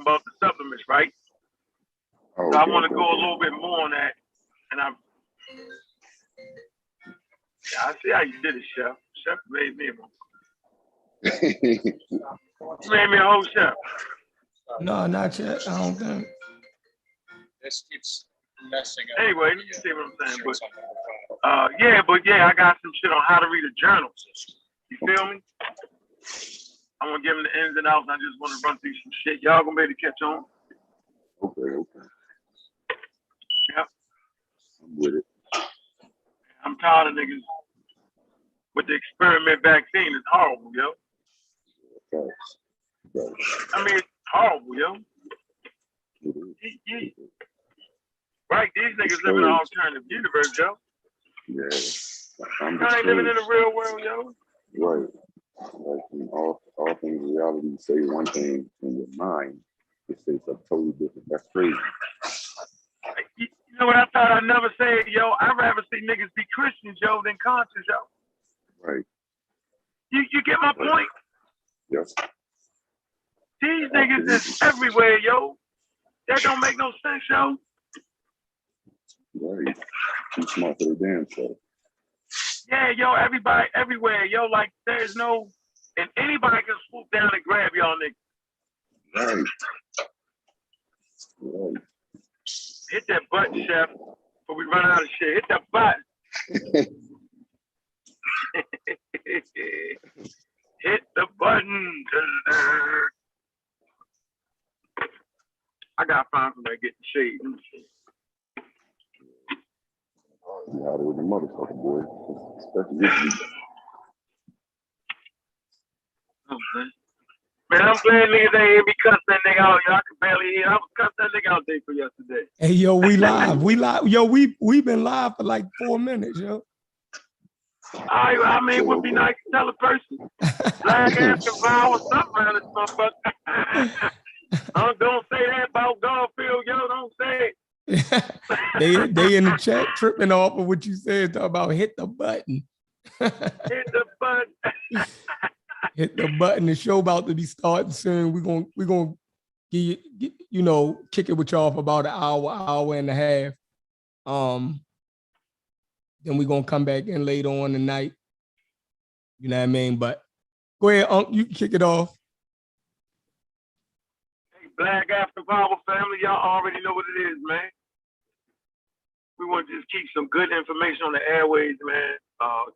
about the supplements, right? Oh, So I want to go a little bit more on that. And I see how you did it, Chef. Chef made me a You made me a whole chef. No, not yet. I don't think. This keeps messing up. Anyway, you see what I'm saying. But I got some shit on how to read a journal. You feel me? I'm gonna give them the ins and outs, and I just want to run through some shit. Y'all gonna be able to catch on. Okay. Yep. I'm with it. I'm tired of niggas with the experiment vaccine. It's horrible, yo. Facts. I mean, it's horrible, yo. Right, these niggas live in an alternative universe, yo. Yeah. I ain't living in the real world, yo. Right. Like in all things reality, you say one thing in your mind, it says something totally different. That's crazy. You know what I thought I'd never say, yo? I'd rather see niggas be Christians, yo, than conscious, yo. Right. You get my point? Yes. These niggas is everywhere, yo. That don't make no sense, yo. Right. Too smart for the damn show. Yeah, yo, everybody, everywhere, yo. Like, there's no, and anybody can swoop down and grab y'all niggas. Right. Right. Hit that button, Chef, before we run out of shit. Hit that button. Hit the button. I gotta find somebody to get the shade. You had it with the motherfucker, boy. Especially this week. Okay. Man, I'm glad niggas ain't hear me cuss that nigga out. Y'all can barely hear. I was cussing that nigga out there for yesterday. Hey, yo, we live. Yo, we been live for like 4 minutes, yo. I mean, it would be nice to tell a person. Black ass devour or something around this motherfucker. Don't say that about Garfield, yo. Don't say it. they in the chat tripping off of what you said about hit the button. Hit the button. Hit the button. The show about to be starting soon. We're gonna give you, kick it with y'all for about an hour and a half. Then we're gonna come back in later on tonight. You know what I mean? But go ahead, you can kick it off. Hey, Black After Bible family, y'all already know what it is, man. We want to just keep some good information on the airways, man.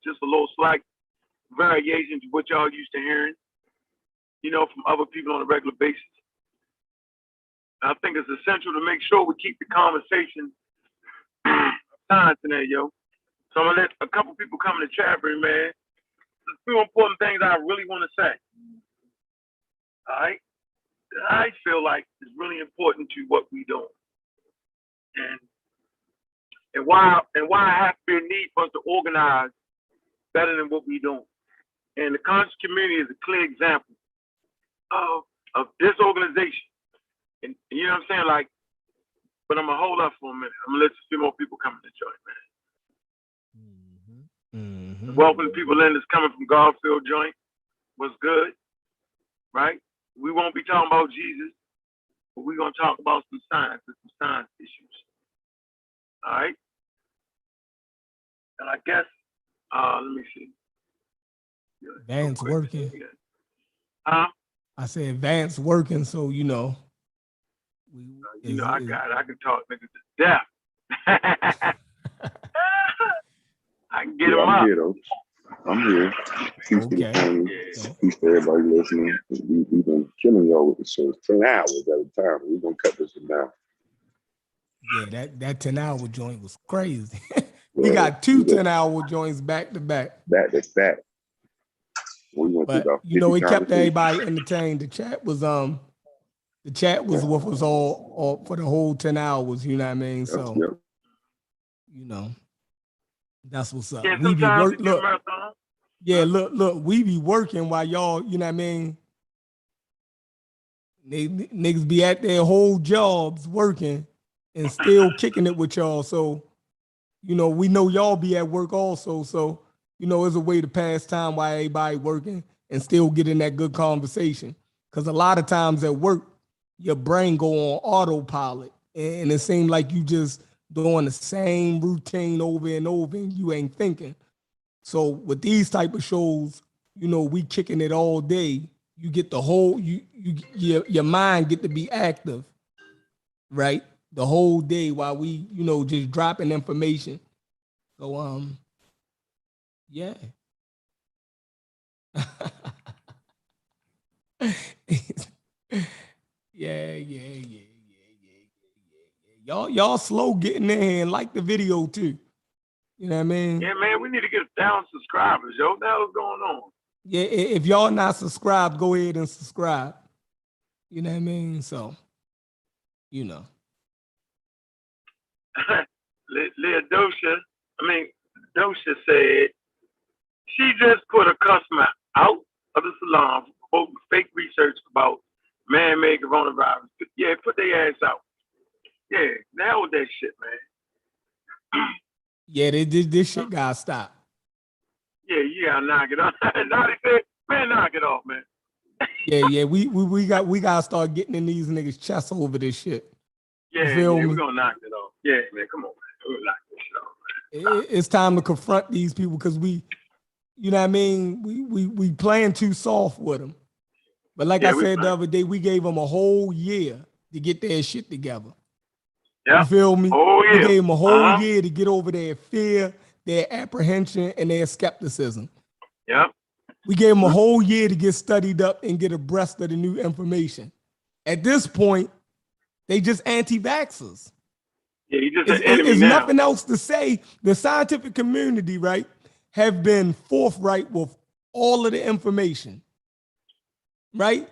Just a little slight variations of what y'all used to hearing, from other people on a regular basis. I think it's essential to make sure we keep the conversation science in there, yo. So I'm gonna let a couple people come in the chat room, man. There's a few important things I really want to say. All right, I feel like it's really important to what we doing, and why I have to be a need for us to organize better than what we doing. And the conscious community is a clear example of disorganization. And you know what I'm saying? Like, but I'm gonna hold up for a minute. I'm gonna let a few more people come in the joint, man. Mm-hmm. Welcome to people in that's coming from Garfield joint. What's good? Right? We won't be talking about Jesus, but we're gonna talk about some science and some science issues. All right. And I guess let me see. Vance working. Huh? I said Vance working, so I can talk niggas to death. I can get him up. I'm here, though. I'm here. Peace to the family. Peace to everybody listening. We've been killing y'all with the shows 10 hours at a time. We're gonna cut this one down. Yeah, that 10-hour joint was crazy. We got two 10-hour joints back to back. Back to back. But it kept everybody entertained. The chat was with us all for the whole 10 hours, you know what I mean? So that's what's up. Yeah, We be look, we be working while y'all, you know what I mean? Niggas be at their whole jobs working and still kicking it with y'all. So, we know y'all be at work also. So, it's a way to pass time while everybody working and still get in that good conversation. Because a lot of times at work, your brain go on autopilot, and it seems like you just doing the same routine over and over, and you ain't thinking. So with these type of shows, you know, we kicking it all day. You get the whole your mind get to be active, right? The whole day while we, you know, just dropping information. So yeah. Yeah. Y'all slow getting in here and like the video too. You know what I mean? Yeah, man, we need to get 1,000 subscribers, yo. What the hell's going on? Yeah, if y'all not subscribed, go ahead and subscribe. You know what I mean? So, you know. Dosha said she just put a customer out of the salon for quoting fake research about man-made coronavirus. Yeah, put their ass out. Yeah, now with that shit, man. Yeah, this shit gotta stop. Yeah, knock it off. Now they said, man, knock it off, man. Yeah, we gotta start getting in these niggas' chests over this shit. Yeah, we're gonna knock it off. Yeah, man, come on, man. We're gonna knock this shit off, man. It's time to confront these people because we, you know what I mean? We playing too soft with them. But like I said the other day, we gave them a whole year to get their shit together. Yeah. You feel me? Oh, yeah. We gave them a whole year to get over their fear, their apprehension, and their skepticism. Yeah. We gave them a whole year to get studied up and get abreast of the new information. At this point, they just anti-vaxxers. Yeah, you just an enemy There's now. nothing else to say. The scientific community, right, have been forthright with all of the information, right?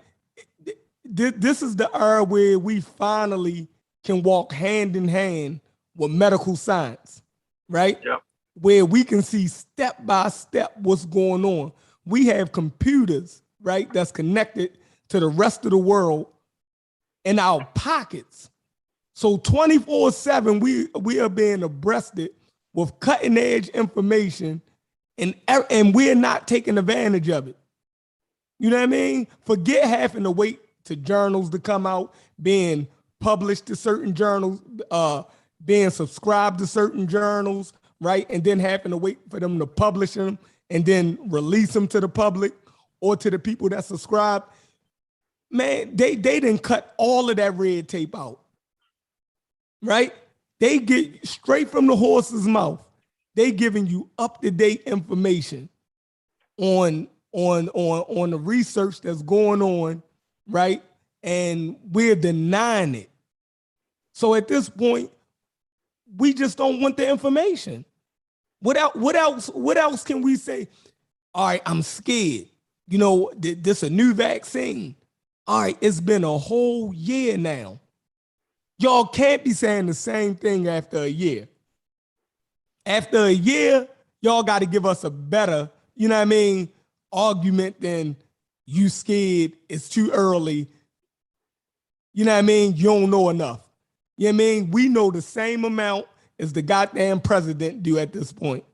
This is the era where we finally can walk hand in hand with medical science, right? Yep. Where we can see step by step what's going on. We have computers, right, that's connected to the rest of the world in our pockets. So 24/7, we are being abreasted with cutting edge information, and we're not taking advantage of it. You know what I mean? Forget having to wait to journals to come out, being published to certain journals, being subscribed to certain journals, right? And then having to wait for them to publish them and then release them to the public or to the people that subscribe. Man, they didn't cut all of that red tape out, right? They get straight from the horse's mouth. They giving you up-to-date information on the research that's going on, right? And we're denying it. So at this point, we just don't want the information. What else can we say? All right, I'm scared. You know, this a new vaccine. All right, it's been a whole year now. Y'all can't be saying the same thing after a year. After a year, y'all got to give us a better, you know what I mean, argument than you scared, it's too early. You know what I mean? You don't know enough. You know what I mean? We know the same amount as the goddamn president do at this point.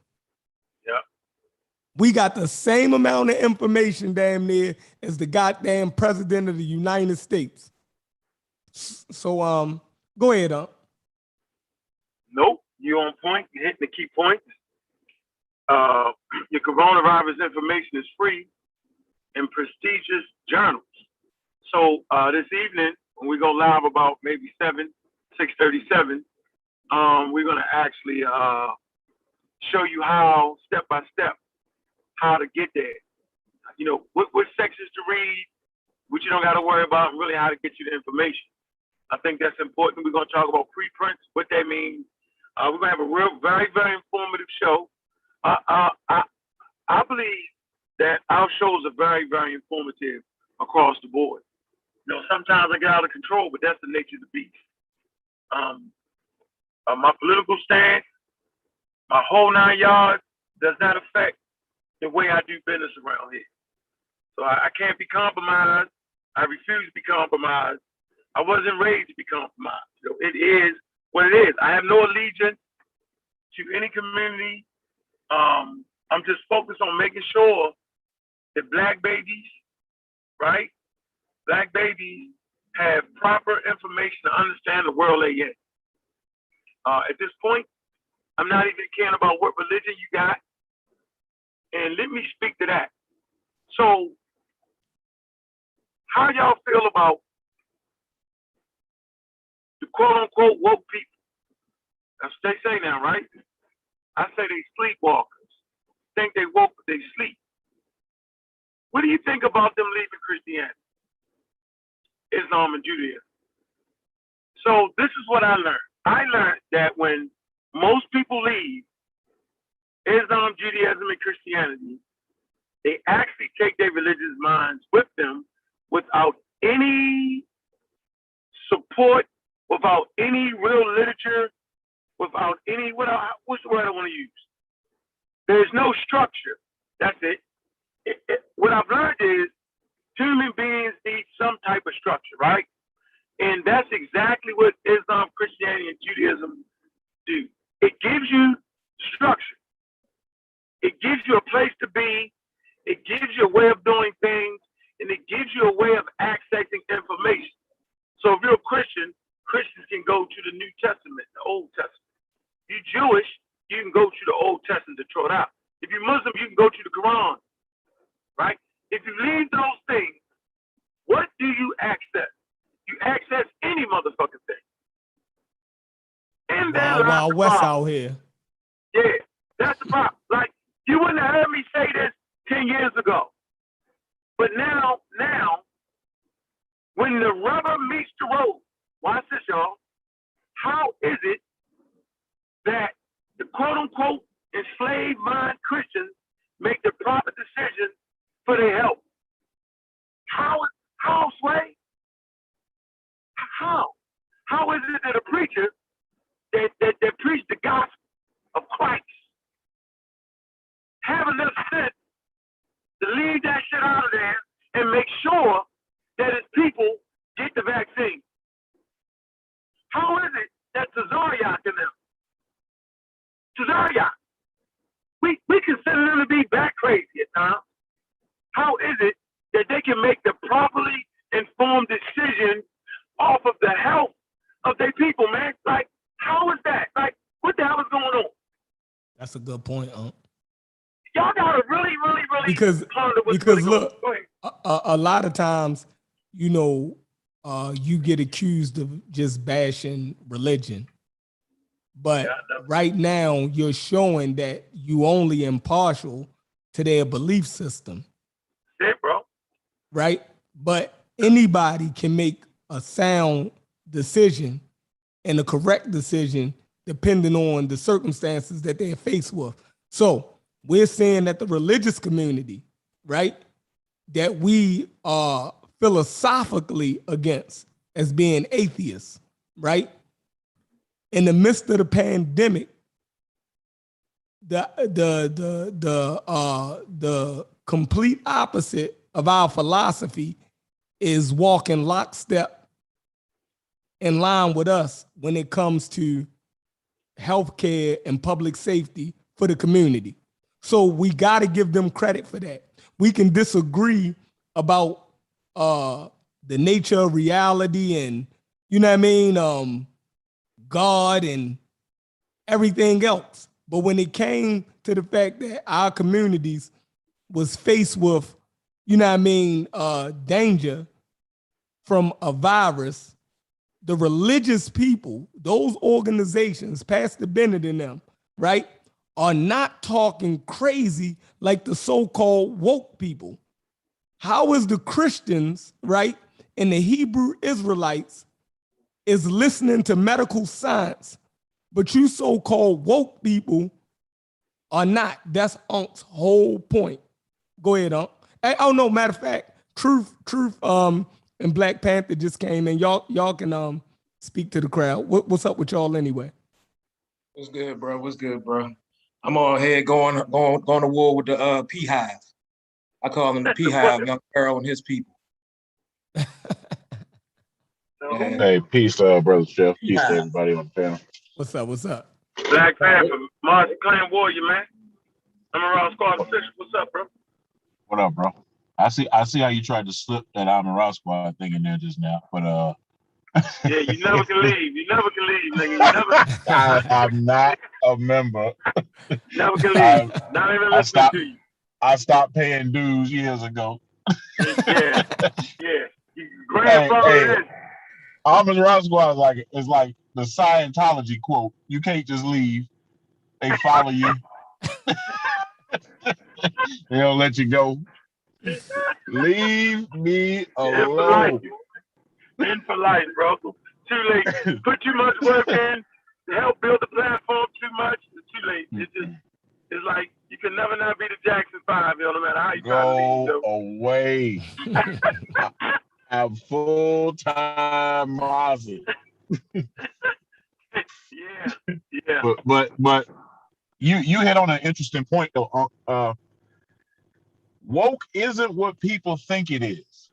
Yeah. We got the same amount of information damn near as the goddamn president of the United States. So go ahead, Nope, you on point. You're hitting the key points. Your coronavirus information is free in prestigious journals. So this evening, when we go live about maybe 6:37, we're gonna actually show you how step by step how to get there. You know what sections to read, which you don't got to worry about, and really how to get you the information. I think that's important. We're gonna talk about preprints, what that means. We're gonna have a real, very, very informative show. I believe that our shows are very, very informative across the board. You know, sometimes I get out of control, but that's the nature of the beast. My political stance, my whole 9 yards, does not affect the way I do business around here. So I can't be compromised. I refuse to be compromised. I wasn't raised to be compromised. You know, it is what it is. I have no allegiance to any community. I'm just focused on making sure that black babies, right? Black babies have proper information to understand the world they in. At this point, I'm not even caring about what religion you got. And let me speak to that. So, how y'all feel about the quote unquote woke people? That's what they say now, right? I say they sleepwalkers. Think they woke, but they sleep. What do you think about them leaving Christianity, Islam, and Judaism? So this is what I learned. I learned that when most people leave Islam, Judaism, and Christianity, they actually take their religious minds with them without any support, without any real literature, without any, what's the word I want to use? There's no structure. That's it. What I've learned is human beings need some type of structure, right? And that's exactly what Islam, Christianity, and Judaism do. It gives you structure. It gives you a place to be. It gives you a way of doing things, and it gives you a way of accessing information. So if you're a Christian, Christians can go to the New Testament, the Old Testament. If you're Jewish, you can go to the Old Testament to throw it out. If you're Muslim, you can go to the Quran, right? If you leave those things, what do you access? You access any motherfucking thing. And then Wild West out here. Yeah, that's the problem. Like, you wouldn't have heard me say this 10 years ago. But now, when the rubber meets the road, watch this, y'all. How is it that the quote-unquote enslaved mind Christians make the proper decision for their health? How, Sway? How is it that a preacher that preached the gospel of Christ have enough sense to leave that shit out of there and make sure that his people get the vaccine? How is it that Tazariak and them, we consider them to be back crazy at times. How is it that they can make the properly informed decision off of the health of their people, man? Like, how is that? Like, what the hell is going on? That's a good point, Y'all gotta really because really look, a lot of times, you get accused of just bashing religion, but right now you're showing that you only impartial to their belief system. Yeah, bro. Right? But anybody can make a sound decision and a correct decision depending on the circumstances that they're faced with. So we're saying that the religious community, right, that we are philosophically against as being atheists, right? In the midst of the pandemic, the complete opposite of our philosophy is walking lockstep in line with us when it comes to healthcare and public safety for the community. So we got to give them credit for that. We can disagree about the nature of reality and, God and everything else. But when it came to the fact that our communities was faced with, danger from a virus, the religious people, those organizations, Pastor Bennett and them, right, are not talking crazy like the so-called woke people. How is the Christians, right, and the Hebrew Israelites is listening to medical science, but you so-called woke people are not? That's Unc's whole point. Go ahead, Unc. Hey, oh no, matter of fact, Truth, and Black Panther just came in. Y'all can speak to the crowd. What's up with y'all anyway? What's good, bro? What's good, bro? I'm on ahead going to war with the P Hive. I call him the P Hive, Young Pharaoh and his people. Hey, peace, brother Chef. Peace to everybody on the panel. What's up? Black Panther, Marcy Clan Warrior, man. I'm around Squad Official. What's up, bro? What up, bro? I see how you tried to slip that I'm a Rock Squad thing in there just now, but Yeah, you never can leave. You never can leave, nigga. You never, I'm not a member. never can leave. I, Not even I listening stopped to you. I stopped paying dues years ago. Yeah, yeah. You Hey, grandfather this. Amish Rock Squad is like the Scientology quote. You can't just leave. They follow you. They don't let you go. Leave me In for life. alone. In for life, bro. Too late. Put too much work in to help build the platform too much. It's too late. It's like you can never not be the Jackson 5, no matter how you try to leave. Go away. I'm full-time Marvin. Yeah. But you hit on an interesting point though. Woke isn't what people think it is.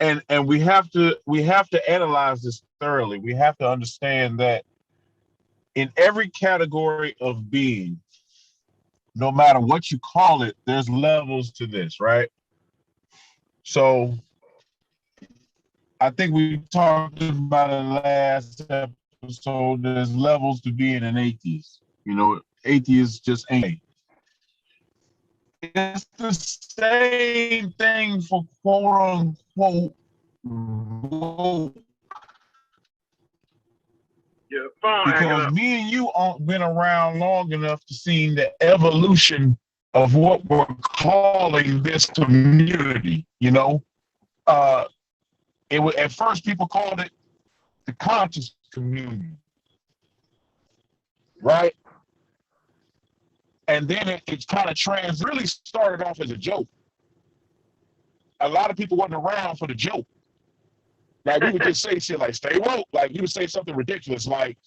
And we have to analyze this thoroughly. We have to understand that in every category of being, no matter what you call it, there's levels to this, right? So I think we talked about it last episode. There's levels to being an atheist. Atheist just ain't. It's the same thing for quote unquote woke. Because me and you aren't been around long enough to see the evolution of what we're calling this community. At first people called it the conscious community, right? And then it kind of really started off as a joke. A lot of people wasn't around for the joke. Like we would just say shit like "stay woke," like you would say something ridiculous like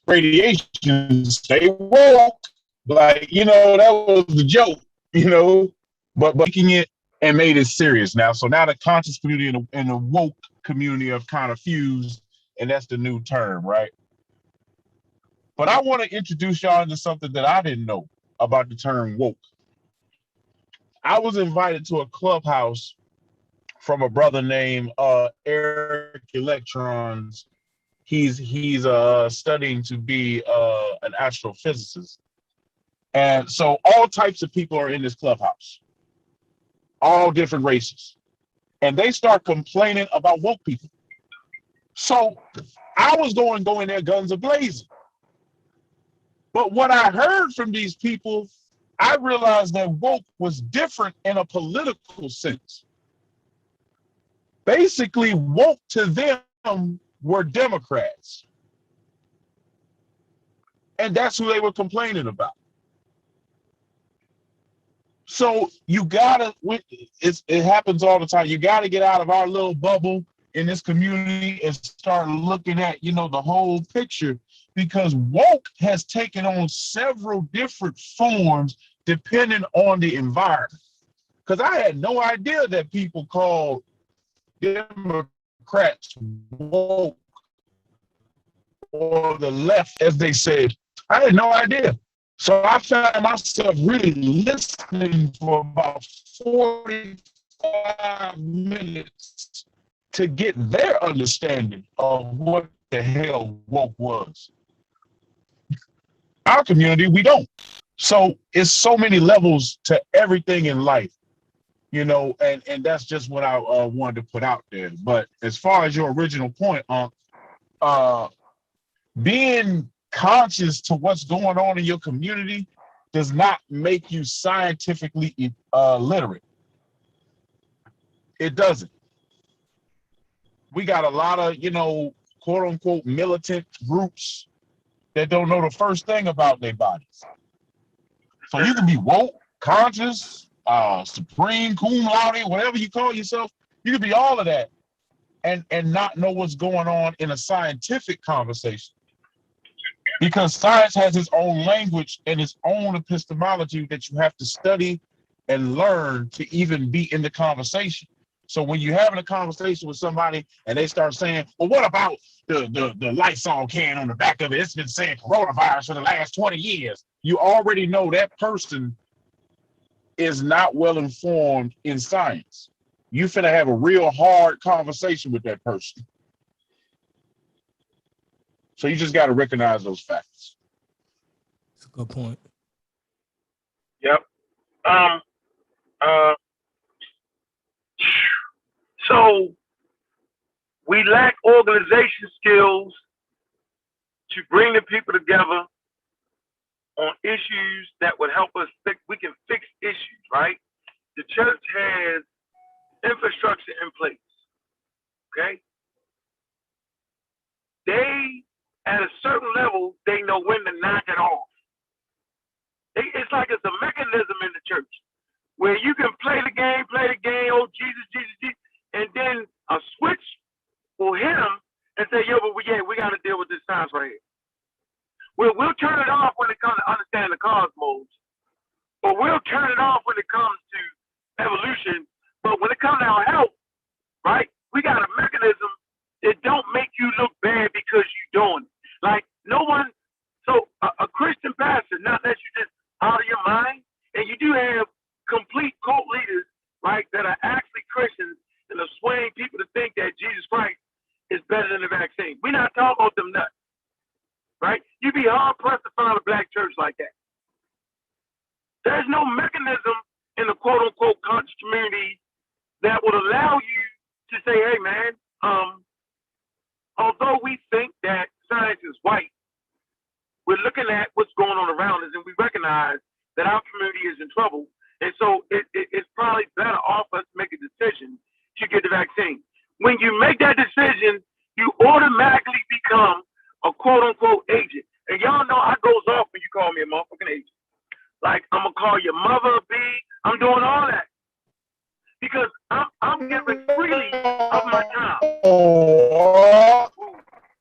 radiation, stay woke, like that was the joke, but making it and made it serious now. So now the conscious community and the woke community have kind of fused, and that's the new term, right? But I want to introduce y'all into something that I didn't know about the term woke. I was invited to a clubhouse from a brother named Eric Electrons. He's studying to be an astrophysicist. And so all types of people are in this clubhouse, all different races. And they start complaining about woke people. So I was going in there guns a-blazing. But what I heard from these people, I realized that woke was different in a political sense. Basically, woke to them were Democrats. And that's who they were complaining about. So it happens all the time. You gotta get out of our little bubble in this community and start looking at, the whole picture, because woke has taken on several different forms depending on the environment. Because I had no idea that people called Democrats woke, or the left, as they said. I had no idea. So I found myself really listening for about 45 minutes to get their understanding of what the hell woke was. Our community, we don't. So it's so many levels to everything in life. And that's just what I wanted to put out there. But as far as your original point on being conscious to what's going on in your community does not make you scientifically literate. It doesn't. We got a lot of, quote unquote militant groups that don't know the first thing about their bodies. So you can be woke, conscious, supreme, cum laude, whatever you call yourself. You can be all of that and not know what's going on in a scientific conversation. Because science has its own language and its own epistemology that you have to study and learn to even be in the conversation. So when you're having a conversation with somebody and they start saying, well, what about the Lysol can on the back of it? It's been saying coronavirus for the last 20 years. You already know that person is not well informed in science. You finna have a real hard conversation with that person. So you just got to recognize those facts. That's a good point. Yep. So we lack organization skills to bring the people together on issues that would help us fix. We can fix issues, right? The church has infrastructure in place. Okay. They, at a certain level, they know when to knock it off. It's like it's a mechanism in the church where you can play the game, oh, Jesus, Jesus, Jesus, and then a switch will hit them and say, yo, but we got to deal with this science right here. We'll turn it off when it comes to understanding the cosmos, or we'll turn it off when it comes to evolution. But when it comes to our health, right, we got a mechanism that don't make you look bad because you're doing it. Like no one, so a Christian pastor, not that you just out of your mind, and you do have complete cult leaders, right, that are actually Christians and are swaying people to think that Jesus Christ is better than the vaccine. We're not talking about them nuts, right? You'd be hard pressed to find a black church like that. There's no mechanism in the quote unquote conscious community that would allow you to say, hey man, although we think that science is white, we're looking at what's going on around us and we recognize that our community is in trouble. And so it's probably better off us to make a decision to get the vaccine. When you make that decision, you automatically become a quote unquote agent. And y'all know I goes off when you call me a motherfucking agent. Like I'm gonna call your mother a B. I'm doing all that. Because I'm giving freely of my time. Oh,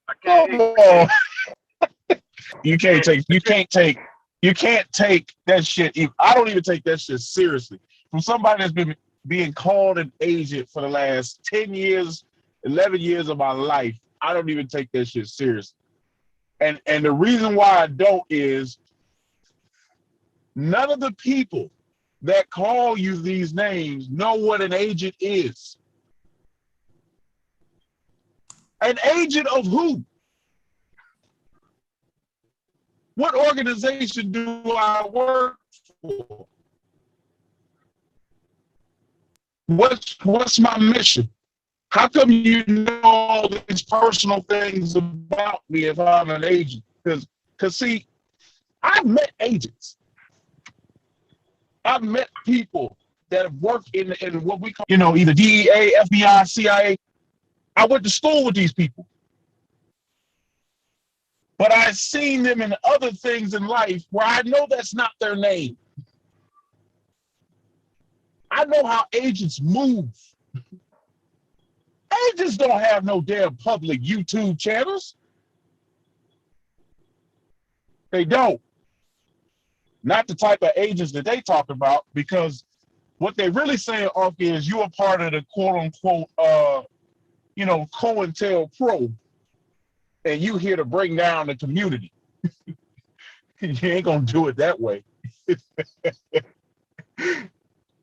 I can't hear you. you can't take that shit. I don't even take that shit seriously. From somebody that's been being called an agent for the last 10 years, 11 years of my life, I don't even take that shit seriously. And the reason why I don't is none of the people that call you these names know what an agent is. An agent of who? What organization do I work for? What's my mission? How come you know all these personal things about me if I'm an agent? Because see, I've met agents. I've met people that have worked in what we call, either DEA, FBI, CIA. I went to school with these people. But I've seen them in other things in life where I know that's not their name. I know how agents move. Agents don't have no damn public YouTube channels. They don't. Not the type of agents that they talk about, because what they really saying, Arky, is you are part of the quote unquote, COINTELPRO, and you here to bring down the community. You ain't gonna do it that way.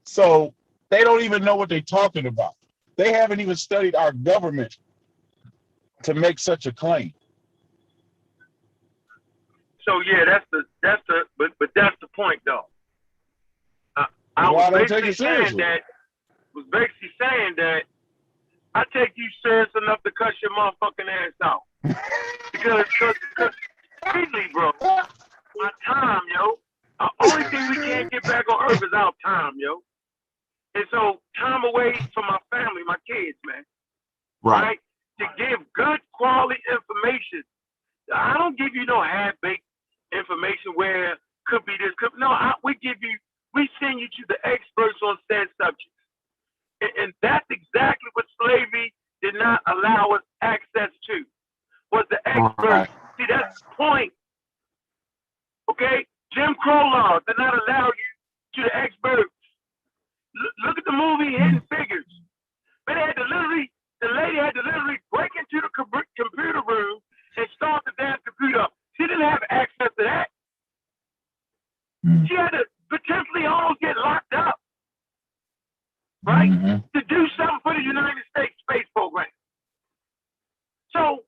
So they don't even know what they're talking about. They haven't even studied our government to make such a claim. So yeah, but that's the point though. I Why was don't take basically it seriously? saying that I take you serious enough to cuss your motherfucking ass out. because really, bro, my time, yo. The only thing we can't get back on earth is our time, yo. And so time away from my family, my kids, man. Right? To give good quality information. I don't give you no half-baked information where could be this, we send you to the experts on said subjects. And that's exactly what slavery did not allow us access to, was the experts. Right. See, that's the point. Okay? Jim Crow laws did not allow you to the experts. Look at the movie Hidden Figures. The lady had to literally break into the computer room and start the damn computer up. She didn't have access to that. She had to potentially almost get locked down So,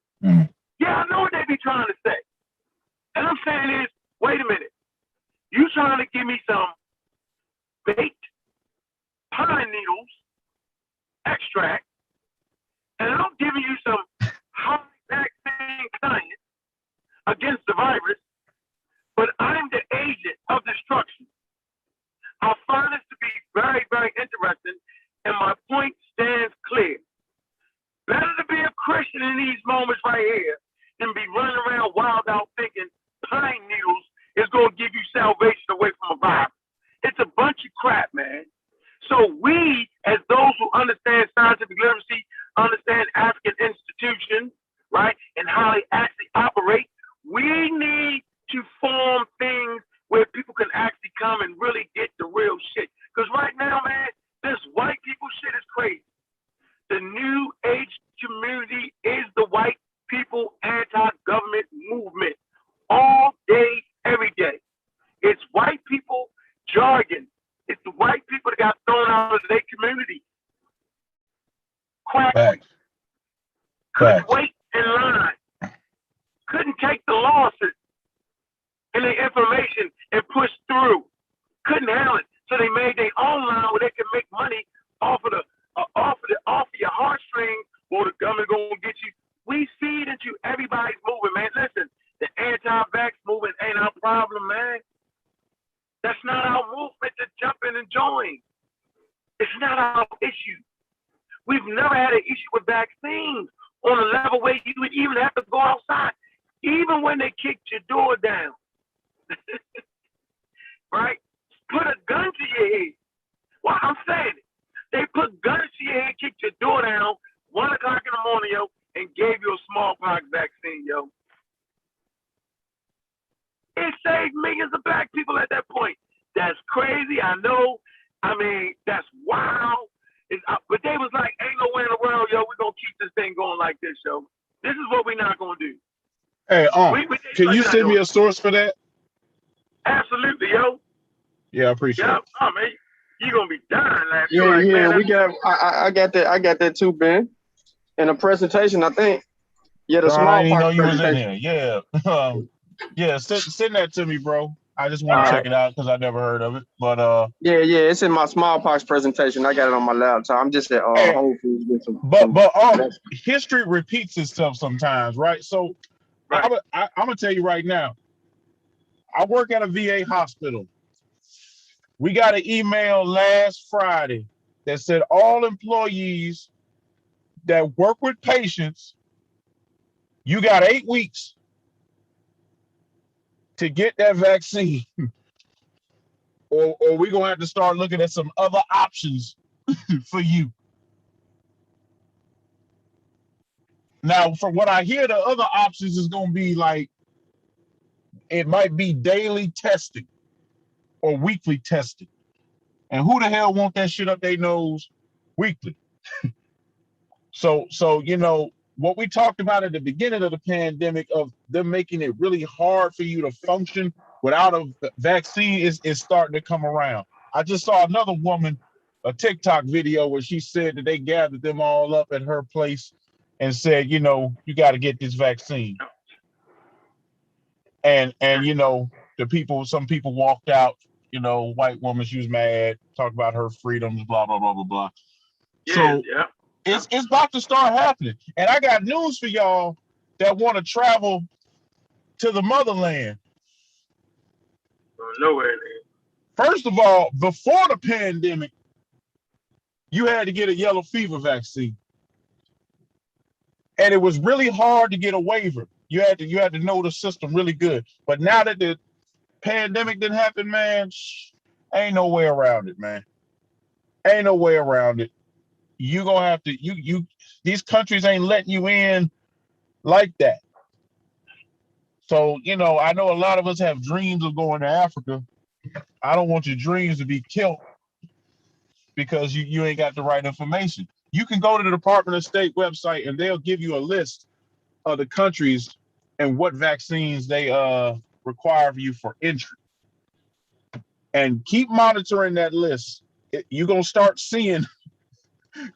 yeah, I know what they be trying to say. And I'm saying is, wait a minute. You trying to give me some baked pine needles extract, and I'm giving you some high vaccine science against the virus, but I'm the agent of destruction. I find this to be very, very interesting, and my point stands clear. Better to be a Christian in these moments right here than be running around wild out thinking pine needles is going to give you salvation away from a virus. It's a bunch of crap, man. So we, as those who understand scientific literacy, understand African institutions, right, and how they actually operate, we need to form things where people can actually come and really get the real shit. Because right now, man, this white people shit is crazy. The new age community is the white people anti-government movement all day, every day. It's white people jargon. It's the white people that got thrown out of their community. Quack. Facts. Couldn't Facts. wait in line. Couldn't take the losses and the information and push through. Couldn't handle it. So they made their own line where they can make money off of your heartstrings, or the government gonna get you. We feed into everybody's movement, man. Listen, the anti-vax movement ain't our problem, man. That's not our movement to jump in and join. It's not our issue. We've never had an issue with vaccines on a level where you would even have to go outside, even when they kicked your door down. Right? Put a gun to your head. Well, I'm saying it. They put guns to your head, kicked your door down, 1 o'clock in the morning, yo, and gave you a smallpox vaccine, yo. It saved millions of black people at that point. That's crazy, I know. I mean, that's wild. But they was like, ain't no way in the world, yo, we're going to keep this thing going like this, yo. This is what we're not going to do. Hey, can you send me a source for that? Absolutely, yo. Yeah, I appreciate it. Oh, man, you're going to be dying laughing. Yeah, like, yeah, man, we got. I got that. I got that too, Ben. In a presentation, I think. Yeah, the Ron, I didn't know smallpox you was in presentation. there. Yeah, yeah. Send that to me, bro. I just want to check it out because I never heard of it. But yeah, it's in my smallpox presentation. I got it on my laptop. I'm just at Whole Foods with some. But history repeats itself sometimes, right? So right. I'm gonna tell you right now. I work at a VA hospital. We got an email last Friday that said all employees that work with patients, you got 8 weeks to get that vaccine, or we're gonna have to start looking at some other options for you. Now, from what I hear, the other options is gonna be like, it might be daily testing or weekly testing. And who the hell want that shit up their nose weekly? So you know, what we talked about at the beginning of the pandemic of them making it really hard for you to function without a vaccine is starting to come around. I just saw another woman, a TikTok video where she said that they gathered them all up at her place and said, you know, you got to get this vaccine. And you know, some people walked out, you know, white woman, she was mad, talked about her freedoms, blah, blah, blah, blah, blah. Yeah, so yeah. It's about to start happening. And I got news for y'all that want to travel to the motherland. Nowhere. First of all, before the pandemic, you had to get a yellow fever vaccine. And it was really hard to get a waiver. You had to know the system really good. But now that the pandemic didn't happen, man, ain't no way around it, man. Ain't no way around it. You gonna have to, these countries ain't letting you in like that. So, you know, I know a lot of us have dreams of going to Africa. I don't want your dreams to be killed because you ain't got the right information. You can go to the Department of State website and they'll give you a list of the countries and what vaccines they require for you for entry. And keep monitoring that list. You're gonna start seeing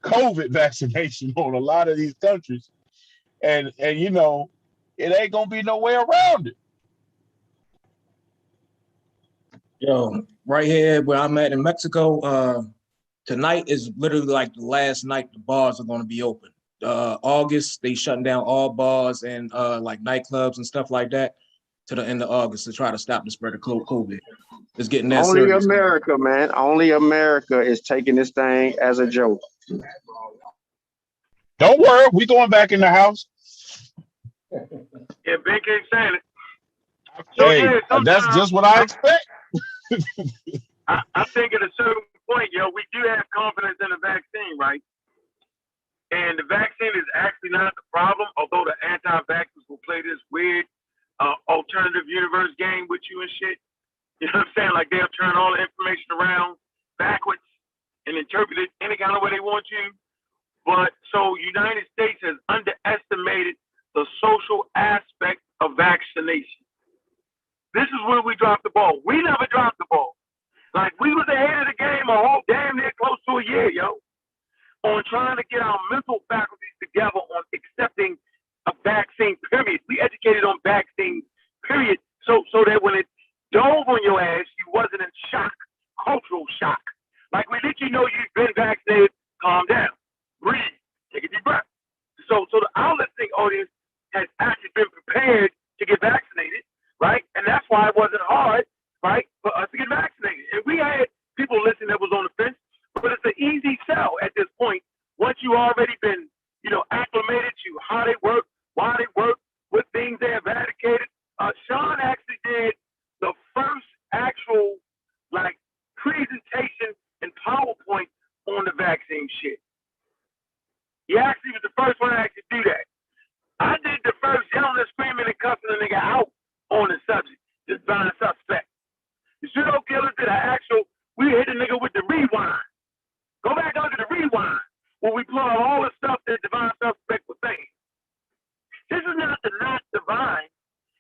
COVID vaccination on a lot of these countries. and you know, it ain't gonna be no way around it. Yo, right here where I'm at in Mexico, tonight is literally like the last night the bars are going to be open. August, they shutting down all bars and like nightclubs and stuff like that to the end of August to try to stop the spread of COVID. It's getting that Only serious. America, man. Only America is taking this thing as a joke. Don't worry, we going back in the house. Yeah, Ben keeps saying it. So, Hey, yeah, that's sometimes just what I expect. I think at a certain point, we do have confidence in the vaccine, right? And the vaccine is actually not the problem, although the anti-vaxxers will play this weird alternative universe game with you and shit. You know what I'm saying? Like they'll turn all the information around backwards and interpret it any kind of way they want you. But so United States has underestimated the social aspect of vaccination. This is where we dropped the ball. We never dropped the ball. Like we was ahead of the game a whole damn near close to a year, on trying to get our mental faculties together on accepting a vaccine, period. We educated on vaccines, period. So that when it dove on your ass, you wasn't in shock, cultural shock. Like we let you know you've been vaccinated, calm down, breathe, take a deep breath. So the our listening audience has actually been prepared to get vaccinated, right? And that's why it wasn't hard, right, for us to get vaccinated. And we had people listening that was on the fence, but it's an easy sell at this point. Once you already been, acclimated to how they work, why they work, what things they have eradicated. Sean actually did the first actual presentation and PowerPoint on the vaccine shit. He actually was the first one to actually do that. I did the first yelling and screaming and cussing a nigga out on the subject, divine suspect. The pseudo killers did an actual, we hit the nigga with the rewind. Go back under the rewind where we pull out all the stuff that divine suspect was saying. This is not the not divine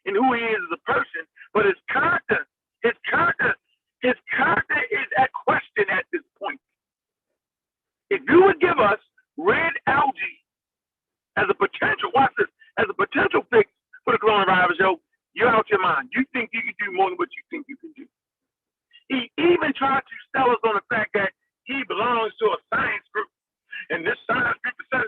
in who he is as a person, but his character. His character is at question at this point. If you would give us red algae as a potential, watch this, as a potential fix for the coronavirus, you're out your mind. You think you can do more than what you think you can do. He even tried to sell us on the fact that he belongs to a science group, and this science group is such,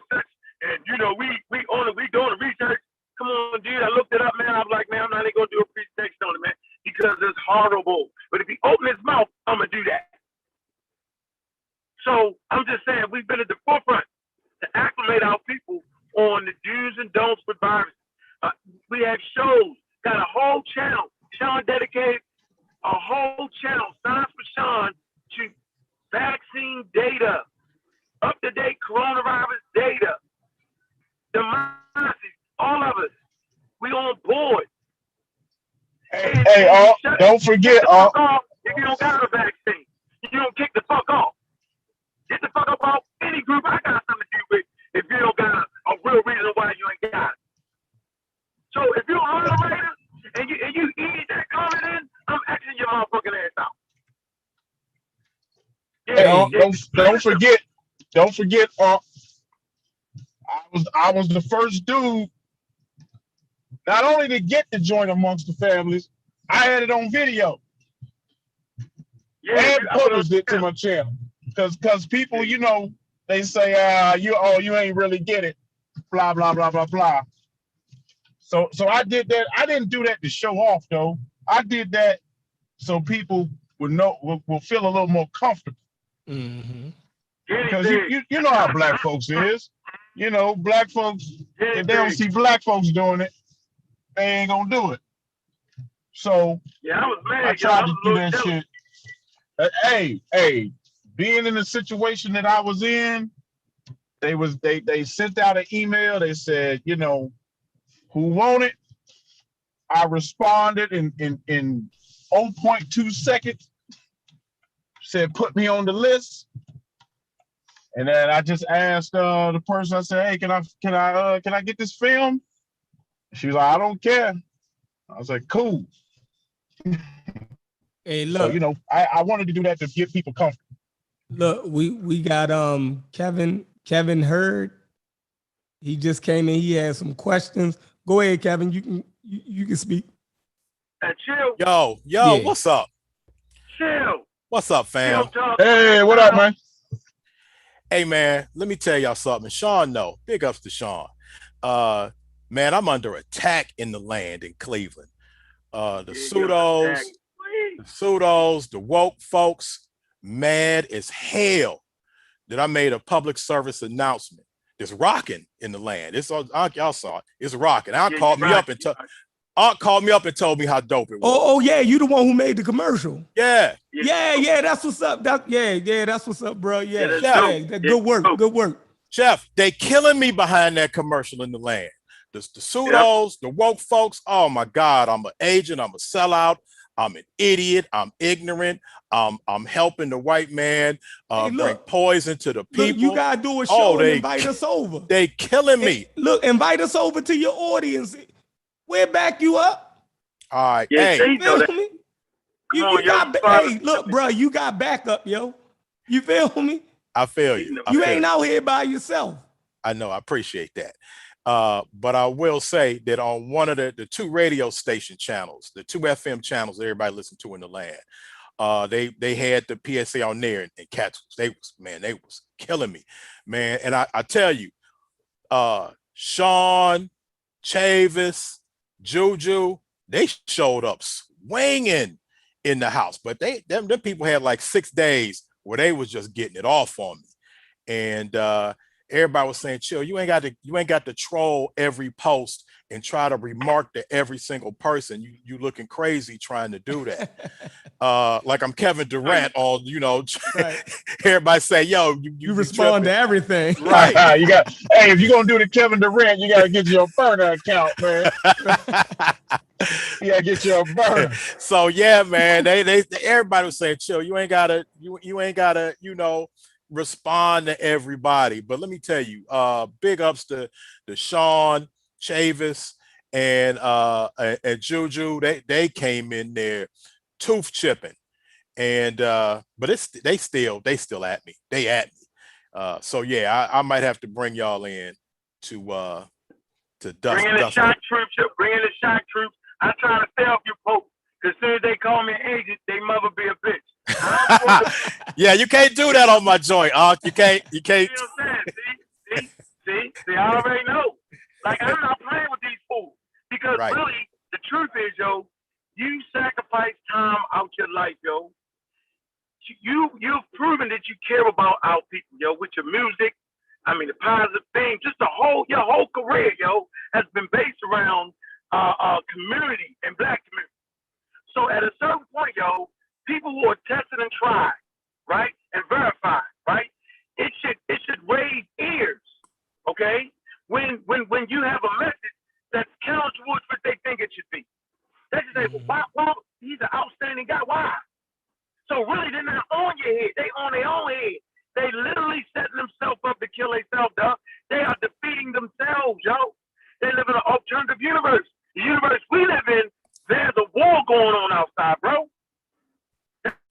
and we doing the research. Come on, dude, I looked it up, man. I was like, man, I'm not even gonna do a presentation on it, man, because it's horrible. But if he open his mouth, I'm gonna do that. So I'm just saying, we've been at the forefront to acclimate our people on the do's and don'ts with viruses. We have shows, got a whole channel. Sean dedicated a whole channel, Science with Sean, to vaccine data, up-to-date coronavirus data. The masses, all of us, we on board. Hey, don't forget, if you don't got a vaccine, you don't kick the fuck off. Get the fuck up off any group I got something to do with if you don't got a real reason why you ain't got it. So if you're a moderator and you eat that comment in, I'm Xing your motherfucking ass out. Don't forget, I was the first dude not only to get to join amongst the families, I had it on video and published it to my channel because people, they say you ain't really get it, blah blah blah blah blah. So I did that. I didn't do that to show off though. I did that so people will feel a little more comfortable. Mm-hmm. Because you know how black folks is. Black folks, if they don't see black folks doing it, they ain't gonna do it. So I tried to do that shit. Hey, being in the situation that I was in, they sent out an email. They said, who want it? I responded in 0.2 seconds. Said put me on the list. And then I just asked the person, I said, hey, can I get this film? She was like, I don't care. I was like, cool. Hey, look. So, I wanted to do that to get people comfortable. Look, we got Kevin Hurd. He just came in. He had some questions. Go ahead, Kevin. You can speak. And chill. Yo, Yeah. what's up? Chill. What's up, fam? Chill, dog. Hey, what up, man? Hey, man, let me tell y'all something. Sean, no. Big ups to Sean. Man, I'm under attack in the land in Cleveland. The pseudos, the woke folks, mad as hell that I made a public service announcement. It's rocking in the land. It's y'all saw it. It's rocking. Aunt called me up and told me how dope it was. Oh yeah, you the one who made the commercial. Yeah. Yeah, that's what's up. That's what's up, bro. Yeah, Yeah, good work. Chef, they killing me behind that commercial in the land. The pseudos, the woke folks. Oh my God, I'm an agent. I'm a sellout. I'm an idiot. I'm ignorant. I'm helping the white man bring poison to the people. Look, you gotta do a show and invite us over. They killing me. Look, invite us over to your audience. We'll back you up. All right. Yeah, hey, you feel me? Hey, look, bro, you got backup, yo. You feel me? I feel you. You ain't out here by yourself. I know. I appreciate that. But I will say that on one of the two radio station channels, the two FM channels that everybody listen to in the land, they had the PSA on there and cats. They was killing me, man. And I tell you, Sean, Chavis, Juju, they showed up swinging in the house, but them people had like 6 days where they was just getting it off on me. And everybody was saying, chill, you ain't got to troll every post and try to remark to every single person. You looking crazy trying to do that. Like I'm Kevin Durant on, right. Everybody say, yo, you respond to everything. Right. If you're gonna do the Kevin Durant, you gotta get your burner account, man. You gotta get your burner. So yeah, man, they everybody was saying, chill, you ain't gotta, respond to everybody. But let me tell you, big ups to Sean, Chavis, and Juju. They came in there tooth chipping, and but they still at me. They at me. So yeah, I might have to bring y'all in to dust. Bring in the shock troops. Bring in the shock troops. I try to help you folks. Because as soon as they call me an agent, they mother be a bitch. Yeah, you can't do that on my joint, You can't. You know what I'm saying? See, I already know. Like, I'm not playing with these fools. Because really, the truth is, yo, you sacrifice time out your life, yo. You've proven that you care about our people, yo, with your music. I mean, the positive thing, just your whole career, yo, has been based around community and black community. So at a certain point, yo, people who are tested and tried, right, and verified, right, it should raise ears, okay? When you have a message that's counter towards what they think it should be. They just say, well, he's an outstanding guy. Why? So really, they're not on your head. They on their own head. They literally setting themselves up to kill themselves, dog. They are defeating themselves, yo. They live in an alternative universe. The universe we live in, there's a war going on outside, bro.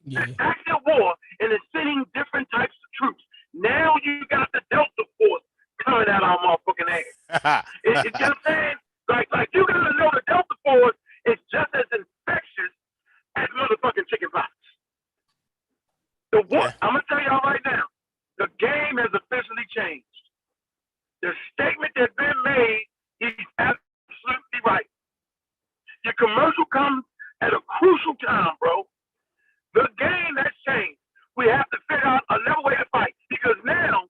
Yeah. Active war, and it's sending different types of troops. Now you got the Delta Force coming out our motherfucking ass. You know what I'm saying? Like you gotta know the Delta Force is just as infectious as motherfucking chickenpox. I'm gonna tell y'all right now, the game has officially changed. The statement that's been made is absolutely right. Your commercial comes at a crucial time, bro. The game has changed. We have to figure out another way to fight because now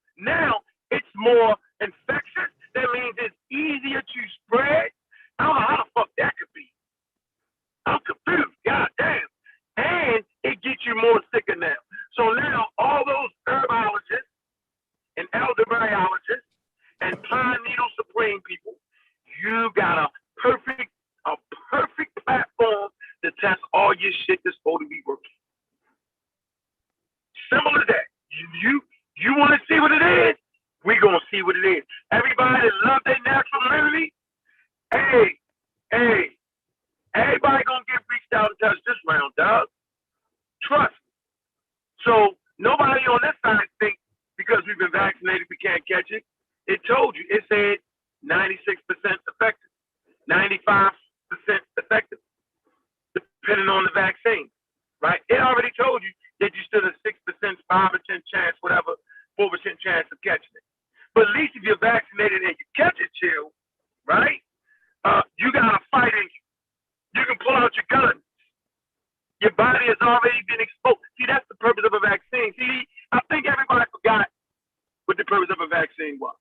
it's more infectious. That means it's easier to spread. I don't know how the fuck that could be. I'm confused. God damn. And it gets you more sicker now. So now all those herbologists and elderberryologists and pine needle supreme people, you got a perfect platform to test all your shit that's supposed to be working. Simple as that. You want to see what it is? We gonna see what it is. Everybody that love their natural immunity, everybody gonna get reached out and touched this round, dog. Trust me. So nobody on this side thinks because we've been vaccinated we can't catch it. It told you. It said 96% effective, 95% effective, depending on the vaccine, right? It already told you that you stood a 6%, 5% chance, whatever, 4% chance of catching it. But at least if you're vaccinated and you catch it, chill, right? You got a fight in you. You can pull out your gun. Your body has already been exposed. See, that's the purpose of a vaccine. See, I think everybody forgot what the purpose of a vaccine was.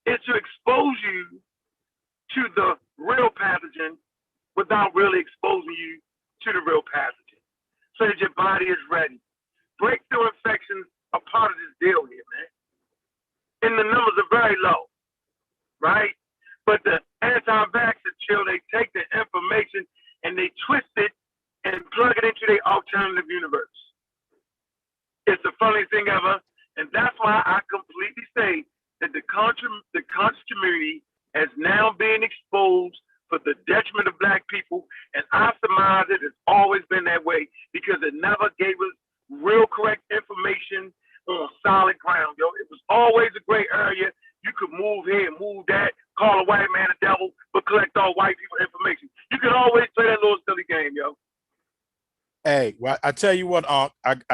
It's to expose you to the real pathogen without really exposing you to the real pathogen, so that your body is ready. Breakthrough infections are part of this deal here, man. And the numbers are very low, right? But the anti-vaxxers, chill, they take the information and they twist it and plug it into their alternative universe. It's the funniest thing ever, and that's why I completely say that the conscious community has now been exposed for the detriment of Black people, and I surmise it has always been that way because it never gave us real correct information on solid ground, yo. It was always a gray area. You could move here, move that, call a white man a devil, but collect all white people information. You could always play that little silly game, yo. Hey, well, I tell you what, I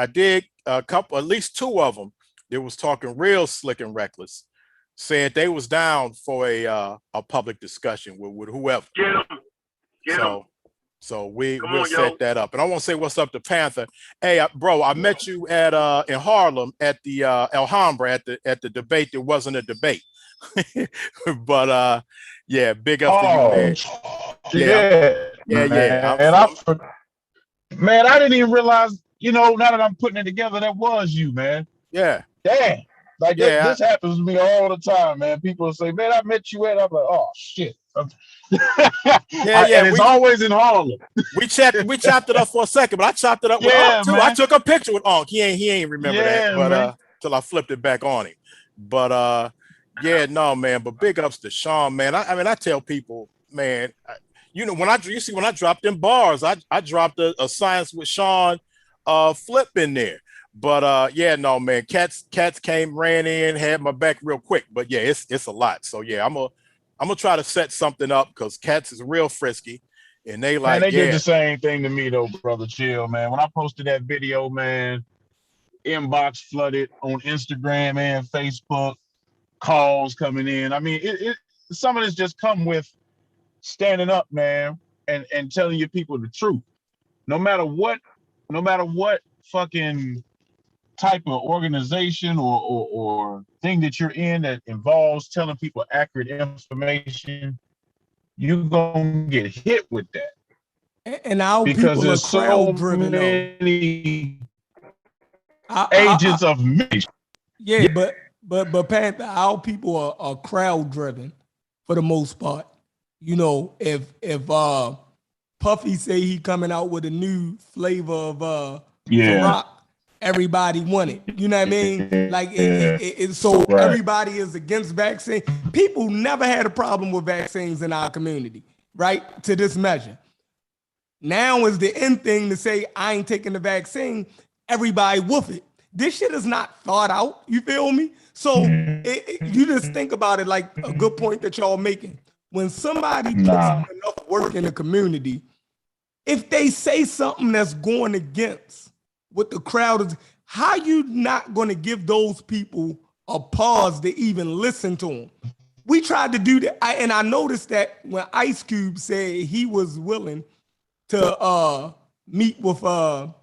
did a couple, at least two of them. They was talking real slick and reckless, said they was down for a public discussion with whoever. Get them. Get them. So we'll set that up. And I want to say what's up to Panther. Hey, bro, I met you at in Harlem at the Alhambra at the debate. There wasn't a debate, but yeah, big up to you, man. Yeah. Man, I didn't even realize. Now that I'm putting it together, that was you, man. Yeah. Damn. Like this happens to me all the time, man. People say, "Man, I met you at." I'm like, "Oh shit." And it's always in Harlem. We chopped it up for a second, but I chopped it up with Unc too. Man. I took a picture with Unc. He ain't remember that, but till I flipped it back on him. But yeah, no, man. But big ups to Sean, man. I mean, I tell people, man. When I dropped them bars, I dropped a Science with Sean flip in there. But yeah, no, man. Cats ran in, had my back real quick. But yeah, it's a lot. So yeah, I'm gonna try to set something up because Cats is real frisky, and they like. Man, they did the same thing to me though, brother. Chill, man. When I posted that video, man, inbox flooded on Instagram and Facebook, calls coming in. I mean, it some of this just come with standing up, man, and telling your people the truth. No matter what fucking type of organization or thing that you're in that involves telling people accurate information, you're gonna get hit with that. And our because people there's are crowd so driven. many agents of me. Yeah, but Panther, our people are crowd driven for the most part. If Puffy say he coming out with a new flavor of Ciroc, everybody want it. You know what I mean? Like so right. Everybody is against vaccine. People never had a problem with vaccines in our community, right? To this measure. Now is the end thing to say I ain't taking the vaccine. Everybody woof it. This shit is not thought out. You feel me? So you just think about it like a good point that y'all making. When somebody puts enough work in the community, if they say something that's going against what the crowd is, how you not going to give those people a pause to even listen to them? We tried to do that. And I noticed that when Ice Cube said he was willing to meet with Trump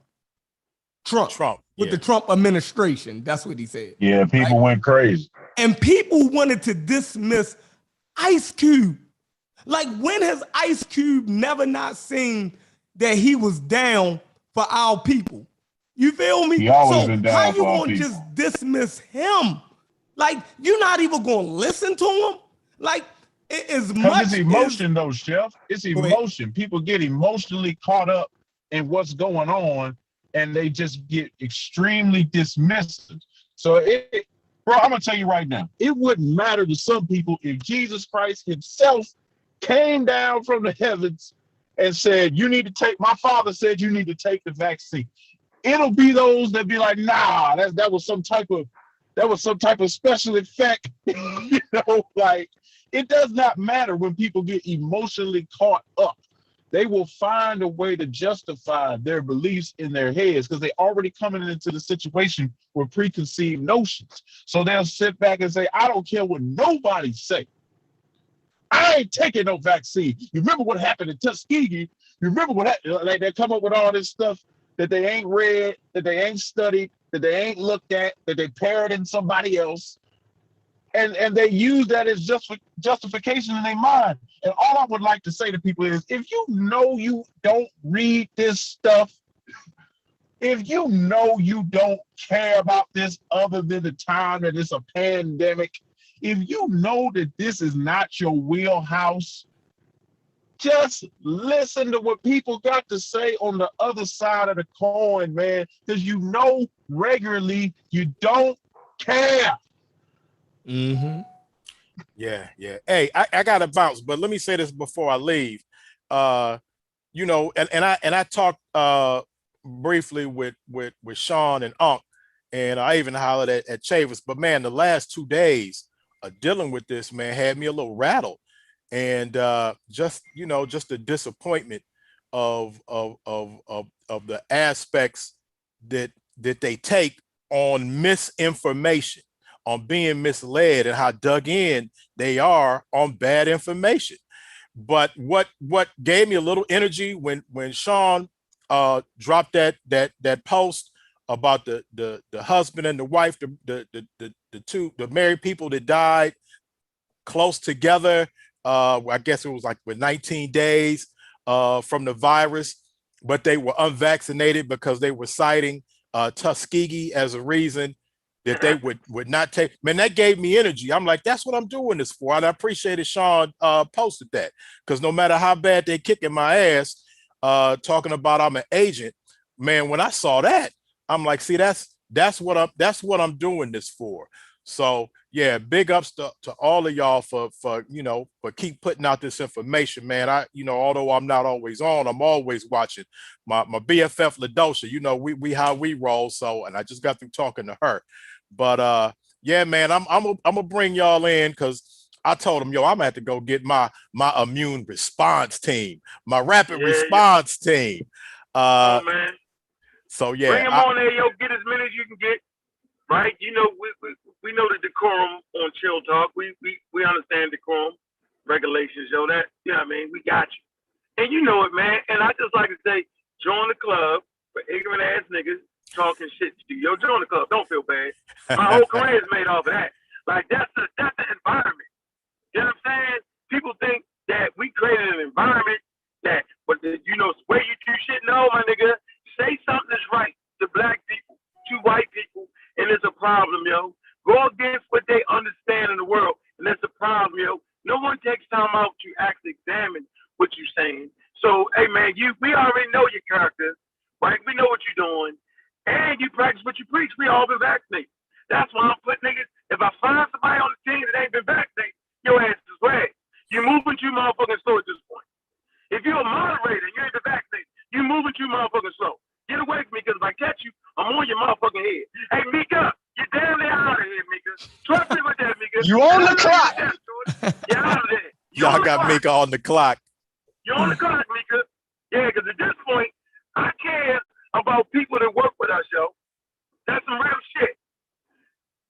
with the Trump administration. That's what he said. Yeah, people went crazy. And people wanted to dismiss Ice Cube. Like, when has Ice Cube never not seen that he was down for our people? You feel me? He always been down how for you our gonna people. just dismiss him? Like, you're not even gonna listen to him? Like, as much it's emotion though, Chef. It's emotion. People get emotionally caught up in what's going on, and they just get extremely dismissive. So bro, I'm gonna tell you right now, it wouldn't matter to some people if Jesus Christ himself came down from the heavens and said, my father said you need to take the vaccine. It'll be those that be like, nah, that was some type of special effect. Like, It does not matter when people get emotionally caught up. They will find a way to justify their beliefs in their heads because they already coming into the situation with preconceived notions. So they'll sit back and say, I don't care what nobody say. I ain't taking no vaccine. You remember what happened in Tuskegee? You remember what happened? Like they come up with all this stuff that they ain't read, that they ain't studied, that they ain't looked at, that they parroting somebody else. And they use that as justification in their mind. And all I would like to say to people is, if you know you don't read this stuff, if you know you don't care about this other than the time that it's a pandemic, if you know that this is not your wheelhouse, just listen to what people got to say on the other side of the coin, man, because you know regularly you don't care. Mm-hmm. Yeah. Hey, I gotta bounce, but let me say this before I leave. You know, and I talked briefly with Sean and Unc, and I even hollered at Chavis. But man, the last 2 days of dealing with this, man, had me a little rattled. And just, you know, just the disappointment of the aspects that they take on misinformation, on being misled, and how dug in they are on bad information. But what gave me a little energy when Sean dropped that post about the husband and the wife, the married people that died close together. I guess it was like with 19 days from the virus, but they were unvaccinated because they were citing Tuskegee as a reason that they would not take. Man, that gave me energy. I'm like, that's what I'm doing this for. And I appreciated Sean posted that, because no matter how bad they kicking my ass, talking about I'm an agent, man, when I saw that, I'm like, see, that's what I'm doing this for. So yeah, big ups to all of y'all for you know, for keep putting out this information, man. I, you know, although I'm not always on, I'm always watching. My BFF LaDosha, you know, we how we roll. So, and I just got through talking to her, but yeah, man, I'm gonna bring y'all in, because I told him, yo, I'm gonna have to go get my immune response team, my rapid response team. Oh man. So yeah, bring them on there, yo. Get as many as you can get. Right? You know, we know the decorum on Chill Talk. We understand decorum regulations, yo. That, you know what I mean? We got you. And you know it, man. And I just like to say, join the club for ignorant ass niggas talking shit to you. Yo, join the club. Don't feel bad. My whole career is made off of that. Like, that's the environment. You know what I'm saying? People think that we created an environment that, but you know, where you do shit. No, my nigga. Say something that's right to black people, to white people, and it's a problem, yo. Go against what they understand in the world, and that's a problem, yo. No one takes time out to actually examine what you're saying. So, hey, man, we already know your character, right? We know what you're doing, and you practice what you preach. We all been vaccinated. That's why I'm putting niggas. If I find somebody on the team that ain't been vaccinated, your ass is red. You're moving too motherfucking slow at this point. If you're a moderator and you ain't been vaccinated, you're moving too motherfucking slow. Get away from me, because if I catch you, I'm on your motherfucking head. Hey, Mika, you're damn near out of here, Mika. Trust me with that, Mika. You on the clock. You're out of there. y'all got Mika on the clock. You're on the clock, Mika. Yeah, because at this point, I care about people that work with us, yo. That's some real shit.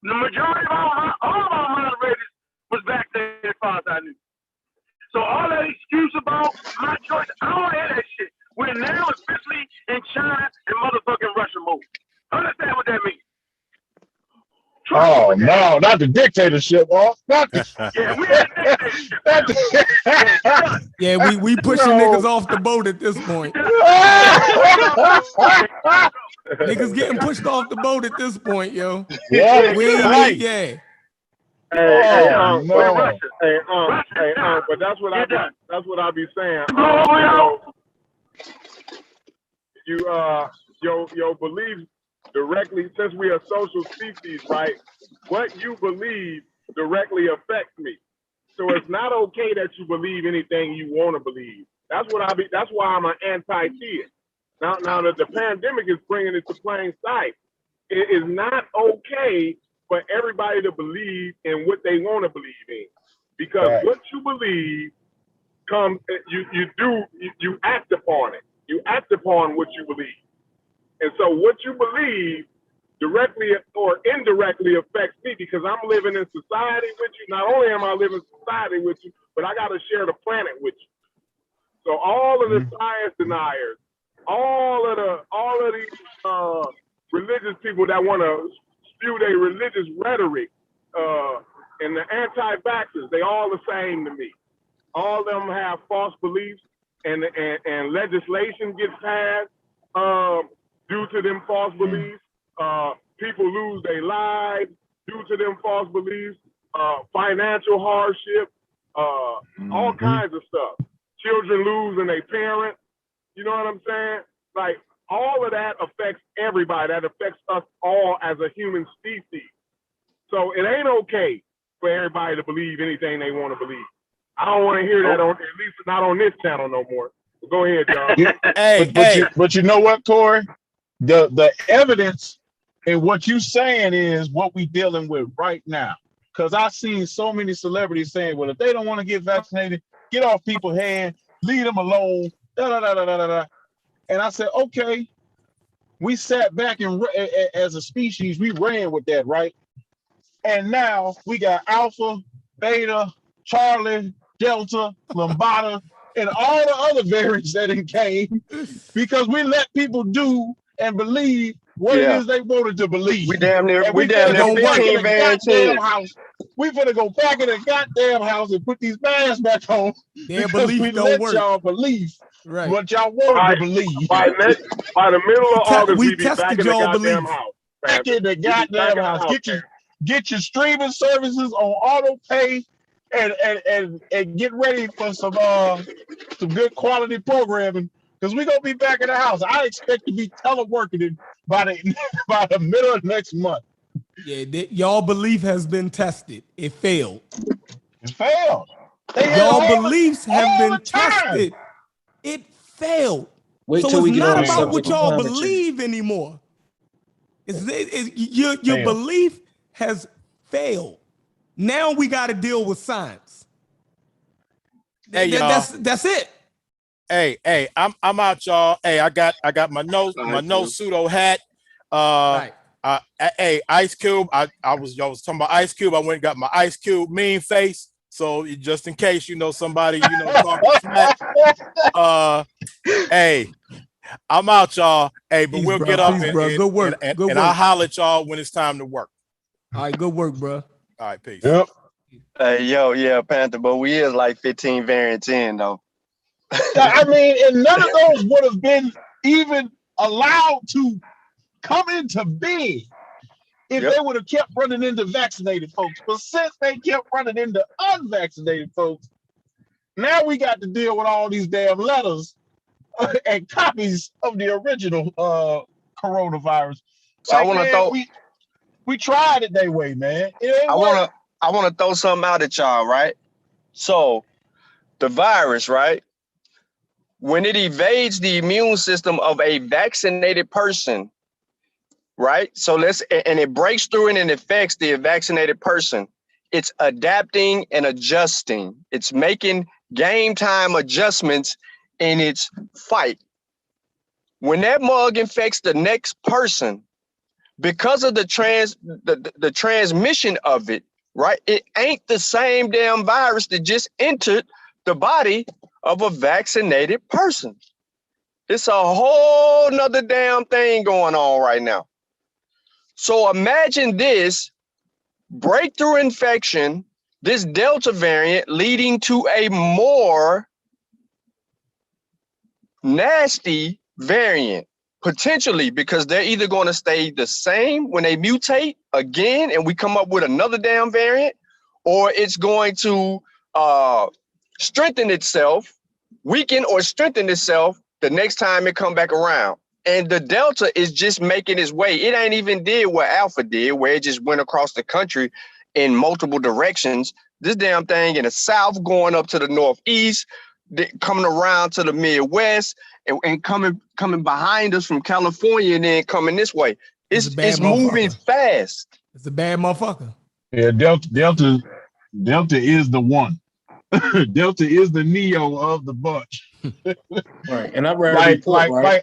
The majority of all of our moderators was vaccinated as far as I knew. So all that excuse about my choice, I don't hear that shit. We're now officially in China and motherfucking Russia mode. Understand what that means? Oh no, not the dictatorship, oh, not the Yeah, we had a dictatorship. Yeah, we pushing niggas off the boat at this point. Niggas getting pushed off the boat at this point, yo. Yeah, We ain't right. yeah. Oh, no. But that's what I be saying. Your beliefs directly, since we are social species, right? What you believe directly affects me. So it's not okay that you believe anything you want to believe. That's why I'm an anti-kid. Now that the pandemic is bringing it to plain sight, it is not okay for everybody to believe in what they want to believe in. because Right. what you believe comes. You act upon it. You act upon what you believe, and so what you believe directly or indirectly affects me because I'm living in society with you. Not only am I living in society with you, but I got to share the planet with you. So all of the science deniers, all of these religious people that want to spew their religious rhetoric, and the anti-vaxxers, they all the same to me. All of them have false beliefs, and legislation gets passed due to them false beliefs. People lose their lives due to them false beliefs. Financial hardship, all kinds of stuff. Children losing their parents. You know what I'm saying? Like, all of that affects everybody. That affects us all as a human species. So it ain't okay for everybody to believe anything they want to believe. I don't want to hear that at least not on this channel no more. But go ahead, John. But you know what, Corey? The evidence in what you saying is what we dealing with right now. Because I've seen so many celebrities saying, well, if they don't want to get vaccinated, get off people's hands, leave them alone, da-da-da-da-da-da. And I said, okay, we sat back and as a species, we ran with that, right? And now we got Alpha, Beta, Charlie, Delta, Lambda, and all the other variants that came because we let people do and believe what it is they wanted to believe. We damn near 15 variants in. We finna go back in the goddamn house and put these masks back on. Their because belief we don't let work. y'all believe Right. what y'all wanted to believe. By the middle of August, we we be back tested in the y'all goddamn belief. house. Back in the goddamn house. Get your streaming services on auto pay and get ready for some good quality programming because we're gonna be back in the house. I expect to be teleworking by the middle of next month. Yeah, y'all belief has been tested. It failed. It failed. Y'all beliefs have been tested. It failed. Wait So till we it's get not on the about what subject of y'all climate change. believe anymore. Your belief has failed. Now we got to deal with science. Hey, y'all. That's it. Hey, I'm out, y'all. Hey, I got my no pseudo hat. Right. Hey, Ice Cube. Y'all was talking about Ice Cube. I went and got my Ice Cube mean face. So just in case somebody talking smack. Hey, I'm out, y'all. Hey, but we'll get up and Good work. And I'll holler at y'all when it's time to work. All right, good work, bro. All right, peace. Yep. Hey, yeah, Panther, but we is like 15 variants in though. I mean, and none of those would have been even allowed to come into being if they would have kept running into vaccinated folks. But since they kept running into unvaccinated folks, now we got to deal with all these damn letters and copies of the original coronavirus. So I want to throw. We tried it that way, man. It ain't work. I want to throw something out at y'all, right? So the virus, right? When it evades the immune system of a vaccinated person, right? So and it breaks through and affects the vaccinated person. It's adapting and adjusting. It's making game time adjustments in its fight. When that mug infects the next person, because of the transmission of it, right? It ain't the same damn virus that just entered the body of a vaccinated person. It's a whole nother damn thing going on right now. So imagine this breakthrough infection, this Delta variant leading to a more nasty variant, potentially, because they're either going to stay the same when they mutate again and we come up with another damn variant, or it's going to strengthen itself, weaken or strengthen itself the next time it come back around. And the Delta is just making its way. It ain't even did what Alpha did, where it just went across the country in multiple directions. This damn thing in the South going up to the Northeast, coming around to the Midwest, and coming behind us from California and then coming this way. It's moving fast. It's a bad motherfucker. Yeah, Delta Delta is the one. Delta is the Neo of the bunch. Right. And I read a report, right?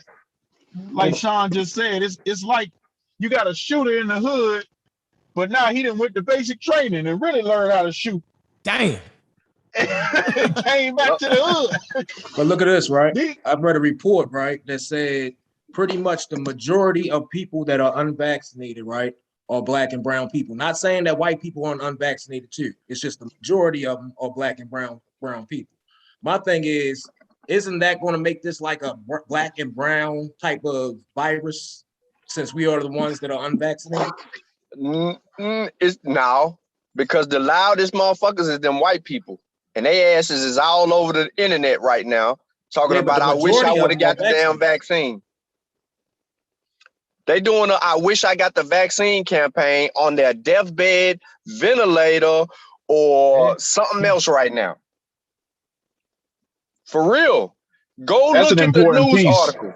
Like Sean just said, it's like you got a shooter in the hood, but now he done went to basic training and really learned how to shoot. Damn. Came back to the hood. But look at this, right? I read a report, right, that said pretty much the majority of people that are unvaccinated, right, are black and brown people. Not saying that white people aren't unvaccinated too. It's just the majority of them are black and brown people. My thing is, isn't that going to make this like a black and brown type of virus since we are the ones that are unvaccinated? It's now because the loudest motherfuckers is them white people. And they asses is all over the internet right now talking about, I wish I would have got the damn vaccine. They doing a I wish I got the vaccine campaign on their deathbed, ventilator, or something else right now. For real. Go look at the news article.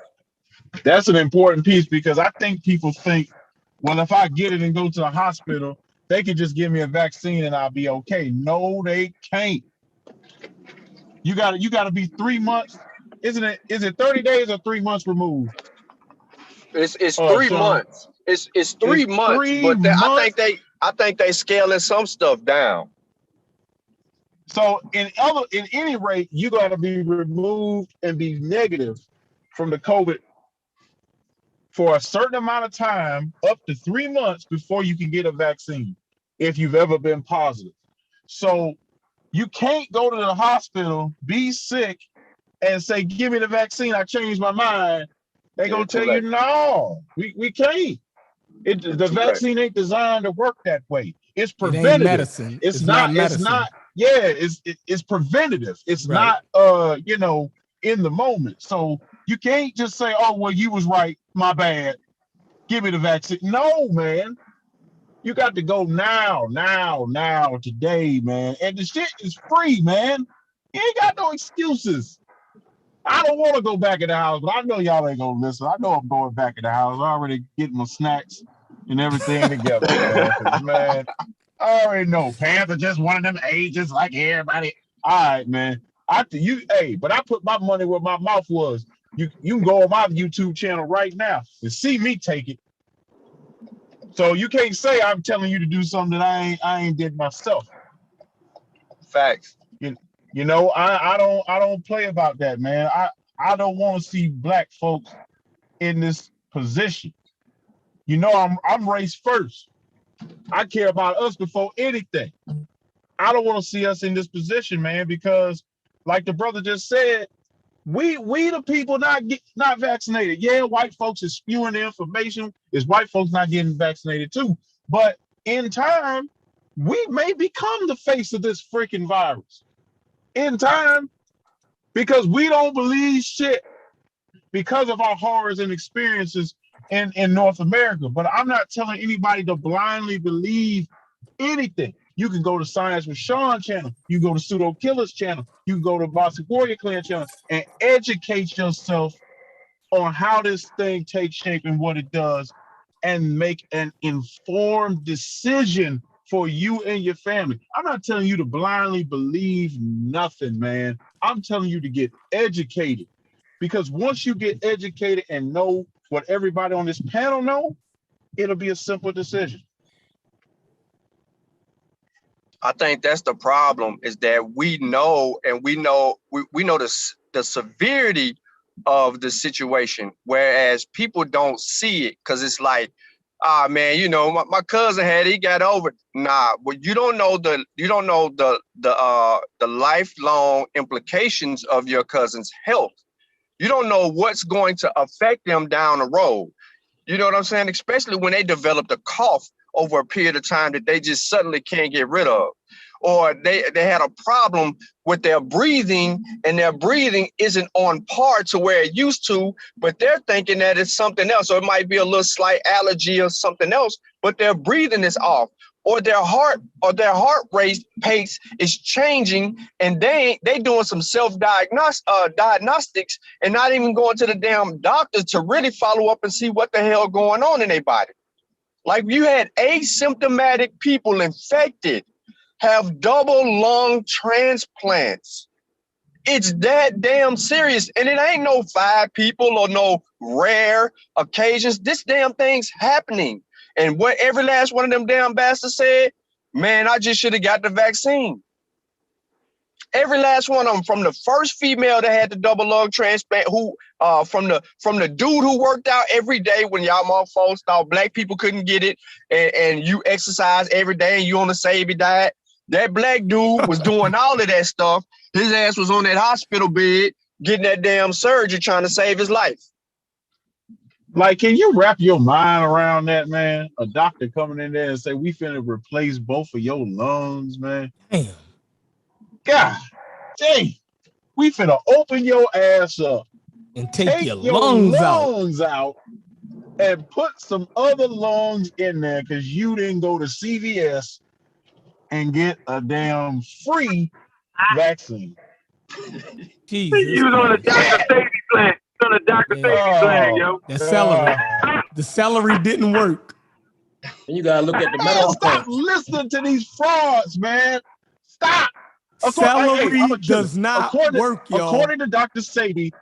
That's an important piece because I think people think, well, if I get it and go to the hospital, they can just give me a vaccine and I'll be okay. No, they can't. You gotta be 3 months. Is it 30 days or 3 months removed? It's 3 months. It's 3 months, but I think they scaling some stuff down. So in any rate, you gotta be removed and be negative from the COVID for a certain amount of time, up to 3 months before you can get a vaccine, if you've ever been positive. So you can't go to the hospital, be sick, and say, give me the vaccine, I changed my mind. They're gonna tell you, no, we can't. The vaccine ain't designed to work that way. It's preventative. It ain't medicine. It's not medicine. It's preventative. It's not in the moment. So you can't just say, oh, well, you was right, my bad, give me the vaccine. No, man. You got to go now, today, man. And the shit is free, man. You ain't got no excuses. I don't want to go back in the house, but I know y'all ain't gonna listen. I know I'm going back in the house. I already getting my snacks and everything together, man. 'Cause, man, I already know Panther just one of them agents like everybody. All right, man. But I put my money where my mouth was. You can go on my YouTube channel right now and see me take it. So you can't say I'm telling you to do something that I ain't did myself. Facts. You know, I don't play about that, man. I don't want to see black folks in this position. You know, I'm race first. I care about us before anything. I don't want to see us in this position, man, because like the brother just said, we the people not vaccinated. Yeah, white folks is spewing the information. Is white folks not getting vaccinated too? But in time, we may become the face of this freaking virus. In time, because we don't believe shit because of our horrors and experiences in North America. But I'm not telling anybody to blindly believe anything. You can go to Science with Sean channel. You go to Pseudo Killers channel. You can go to Bossy Warrior Clan channel and educate yourself on how this thing takes shape and what it does, and make an informed decision for you and your family. I'm not telling you to blindly believe nothing, man. I'm telling you to get educated, because once you get educated and know what everybody on this panel know, it'll be a simple decision. I think that's the problem, is that we know the severity of the situation, whereas people don't see it because it's like, man, you know, my cousin had it, he got over it. Nah, but you don't know the lifelong implications of your cousin's health. You don't know what's going to affect them down the road. You know what I'm saying? Especially when they developed a cough over a period of time that they just suddenly can't get rid of. Or they had a problem with their breathing, and their breathing isn't on par to where it used to, but they're thinking that it's something else. Or it might be a little slight allergy or something else, but their breathing is off. Or their heart rate pace is changing, and they doing some diagnostics and not even going to the damn doctor to really follow up and see what the hell going on in their body. Like, you had asymptomatic people infected. have double lung transplants. It's that damn serious. And it ain't no 5 people or no rare occasions. This damn thing's happening. And what every last one of them damn bastards said, man, I just should have got the vaccine. Every last one of them, from the first female that had the double lung transplant, who from the dude who worked out every day when y'all motherfuckers thought black people couldn't get it, and you exercise every day and you on the Savvy diet. That black dude was doing all of that stuff. His ass was on that hospital bed getting that damn surgery trying to save his life. Like, can you wrap your mind around that, man? A doctor coming in there and say, we finna replace both of your lungs, man. Damn. God dang. We finna open your ass up And take your lungs out and put some other lungs in there because you didn't go to CVS and get a damn free vaccine. Jesus. You was on a Dr. Sadie plan. On a Dr. Sadie plan, yo. The celery. The celery didn't work. And you gotta look at the Man, medical stop costs. listening to these frauds, man. Stop. Celery does not work, y'all. According to Dr. Sadie,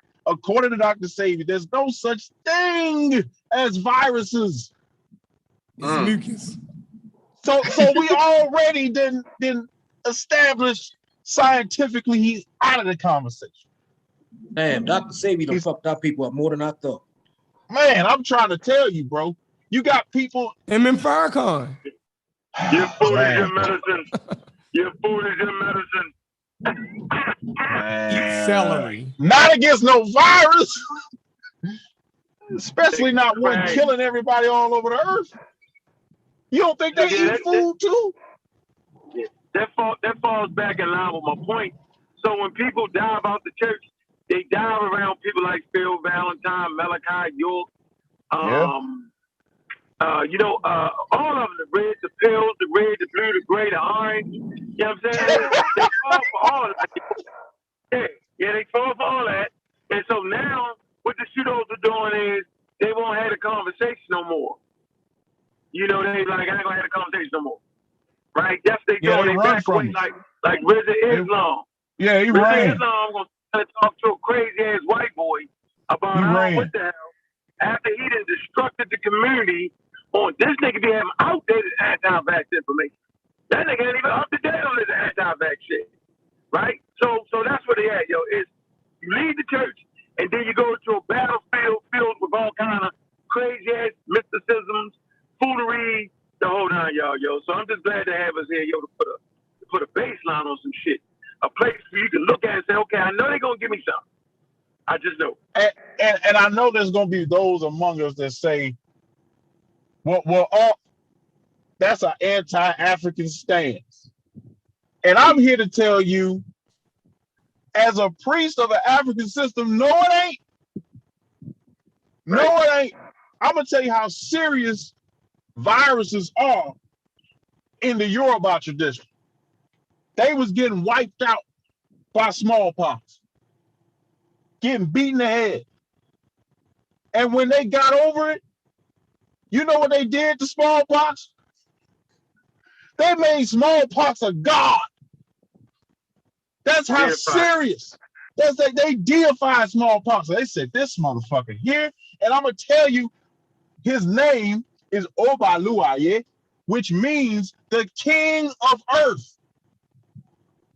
there's no such thing as viruses. It's mucus. So we already didn't establish scientifically he's out of the conversation. Damn, Dr. Savy done fucked our people up more than I thought. Man, I'm trying to tell you, bro. You got people. Him and Farrakhan. Your food is your medicine. Your food is your medicine. Eat celery. Not against no virus. Especially not one killing everybody all over the earth. You don't think they eat food too? That falls back in line with my point. So when people die about the church, they die around people like Phil Valentine, Malachi York, all of them, the red, the pills, the red, the blue, the gray, the orange. You know what I'm saying? They fall for all that. Yeah, they fall for all that. And so now what the pseudos are doing is they won't have a conversation no more. You know, they like, I ain't gonna have a conversation no more. Right? That's what they doing. They back away like RZA Islam. Yeah, he RZA ran. Islam gonna talk to a crazy ass white boy about what the hell after he done destructed the community on this nigga be having outdated anti-vax information. That nigga ain't even up to date on this anti-vax shit. Right? So that's where they at, yo. Is you leave the church and then you go to a battlefield filled with all kind of crazy ass mysticisms, foolery, the whole nine, y'all, yo. So I'm just glad to have us here, yo, to put a baseline on some shit. A place where you can look at and say, okay, I know they're gonna give me something. I just know. And I know there's gonna be those among us that say, well, that's an anti-African stance. And I'm here to tell you, as a priest of an African system, no, it ain't. No, it ain't. I'm gonna tell you how serious viruses are in the Yoruba tradition. They was getting wiped out by smallpox, getting beaten in the head. And when they got over it, you know what they did to smallpox? They made smallpox a god. That's how serious. They deified smallpox. They said, this motherfucker here, and I'm going to tell you, his name is Obaluaye, which means the king of earth.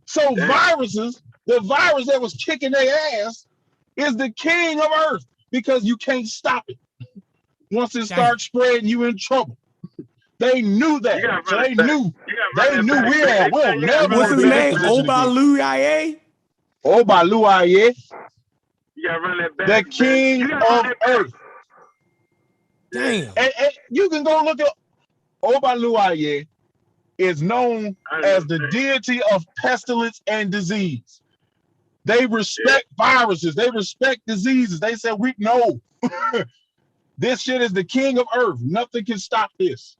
So viruses, the virus that was kicking their ass is the king of earth because you can't stop it. Once it starts spreading, you in trouble. They knew that. So they knew we'll never. What's his name? Obaluaye? Obaluaye. You gotta run that back. The king of earth. Damn. And you can go look at Obaluaye is known as the deity of pestilence and disease. They respect viruses. They respect diseases. They said, we know this shit is the king of earth. Nothing can stop this.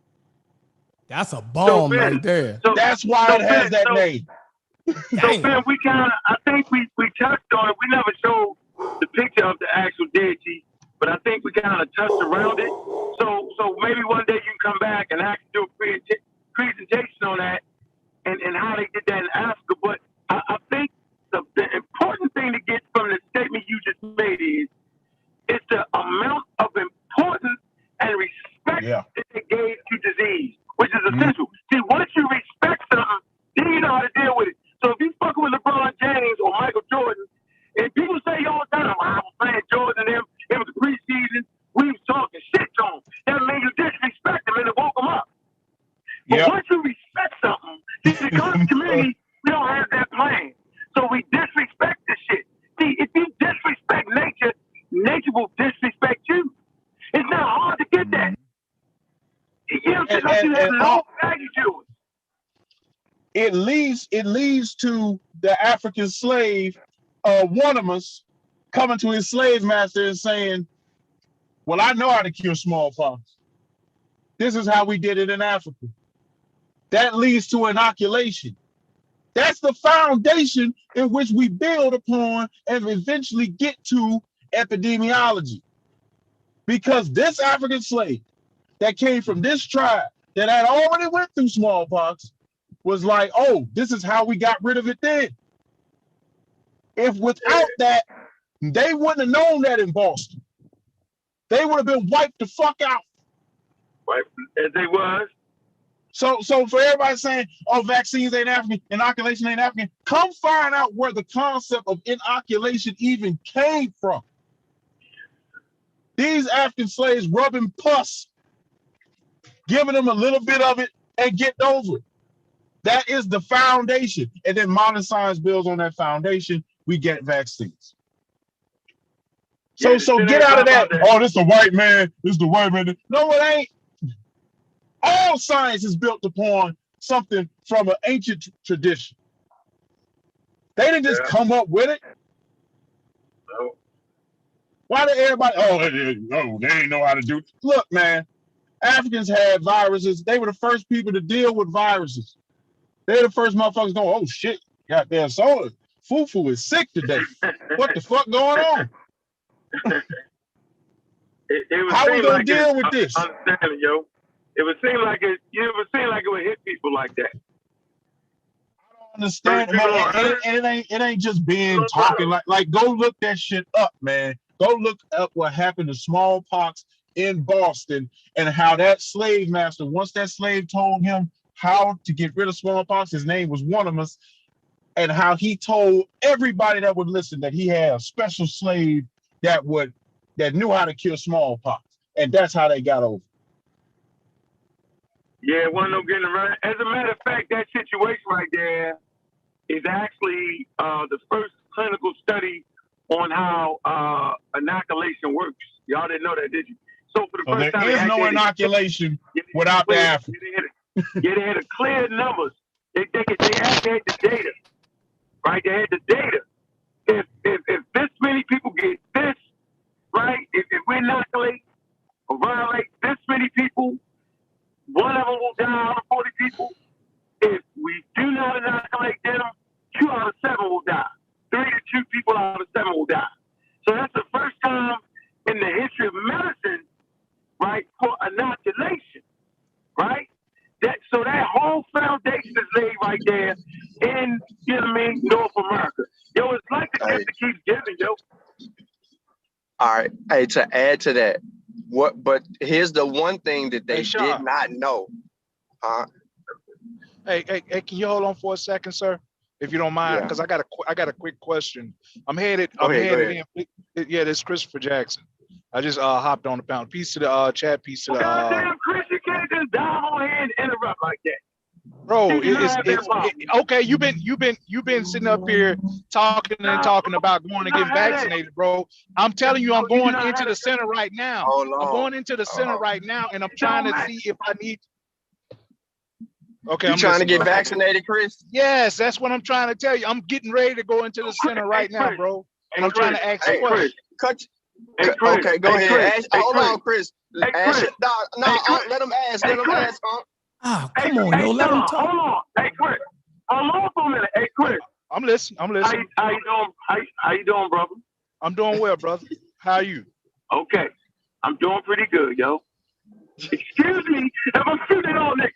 That's a bomb right there. That's why it has that name. So Ben, I think we touched on it. We never showed the picture of the actual deity, but I think we kind of touched around it. So maybe one day you can come back and actually do a presentation on that and how they you have and no value to it. it leads to the African slave, one of us coming to his slave master and saying, well, I know how to cure smallpox. This is how we did it in Africa. That leads to inoculation. That's the foundation in which we build upon and eventually get to epidemiology. Because this African slave that came from this tribe that had already went through smallpox was like, oh, this is how we got rid of it then. If without that, they wouldn't have known that in Boston. They would have been wiped the fuck out. Right, as they was. So for everybody saying, oh, vaccines ain't African, inoculation ain't African, come find out where the concept of inoculation even came from. These African slaves rubbing pus, giving them a little bit of it and getting over it. That is the foundation. And then modern science builds on that foundation. We get vaccines. So get out of that. Oh, this the white man. This the white man. No, it ain't. All science is built upon something from an ancient tradition. They didn't just come up with it. No. Why did everybody, no, they ain't know how to do it. Look, man, Africans had viruses. They were the first people to deal with viruses. They're the first motherfuckers going, oh shit, goddamn soda. Fufu is sick today. What the fuck going on? How we gonna deal with this? Understanding, yo. It would seem like it. It would seem like it would hit people like that. I don't understand, man. It ain't just being talking like. Go look that shit up, man. Go look up what happened to smallpox in Boston and how that slave master, once that slave told him how to get rid of smallpox, his name was one of us, and how he told everybody that would listen that he had a special slave that knew how to cure smallpox, and that's how they got over. Yeah, one of them getting around. As a matter of fact, that situation right there is actually the first clinical study on how inoculation works. Y'all didn't know that, did you? So for the first time, there is no inoculation without the African. They had a clear numbers. They actually had the data, right? They had the data. If this many people get this, right? If we inoculate or violate this many people, one of them will die out of 40 people. If we do not inoculate them, 2 out of 7 will die. 3 to 2 people out of 7 will die. So that's the first time in the history of medicine, right, for inoculation, right? So that whole foundation is laid right there in, you know what I mean, North America. Yo, it's like the gift that keeps giving, yo. All right. Hey, to add to that, but here's the one thing that they did not know. Hey, can you hold on for a second, sir? If you don't mind, because I got a quick question. I'm headed in. Yeah, this is Christopher Jackson. I just hopped on the panel. Piece to the chat, piece to the. Goddamn, Chris, you can't just dive on here and interrupt like that. Bro, it's okay. You've been sitting up here talking about going to get vaccinated, bro. I'm telling you, I'm going into the center right now. I'm going into the center right now, and I'm trying to see if I need. Okay, I'm trying to get vaccinated, Chris? Yes, that's what I'm trying to tell you. I'm getting ready to go into the center right now, bro. And I'm trying to ask a question. Okay, go ahead. Hold on, Chris. No, let him ask. Let him ask. Come on, yo, let him talk. Hold on. Hey, Chris. Hold on for a minute. Hey, Chris. I'm listening. How you doing? How you doing, brother? I'm doing well, brother. How are you? Okay. I'm doing pretty good, yo. Excuse me if I'm shooting all niggas.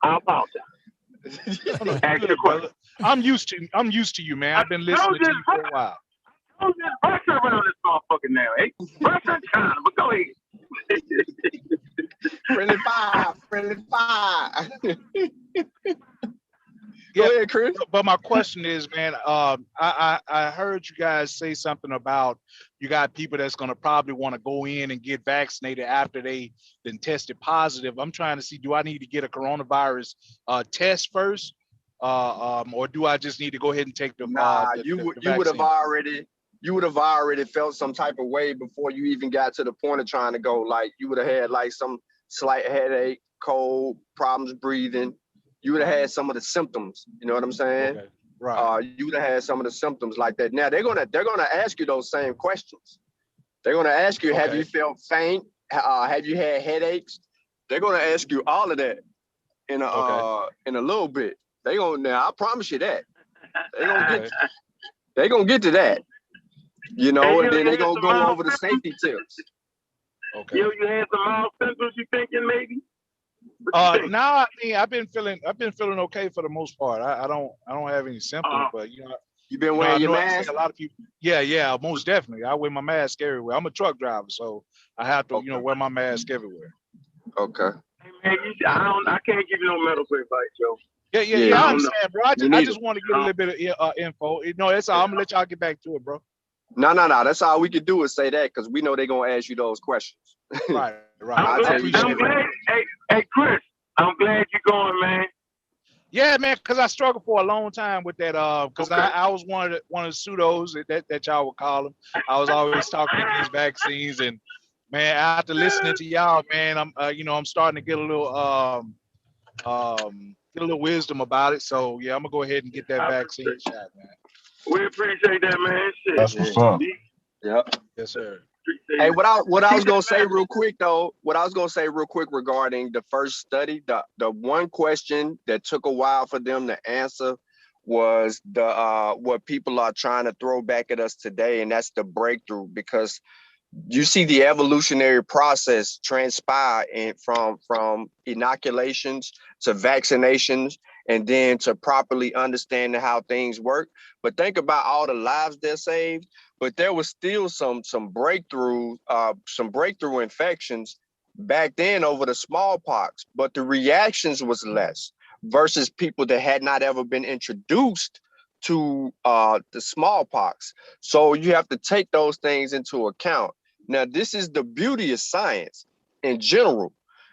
I apologize. Ask your question. I'm used to you, man. I've been listening to you for a while. I'm just rushing around this motherfucker now, eh? Rushing China, but go ahead. Friendly fire. Go ahead, Chris. But my question is, man, I heard you guys say something about you got people that's going to probably want to go in and get vaccinated after they been tested positive. I'm trying to see, do I need to get a coronavirus test first? Or do I just need to go ahead and take the you would have already felt some type of way before you even got to the point of trying to go. Like you would have had like some slight headache, cold, problems breathing, you would have had some of the symptoms. You know what I'm saying? Okay. Right. You would have had some of the symptoms like that. Now they're gonna ask you those same questions. They're gonna ask you, have Okay. you felt faint? Have you had headaches? They're gonna ask you all of that in a little bit. Now I promise you that. They're gonna get to that. You know, and then they're gonna go over the safety tips. Okay. You had some mild symptoms, you thinking maybe? Now I mean I've been feeling okay for the most part. I don't have any symptoms, but you know, you been wearing your I mask? see a lot of people. Yeah, most definitely. I wear my mask everywhere. I'm a truck driver, so I have to, wear my mask everywhere. Okay. Hey man, I can't give you no medical advice, yo. Yeah, I understand, bro. I just want to get a little bit of info. That's all. I'm gonna let y'all get back to it, bro. No. That's all we could do is say that because we know they're gonna ask you those questions. Right. I'm glad. Hey, Chris, I'm glad you're going, man. Yeah, man, because I struggled for a long time with that. Because I was one of the pseudos that y'all would call them. I was always talking against vaccines, and man, after listening to y'all, man, I'm starting to get a little wisdom about it. So yeah, I'm gonna go ahead and get that vaccine shot, man. We appreciate that, man. Shit. That's what's up. Yep. Yes, sir. Hey, what I was gonna say real quick regarding the first study, the one question that took a while for them to answer was what people are trying to throw back at us today, and that's the breakthrough, because you see the evolutionary process transpire from inoculations to vaccinations and then to properly understanding how things work. But think about all the lives they're saved. But there was still some breakthrough infections back then over the smallpox, but the reactions was less versus people that had not ever been introduced to the smallpox. So you have to take those things into account. Now, this is the beauty of science in general,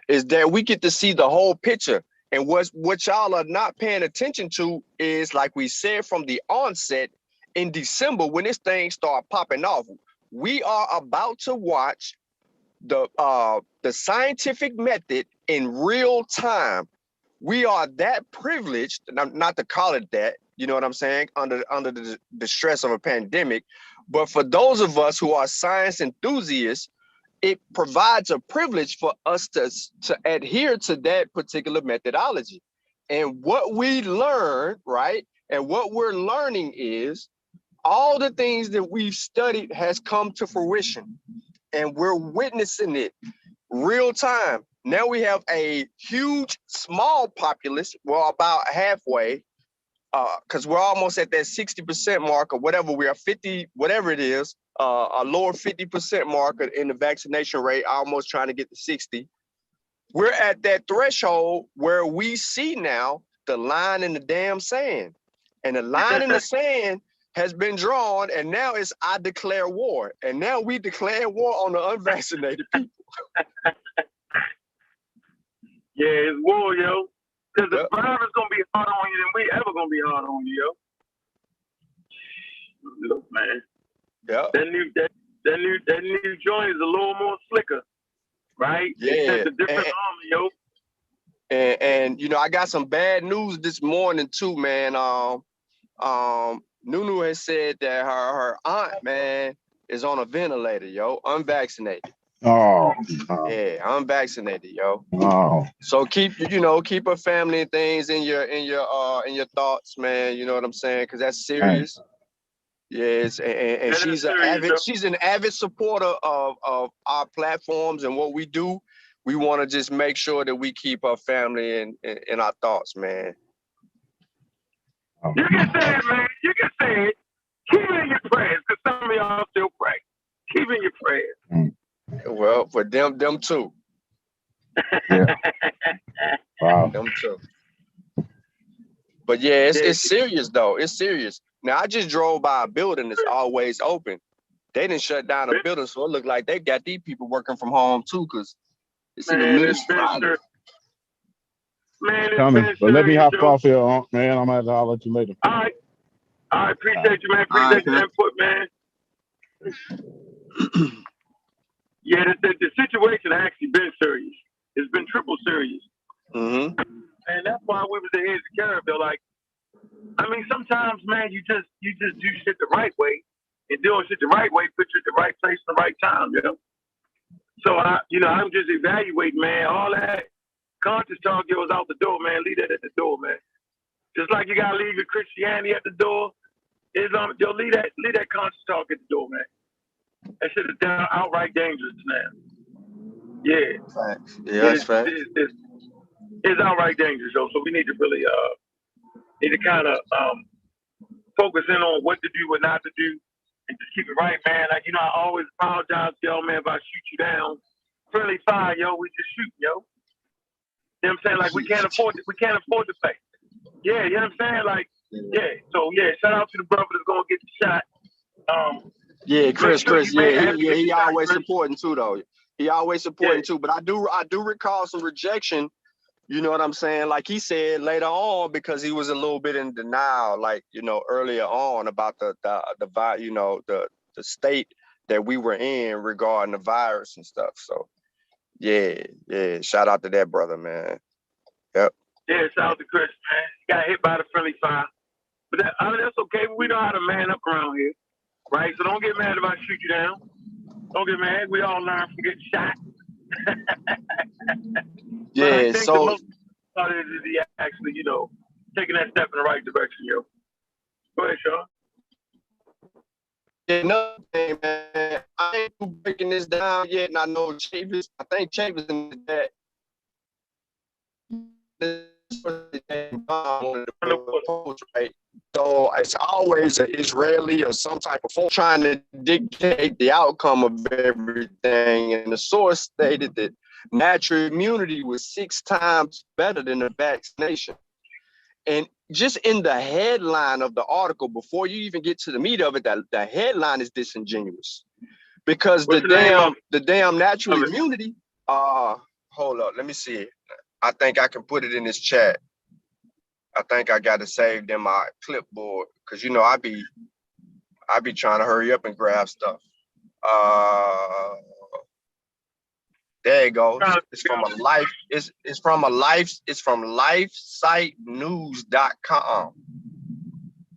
is that we get to see the whole picture. And what y'all are not paying attention to is, like we said from the onset, in December, when this thing started popping off, we are about to watch the scientific method in real time. We are that privileged, not to call it that, you know what I'm saying, under the stress of a pandemic. But for those of us who are science enthusiasts, it provides a privilege for us to adhere to that particular methodology. And what we learn, right, and what we're learning is all the things that we've studied has come to fruition, and we're witnessing it real time. Now we have a huge, small populace, well, about halfway, because we're almost at that 60% mark or whatever, we are 50, whatever it is, a lower 50% marker in the vaccination rate, almost trying to get to 60. We're at that threshold where we see now the line in the damn sand. And the line in the sand has been drawn, and now it's I declare war. And now we declare war on the unvaccinated people. Yeah, it's war, yo. Because the virus gonna be hard on you than we ever gonna be hard on you, yo. Look, man. Yeah. That new joint is a little more slicker, right? Yeah. It's a different army, yo. And I got some bad news this morning too, man. Nunu has said that her aunt, man, is on a ventilator, yo, unvaccinated. Oh. Yeah, unvaccinated, yo. Oh. So keep her family and things in your thoughts, man. You know what I'm saying? Because that's serious. Yes, and she's an avid supporter of our platforms and what we do. We want to just make sure that we keep our family in our thoughts, man. You can say it, man. You can say it. Keep it in your prayers, because some of y'all still pray. Keep it in your prayers. Well, for them too. Yeah. Wow. Them too. But yeah, it's serious though. It's serious. Now I just drove by a building that's always open. They didn't shut down a building, so it looked like they got these people working from home too, because it's in the municipality. Man, Coming. But let me hop off here, man. I'm gonna let you later. All right. I appreciate you, man. Appreciate your input, man. Yeah, the situation actually been serious. It's been triple serious. Mm-hmm. And that's why we was the heads of Caribbean. Like, I mean, sometimes, man, you just do shit the right way, and doing shit the right way puts you at the right place at the right time, you know. So I'm just evaluating, man. All that conscious talk goes out the door, man. Leave that at the door, man. Just like you gotta leave your Christianity at the door, leave that conscious talk at the door, man. That shit is outright dangerous, man. Yeah. Facts. Yeah, that's fact. It's outright dangerous, though. So we need to really kind of focus in on what to do, what not to do, and just keep it right, man. Like, I always apologize to y'all, man, if I shoot you down. Friendly fire, yo. We just shoot, yo. You know what I'm saying? Like, we can't afford to pay. Yeah, you know what I'm saying? Like, yeah. So yeah, shout out to the brother that's gonna get the shot. Yeah, Chris, yeah, he always Chris. supporting too, though. He always supporting too. But I do recall some rejection. You know what I'm saying? Like he said later on, because he was a little bit in denial, like, earlier on about the state that we were in regarding the virus and stuff. So yeah, shout out to that brother, man. Yep. Yeah, shout out to Chris, man. He got hit by the friendly fire. But that's okay. We know how to man up around here, right? So don't get mad if I shoot you down. Don't get mad. We all learn from getting shot. Yeah, so is he actually, taking that step in the right direction, yo. Go ahead, Sean. Another thing, man, I ain't breaking this down yet, and I know Chavis. I think Chavis in that. Right? So it's always an Israeli or some type of force trying to dictate the outcome of everything. And the source stated that natural immunity was 6 times better than the vaccination. And just in the headline of the article, before you even get to the meat of it, the headline is disingenuous. Because the damn natural immunity, hold up, let me see it. I think I can put it in this chat. I think I got it saved in my clipboard because I be trying to hurry up and grab stuff. There you go. It's from lifesitenews.com.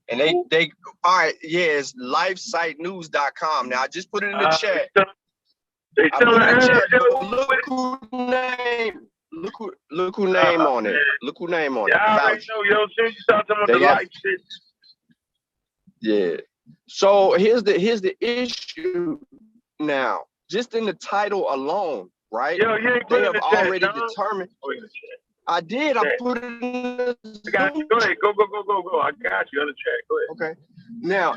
And they all right, yeah, it's lifesitenews.com. Now I just put it in the chat. Look who name on it. Look who name on it. Yeah, I already know, yo. Since you start talking about the life shit. Yeah. So here's the issue now. Just in the title alone, right? Yo, you ain't they have already determined. I did. I put it in the I got you. Go ahead. Go. I got you on the chat. Go ahead. Okay. Now,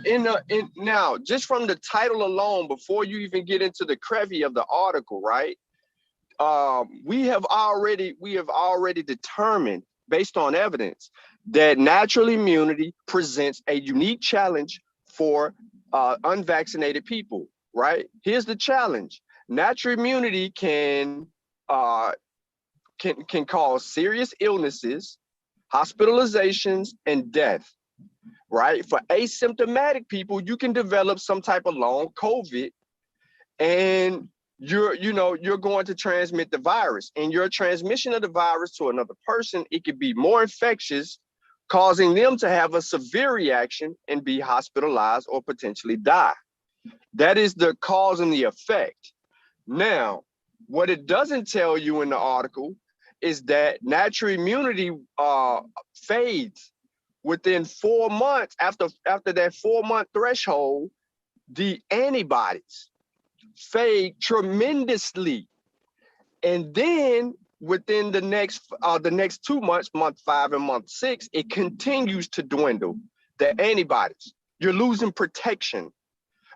just from the title alone, before you even get into the crevy of the article, right? We have already determined, based on evidence, that natural immunity presents a unique challenge for unvaccinated people, right? Here's the challenge. Natural immunity can cause serious illnesses, hospitalizations, and death, right? For asymptomatic people, you can develop some type of long COVID, and you're going to transmit the virus. And your transmission of the virus to another person, it could be more infectious, causing them to have a severe reaction and be hospitalized or potentially die. That is the cause and the effect. Now, what it doesn't tell you in the article is that natural immunity fades within 4 months. After that 4-month threshold, the antibodies fade tremendously. And then within the next 2 months, month 5 and month 6, it continues to dwindle. The antibodies, you're losing protection.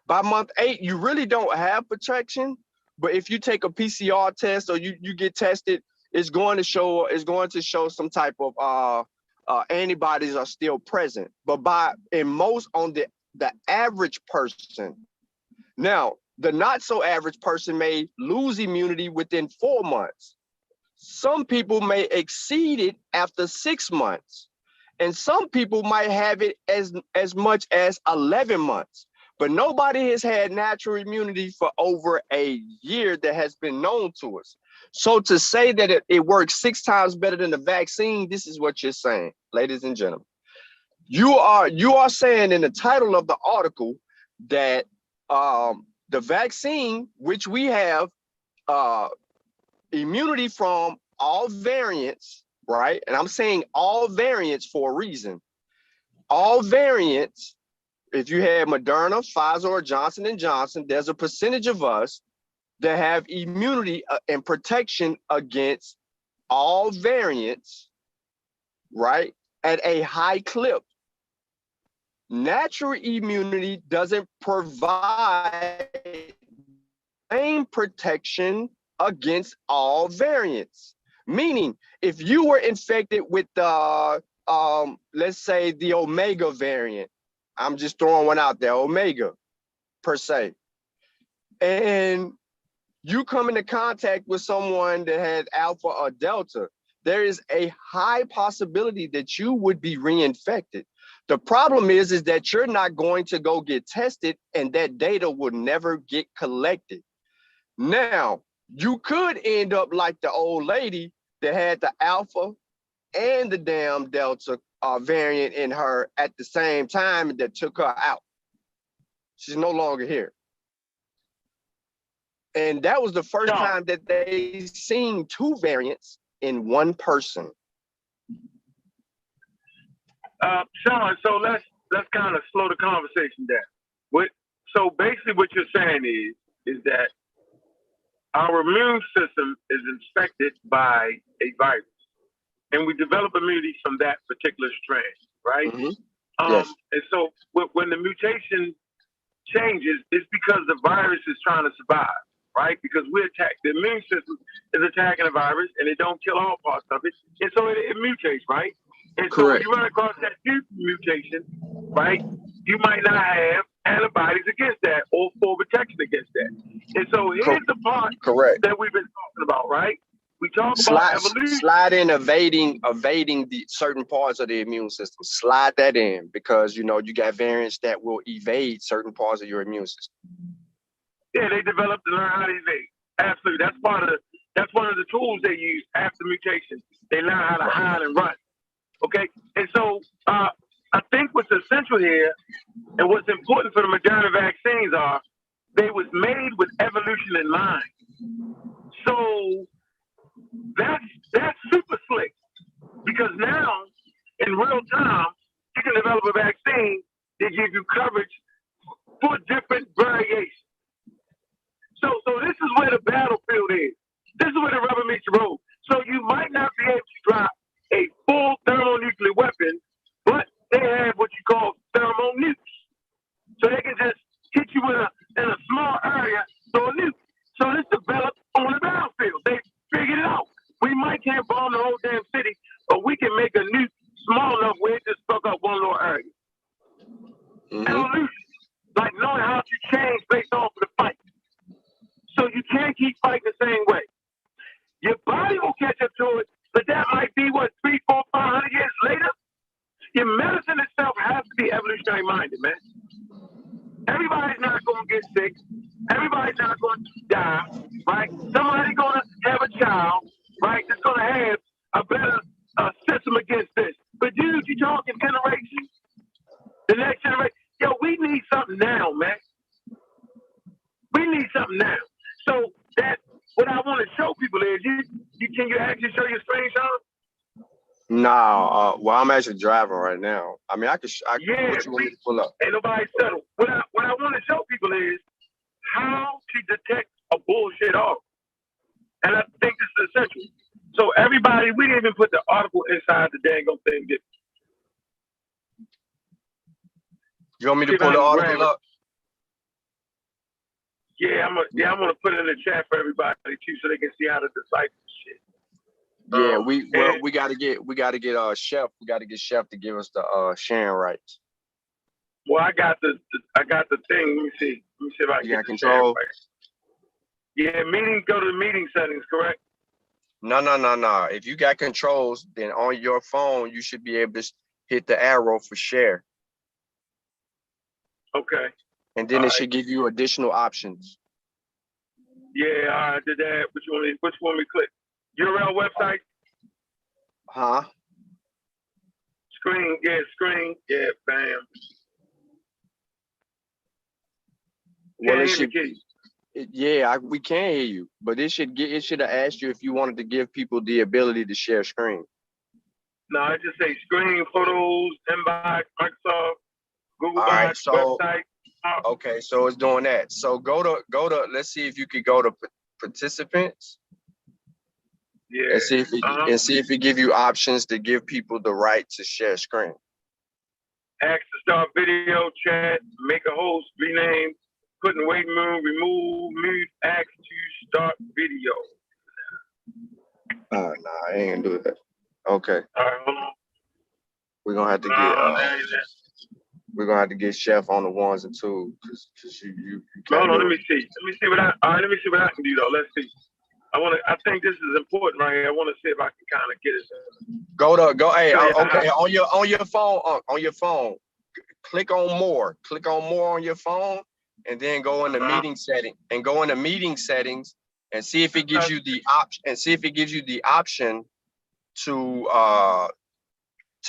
By month 8, you really don't have protection. But if you take a PCR test or you get tested, it's going to show some type of antibodies are still present. But on the average person, now the not so average person may lose immunity within 4 months. Some people may exceed it after 6 months, and some people might have it as much as 11 months. but nobody has had natural immunity for over a year that has been known to us. So to say that it works 6 times better than the vaccine, this is what you're saying, ladies and gentlemen. You are saying in the title of the article that the vaccine, which we have immunity from all variants, right? And I'm saying all variants for a reason. All variants, if you have Moderna, Pfizer, or Johnson & Johnson, there's a percentage of us that have immunity and protection against all variants, right? At a high clip. Natural immunity doesn't provide same protection against all variants. Meaning, if you were infected with let's say the Omega variant, I'm just throwing one out there, Omega per se, and you come into contact with someone that had Alpha or Delta, there is a high possibility that you would be reinfected. The problem is that you're not going to go get tested, and that data will never get collected. Now, you could end up like the old lady that had the Alpha and the damn Delta variant in her at the same time that took her out. She's no longer here. And that was the first time that they seen 2 variants in one person. Sean, so let's kind of slow the conversation down. So basically what you're saying is that our immune system is infected by a virus, and we develop immunity from that particular strain, right? Mm-hmm. Yes. And so when the mutation changes, it's because the virus is trying to survive, right? Because the immune system is attacking the virus, and it don't kill all parts of it, and so it mutates, right? And so when you run across that mutation, right, you might not have antibodies against that or full protection against that. And so here's the part that we've been talking about, right? We talk about evolution. Slide in evading the certain parts of the immune system. Slide that in, because you got variants that will evade certain parts of your immune system. Yeah, they developed to learn how to evade. Absolutely. That's one of the tools they use after mutation. They learn how to hide and run. Okay, and so I think what's essential here and what's important for the Moderna vaccines are they was made with evolution in mind. So that's super slick, because now in real time you can develop a vaccine that gives you coverage for different variations. So this is where the battlefield is. This is where the rubber meets the road. So you might not be able to drop a full thermonuclear weapon, but they have what you call thermal nukes. So they can just hit you in a small area, throw a nuke. So this developed on the battlefield. They figured it out. We might can't bomb the whole damn city, but we can make a nuke small enough where it just fuck up one little area. Mm-hmm. Evolution, like knowing how to change based off of the fight. So you can't keep fighting the same way. Your body will catch up to it, but that might be 300, 400, 500 years later. Your medicine itself has to be evolutionary minded, man. Everybody's not going to get sick. Everybody's not going to die, right? Somebody's going to have a child, right, that's going to have a better system against this. But dude, you're talking generations. The next generation. Yo, we need something now, man. We need something now. So that what I want to show people is can you actually show your screen, Sean? No, well, I'm actually driving right now. I mean, what you want me to pull up? Ain't nobody settled. What I want to show people is how to detect a bullshit off. And I think this is essential. So everybody, we didn't even put the article inside the dang thing. You want me to pull the article up? Yeah, I'm gonna put it in the chat for everybody too, so they can see how to decipher shit. Yeah, we gotta get Chef. We gotta get Chef to give us the sharing rights. Well, I got the thing. Let me see if I can get control. Yeah, go to the meeting settings, correct? No. If you got controls, then on your phone you should be able to hit the arrow for share. Okay. and then All it right. should give you additional options. Yeah, I did that. Which one we click? URL website? Huh? Screen, yeah, bam. Well, Can't it hear me, should. Keith. Yeah, we can hear you, but it should have asked you if you wanted to give people the ability to share screen. No, I just say screen, photos, inbox, Microsoft, Google All right, Docs, so website. okay, so it's doing that. So go to. Let's see if you could go to participants Yeah. and see if it give you options to give people the right to share screen. Ask to start video, chat, make a host, rename, put in waiting room, remove, mute, ask to start video. Nah, I ain't gonna do that. Okay, All right, hold on. we're gonna have to we're gonna have to get Chef on the ones and twos because you can't. Hold on, do let it. me see. Let me see what I can do though. Let's see. I think this is important right here. I want to see if I can kind of get it. Hey, Yeah, okay, on your phone, click on more on your phone, and then go into meeting settings and see if it gives you the option to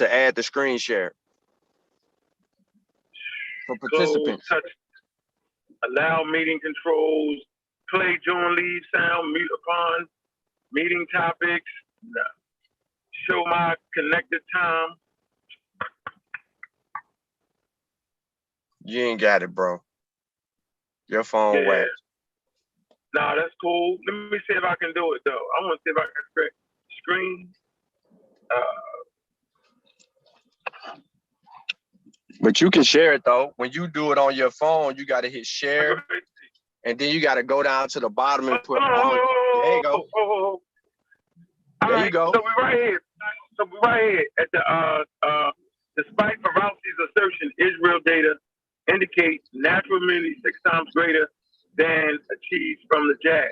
add the screen share for participants. Touch, allow meeting controls, play, join, leave, sound, mute upon, meeting topics, show my connected time. You ain't got it, bro. Your phone whacked. Nah, that's cool. Let me see if I can do it though. I want to see if I can create screen. But you can share it though. When you do it on your phone, you got to hit share, and then you got to go down to the bottom and put. There you go. There you go. So we're right here. At the despite Farowski's assertion, Israel data indicates natural immunity 6 times greater than achieved from the jab.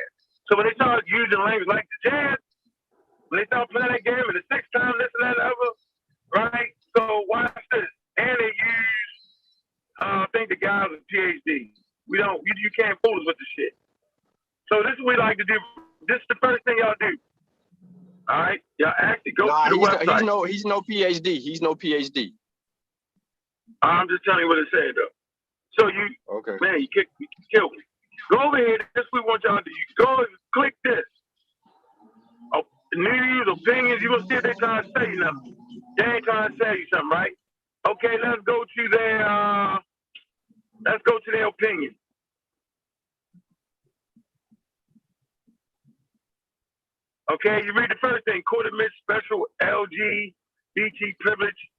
So when they start using language like the jab, when they start playing that game and the 6 times this and that other, right? So watch this. And they use, I think the guy was a PhD. You can't fool us with the shit. So this is what we like to do. This is the first thing y'all do. All right, y'all actually go to the website. He's no PhD. He's no PhD. I'm just telling you what it said though. So man, you killed me. Go over here. This is what we want y'all to do. You go and click this. News, opinions. You gonna see if they trying to say you nothing. They ain't trying to say you something, right? Okay, let's go to their opinion. Okay, you read the first thing. Court admits special LGBT privilege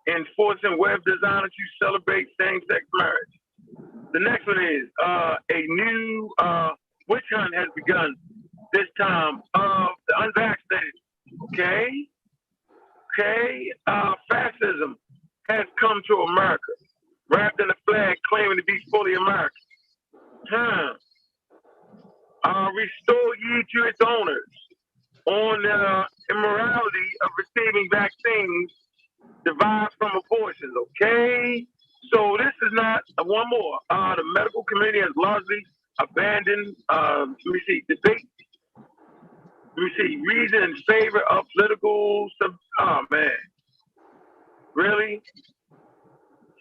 enforcing web designers who celebrate same-sex marriage. The next one is a new witch hunt has begun, this time of the unvaccinated. Fascism has come to America, wrapped in a flag claiming to be fully American. Restore ye to its owners on the immorality of receiving vaccines derived from abortions, okay? So this is not, one more. The medical community has largely abandoned, debate. Reason in favor of political, really?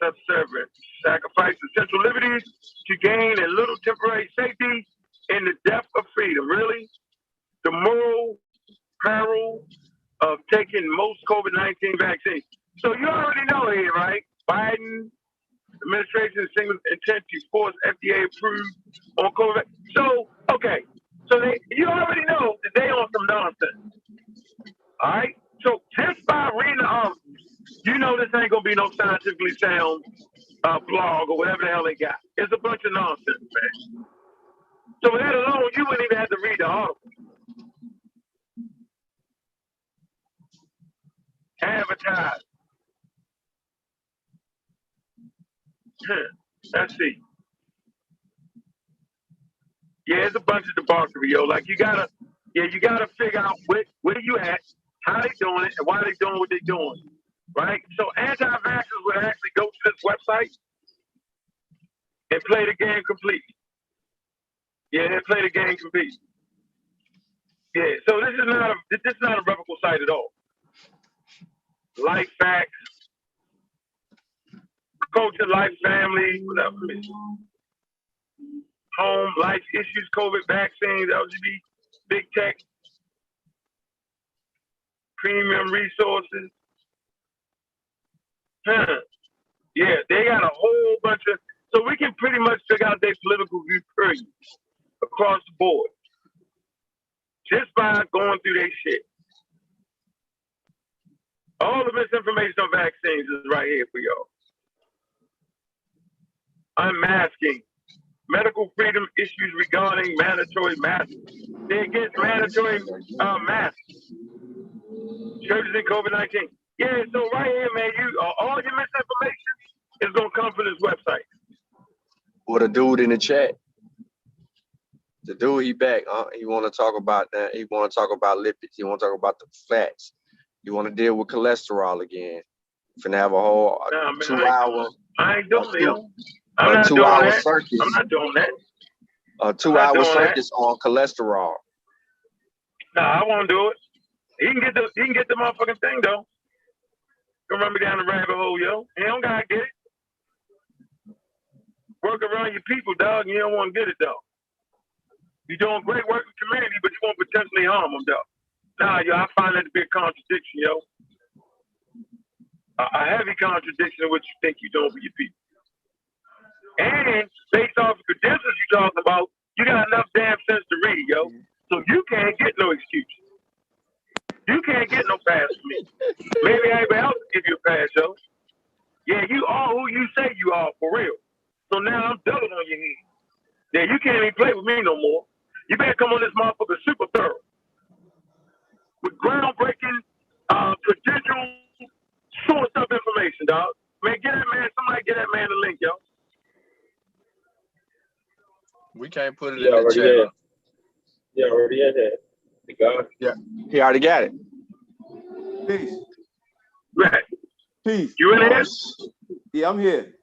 Subservient. Sacrifice essential liberties to gain a little temporary safety in the depth of freedom, really? The moral peril of taking most COVID-19 vaccines. So you already know here, right? Biden administration signals intent to force FDA approved on COVID. So, okay. So you already know that they on some nonsense. All right? So just by reading the article, you know this ain't going to be no scientifically sound blog or whatever the hell they got. It's a bunch of nonsense, man. So with that alone, you wouldn't even have to read the article. Advertise. Let's see. Yeah, it's a bunch of debauchery, yo. Like you gotta figure out where you at, how they doing it, and why they doing what they doing, right? So anti-vaxxers would actually go to this website and play the game completely. Yeah, and play the game completely. Yeah, so this is not a reputable site at all. Life facts, culture, life, family, whatever. Home, life issues, COVID vaccines, LGBT, big tech, premium resources. Yeah, they got a whole bunch of, so we can pretty much check out their political view period across the board just by going through their shit. All the misinformation on vaccines is right here for y'all. Unmasking medical freedom issues regarding mandatory masks. They against mandatory masks. Churches in COVID-19. Yeah, so right here, man, all your misinformation is gonna come from this website. Or the dude in the chat. The dude, he back. He want to talk about that. He want to talk about lipids. He want to talk about the fats. You want to deal with cholesterol again. Finna have a whole 2 hour. I ain't doing it. I'm not 2 doing hour that. circus. I'm not doing that. A 2 hour circus on cholesterol. Nah, I won't do it. He can get the motherfucking thing though. Don't run me down the rabbit hole, yo. He don't gotta get it. Work around your people, dog. You don't want to get it though. You're doing great work in the community, but you won't potentially harm them though. Nah, yo, I find that to be a contradiction, yo. A heavy contradiction of what you think you're doing for your people. And based off the credentials you're talking about, you got enough damn sense to read, yo. So you can't get no excuse. You can't get no pass from me. Maybe anybody else will give you a pass, yo. Yeah, you are who you say you are, for real. So now I'm doubling on your head. Yeah, you can't even play with me no more. You better come on this motherfucker super thorough. With groundbreaking, credential, source of information, dog. Man, somebody get that man the link, yo. We can't put it in the chat. Yeah, already had that. Yeah, he already got it. Peace. Right. Peace. You in there? Yeah, I'm here.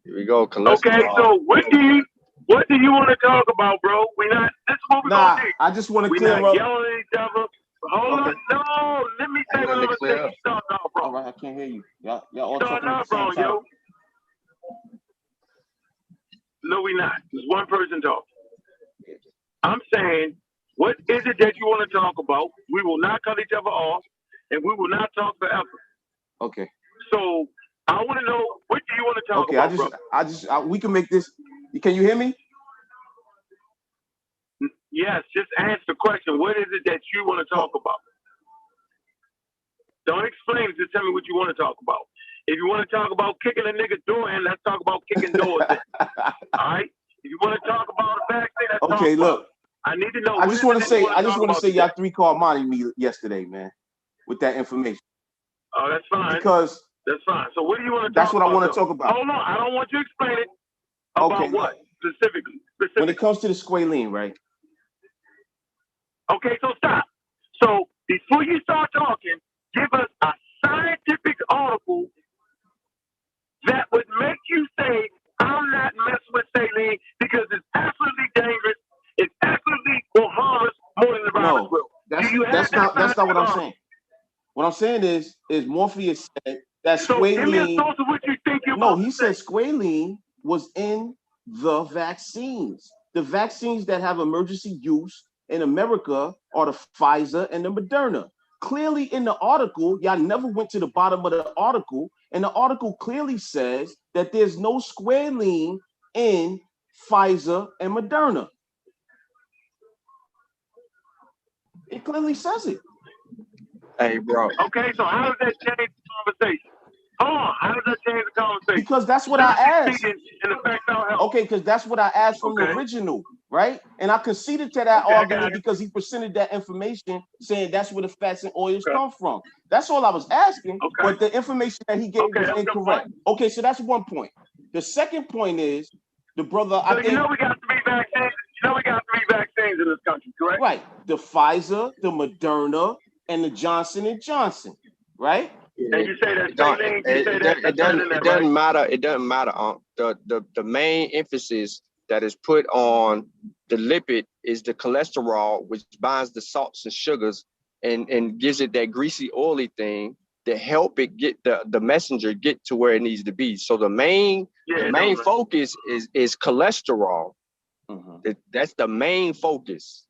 Here we go. Cholesterol. Okay, so what do you want to talk about, bro? This is what we gonna do. I just want to We're clear not up. yelling at each other. Hold on, no, let me say what I'm gonna say. Start off, bro. All right, I can't hear you. Y'all all Start talking at off, the bro, same time. yo. No, we not. There's one person talking. I'm saying, what is it that you want to talk about? We will not cut each other off, and we will not talk forever. Okay. So I want to know, what do you want to talk about, bro? We can make this. Can you hear me? Yes, just answer the question. What is it that you want to talk about? Don't explain it. Just tell me what you want to talk about. If you want to talk about kicking a nigga's door in, let's talk about kicking doors in. All right? If you want to talk about a vaccine, let's talk about look. I need to know. I just want to say, y'all 3 called Monty me yesterday, man, with that information. Oh, that's fine. Because that's fine. So what do you want to talk about? That's what I want to talk about. Hold on. I don't want you to explain it. About what? Specifically. When it comes to the squalene, right? Okay, so stop. So before you start talking, give us a scientific article that would make you say, I'm not messing with saline because it's absolutely dangerous. It's absolutely will harm us more than the virus will. That's not what I'm saying. What I'm saying is Morpheus said that squalene. Give me a source of what you think you're No, he said squalene was in the vaccines. The vaccines that have emergency use in America are the Pfizer and the Moderna. Clearly in the article, y'all never went to the bottom of the article, and the article clearly says that there's no squalene in Pfizer and Moderna. It clearly says it. Hey, bro. Okay, so how does that change the conversation? Hold on, how does that change the conversation? Because that's what I asked. Okay, because that's what I asked from the original, right? And I conceded to that argument because he presented that information saying that's where the fats and oils come from. That's all I was asking, but the information that he gave was incorrect. Okay, so that's one point. The second point is the brother. So you know we got 3 vaccines. You know we got 3 vaccines in this country, correct? Right. The Pfizer, the Moderna, and the Johnson & Johnson, right? Yeah. And you say that It don't- saline, you say that it doesn't that, it doesn't right? matter. It doesn't matter. The main emphasis that is put on the lipid is the cholesterol, which binds the salts and sugars and gives it that greasy, oily thing to help it get the messenger get to where it needs to be. So the main focus is cholesterol. That's the main focus.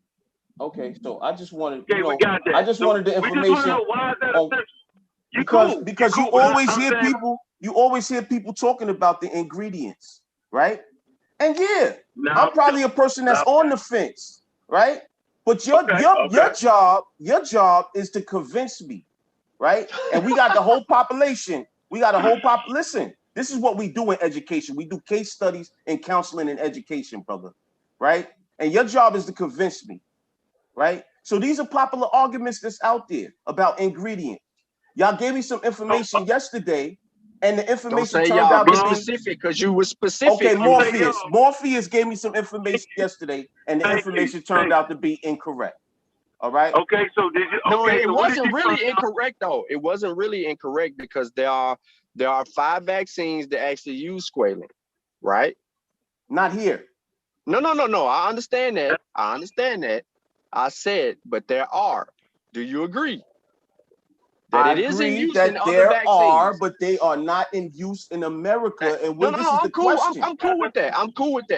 Okay, so I just wanted, Okay, we got that. I just wanted the We just want to information know why is that on- essential? because you cool, always I'm hear saying- people talking about the ingredients, right? And yeah, No. I'm probably a person that's on the fence, right? But your job is to convince me, right? And we got the whole population. Listen, this is what we do in education. We do case studies and counseling and education, brother, right? And your job is to convince me, right? So these are popular arguments that's out there about ingredients. Y'all gave me some information yesterday, and the Don't information say turned y'all. out Be to be specific, because you were specific. okay. Morpheus gave me some information yesterday, and the information turned out to be incorrect. All right. Okay, so did you? No, Okay, it so what did wasn't you really find out? incorrect though. It wasn't really incorrect because there are 5 vaccines that actually use squalene, right? Not here. No. I understand that. I said, but there are. Do you agree? That I it is in agree use that in other there vaccines. are, but they are not in use in America. And this is the cool. question. I'm cool with that.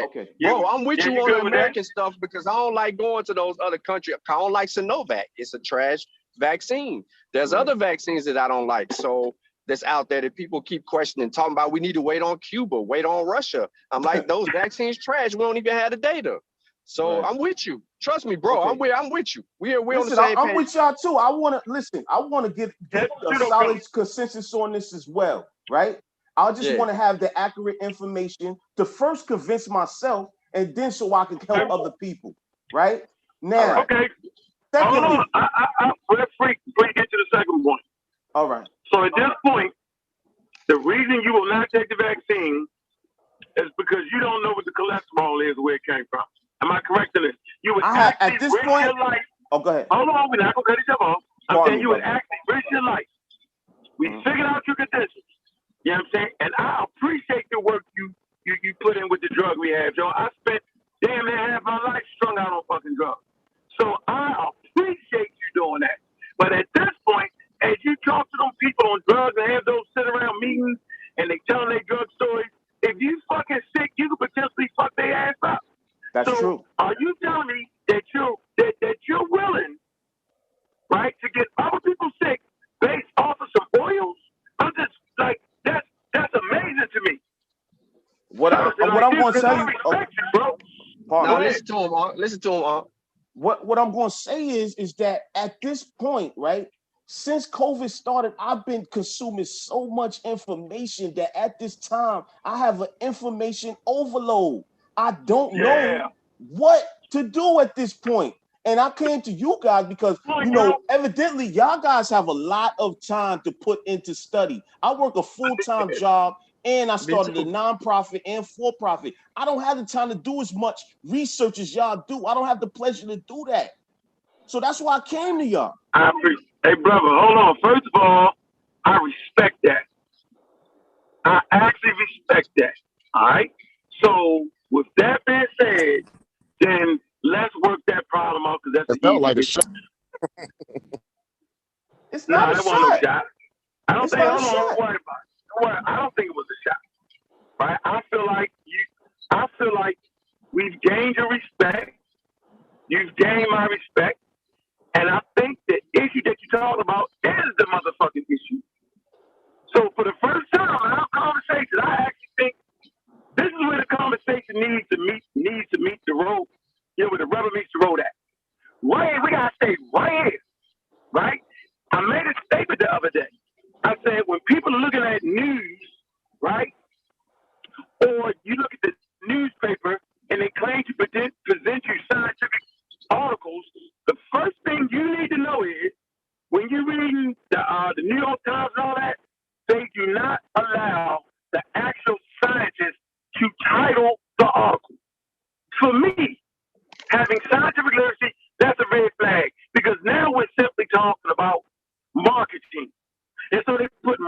Okay. Bro, I'm with you you on good the with that? American stuff because I don't like going to those other countries. I don't like Sinovac. It's a trash vaccine. There's other vaccines that I don't like. So that's out there that people keep questioning, talking about we need to wait on Cuba, wait on Russia. I'm like, those vaccines trash. We don't even have the data. So I'm with you. Trust me, bro. Okay. I'm with you. We're on the Listen, same I'm page. with y'all too. I want to get a solid consensus on this as well, right? I just want to have the accurate information to first convince myself, and then so I can help other people, right? Now, Okay. secondly, Hold on. We're free before you get to the second point. all right. So at this point, the reason you will not take the vaccine is because you don't know what the cholesterol is, where it came from. Am I correct in this? You would actually at this risk point. your life. Oh, go ahead. Hold on, we're not gonna cut each other off. I'm Pardon saying me, you would brother. actually risk your life. We figured out your conditions. You know what I'm saying? And I appreciate the work you put in with the drug we have, Joe. I spent damn near half my life strung out on fucking drugs. So I appreciate you doing that. But at this point, as you talk to them people on drugs and have those sit around meetings and they tell their drug stories, if you fucking sick, you could potentially fuck their ass up. That's true. Are you telling me that you're willing, right, to get other people sick based off of some oils? I'm just like that's amazing to me. What I'm going to tell you, bro. Now listen to him, Listen to him, What I'm going to say is that at this point, right, since COVID started, I've been consuming so much information that at this time I have an information overload. I don't know what to do at this point. And I came to you guys because, evidently y'all guys have a lot of time to put into study. I work a full-time job and I started a nonprofit and for-profit. I don't have the time to do as much research as y'all do. I don't have the pleasure to do that. So that's why I came to y'all. I appreciate. Hey, brother, hold on. First of all, I respect that. I actually respect that. All right. So with that being said, then let's work that problem out because that's it felt like a shot. It's not a that shot. wasn't no shot. I don't It's think. not a Hold on. shot. Don't worry about it. Don't worry. I don't think it was a shot. Right. I feel like we've gained your respect. You've gained my respect. And I think the issue that you're talking about is the motherfucking issue. So for the first time in our conversation, I actually think this is where the conversation needs to meet the road. You know, where the rubber meets the road at. Right, we gotta stay right here. Right? I made a statement the other day. I said when people are looking at news, right? Or you look at the newspaper and they claim to present you scientific articles, the first thing you need to know is when you're reading the New York Times and all that, they do not allow the actual scientists to title the article. For me, having scientific literacy, that's a red flag because now we're simply talking about marketing. And so they put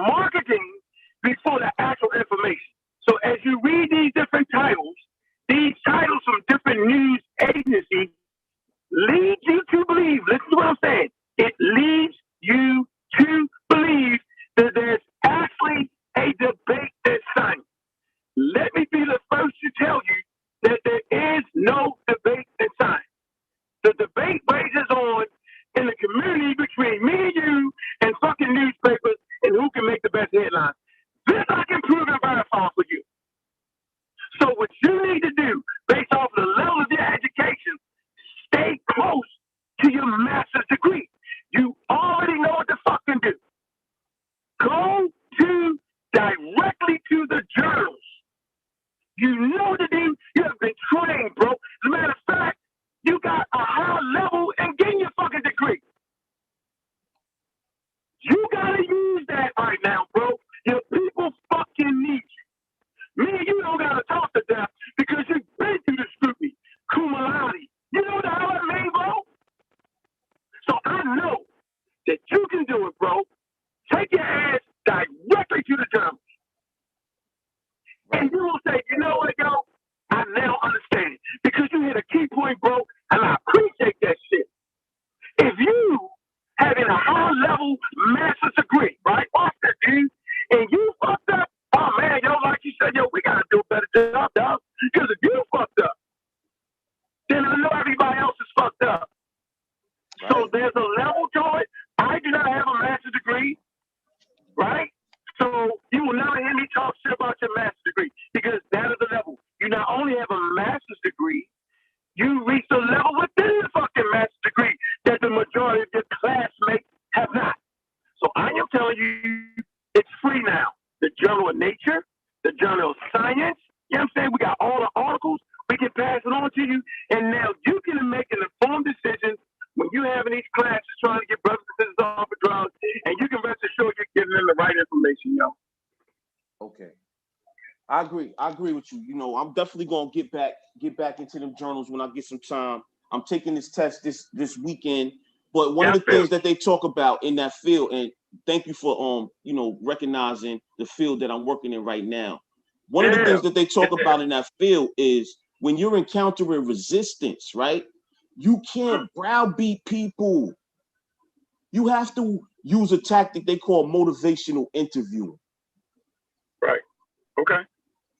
key point, bro, and I appreciate that shit. If you having a high level master's degree, right? Watch that, dude. And you fucked up, oh man, yo, like you said, yo, we gotta do a better job, dog. Because if you fucked up, then I know everybody else is fucked up. Right. So there's a level to it. I do not have a master's degree, right? So you will never hear me talk shit about your master's degree because that is the level. You not only have a master's degree, you reach the level within the fucking master's degree that the majority of your classmates have not. So I am telling you, it's free now. The Journal of Nature, the Journal of Science, you know what I'm saying? We got all the articles. We can pass it on to you. And now you can make an informed decision when you're having these classes trying to get brothers and sisters off of drugs, and you can rest assured you're giving them the right information, yo. Okay. I agree with you. You know, I'm definitely gonna get back into them journals when I get some time. I'm taking this test this weekend. But one of the things that they talk about in that field, and thank you for you know, recognizing the field that I'm working in right now. One of the things that they talk about in that field is when you're encountering resistance, right? You can't browbeat people. You have to use a tactic they call motivational interviewing. Right. Okay.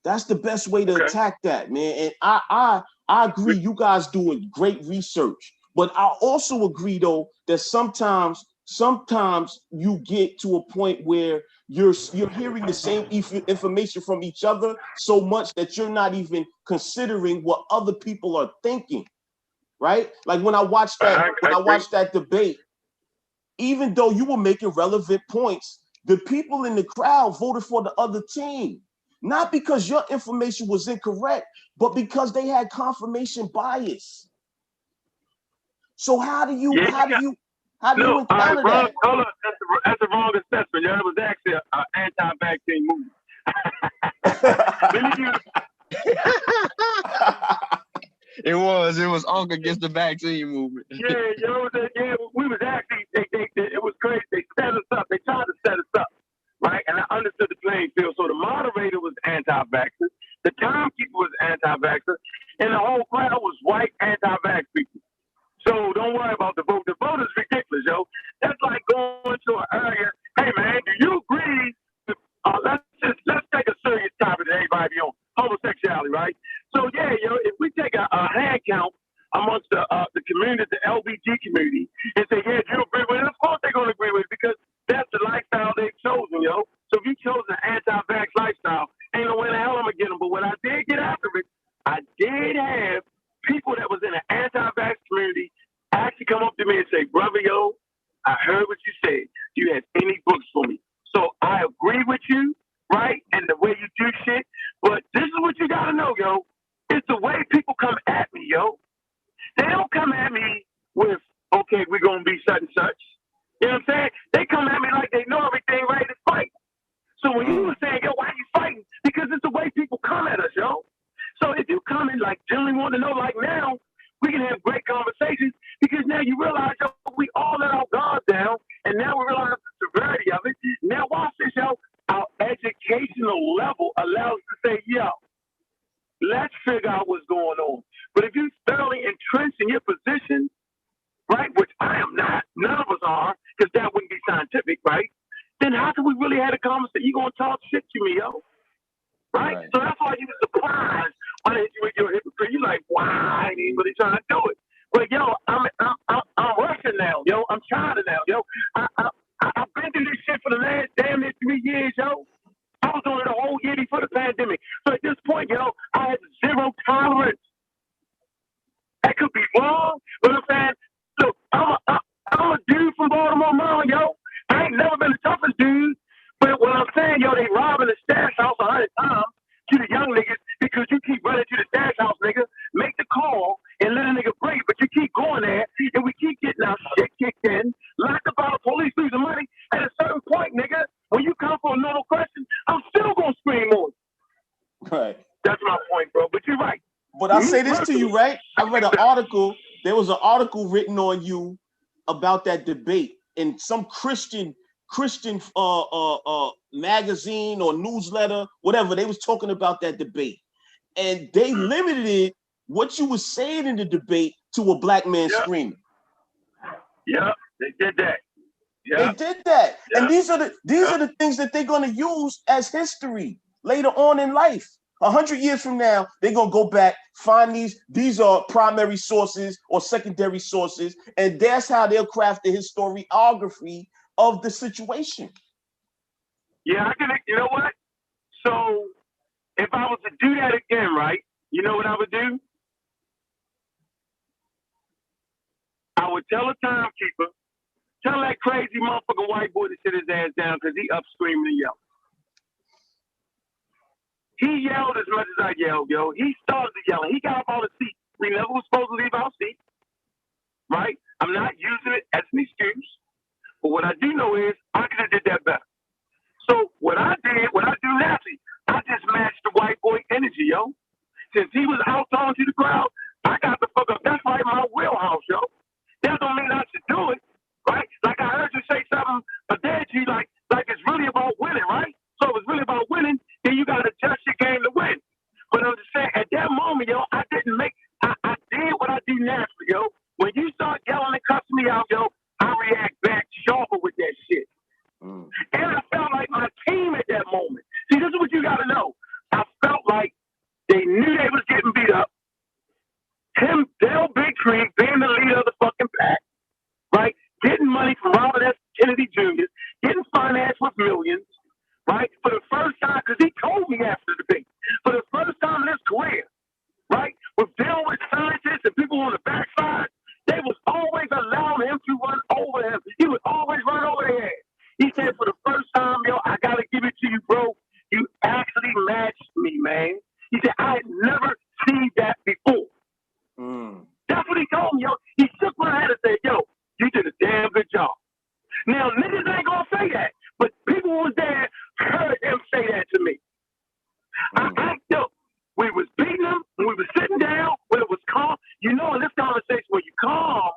That's the best way to attack that, man. And I agree, you guys doing great research. But I also agree, though, that sometimes you get to a point where you're hearing the same information from each other so much that you're not even considering what other people are thinking, right? Like when I watched that debate, even though you were making relevant points, the people in the crowd voted for the other team, not because your information was incorrect, but because they had confirmation bias. So how do you encounter that? Hold on. That's the wrong assessment. It was actually an anti-vaccine movement. It was Unc against the vaccine movement. We was actually, it was crazy. They set us up. They tried to set us up, right? And I understood the playing field. So the moderator was anti-vaxxer, the timekeeper was anti-vaxxer, and the whole crowd was white anti-vax people. So don't worry about the vote. The vote is ridiculous, yo. That's like going to an area. Hey man, do you agree? Let's take a serious topic that everybody be on, homosexuality, right? So yeah, yo, if we take a hand count amongst the community, the LBG community, and say, yeah, do you agree with it? Of course they're gonna agree with it because that's the lifestyle they've chosen, yo. So if you chose an anti-vax lifestyle, ain't no way in the hell I'm gonna get them. But when I did get after it, I did have people that was in an anti-vax community actually come up to me and say, brother, yo, I heard what you said. Do you have any books for me? So I agree with you, right? And the way you do shit. But this is what you gotta know, yo. It's the way people come at me, yo. They don't come at me with, okay, we're gonna be such and such. You know what I'm saying? They come at me like they know everything, ready to fight. So when you were saying, yo, why are you fighting? Because it's the way people come at us, yo. So if you come in like generally want to know, like now, we can have great conversations because now you realize, yo, we all let our guards down, and now we realize the severity of it. Now watch this, yo. Our educational level allows us to say, yo, let's figure out what's going on. But if you're thoroughly entrenched in your position, right, which I am not, none of us are, because that wouldn't be scientific, right? Then how can we really have a conversation? You're going to talk shit to me, yo. Right? So that's why you were surprised when they with your hypocrite. You're like, why? I ain't really trying to do it. But yo, I'm Russian now, yo. I'm China now, yo. I've been through this shit for the last damn near 3 years, yo. I was doing it the whole year before the pandemic. So at this point, yo, I had zero tolerance. That could be wrong, but I'm saying, look, I'm a dude from Baltimore, Maryland, yo. I ain't never been the toughest dude. But what I'm saying, yo, they robbing the stash house 100 times to the young niggas because you keep running to the stash house, nigga. Make the call and let a nigga break, but you keep going there and we keep getting our shit kicked in, locked up by the police, losing money. At a certain point, nigga, when you come for a normal question, I'm still gonna scream more. Right. That's my point, bro. But you're right. But I'll say this to you, right? I read an article. There was an article written on you about that debate in some Christian magazine or newsletter, whatever. They was talking about that debate, and they limited it what you were saying in the debate to a black man screaming. Yeah, they did that. Yeah. They did that. Yeah. And these are the things that they're going to use as history later on in life. 100 years from now, they're going to go back, find these are primary sources or secondary sources, and that's how they'll craft the historiography of the situation. Yeah, I can, you know what? So if I was to do that again, right, you know what I would do? I would tell a timekeeper, tell that crazy motherfucking white boy to sit his ass down because he up screaming and yelling. He yelled as much as I yelled, yo. He started yelling. He got up on the seat. We never was supposed to leave our seat, right? I'm not using it as an excuse. But what I do know is I could have did that better. So what I do naturally, I just matched the white boy energy, yo. Since he was out talking to the crowd, I got the fuck up. That's right, my wheelhouse, yo. That don't mean I should do it, right? Like I heard you say something, a dad, you like it's really about winning, right? So if it's really about winning, then you gotta adjust your game to win. But I'm just saying, at that moment, yo, I did what I do naturally, yo. When you start yelling and cussing me out, yo, I react back sharper with that shit. And I felt like my team at that moment. See, this is what you gotta know. I felt like they knew they was getting beat up. Him, Dale Bigtree, being the leader of the fucking pack, right? Getting money from Robert F. Kennedy Jr., getting financed with millions, right? For the first time, because he told me after the debate, for the first time in his career, right? With dealing with scientists and people on the backside, they was always allowing him to run over him. He would always run over their head. He said, for the first time, yo, I got to give it to you, bro. You actually matched me, man. He said, I had never seen that before. That's what he told me, yo. He shook my hand and said, yo, you did a damn good job. Now, niggas ain't going to say that, but people who was there heard him say that to me. Yo, we was beating him, when we was sitting down, when it was calm. You know, in this conversation, when you calm,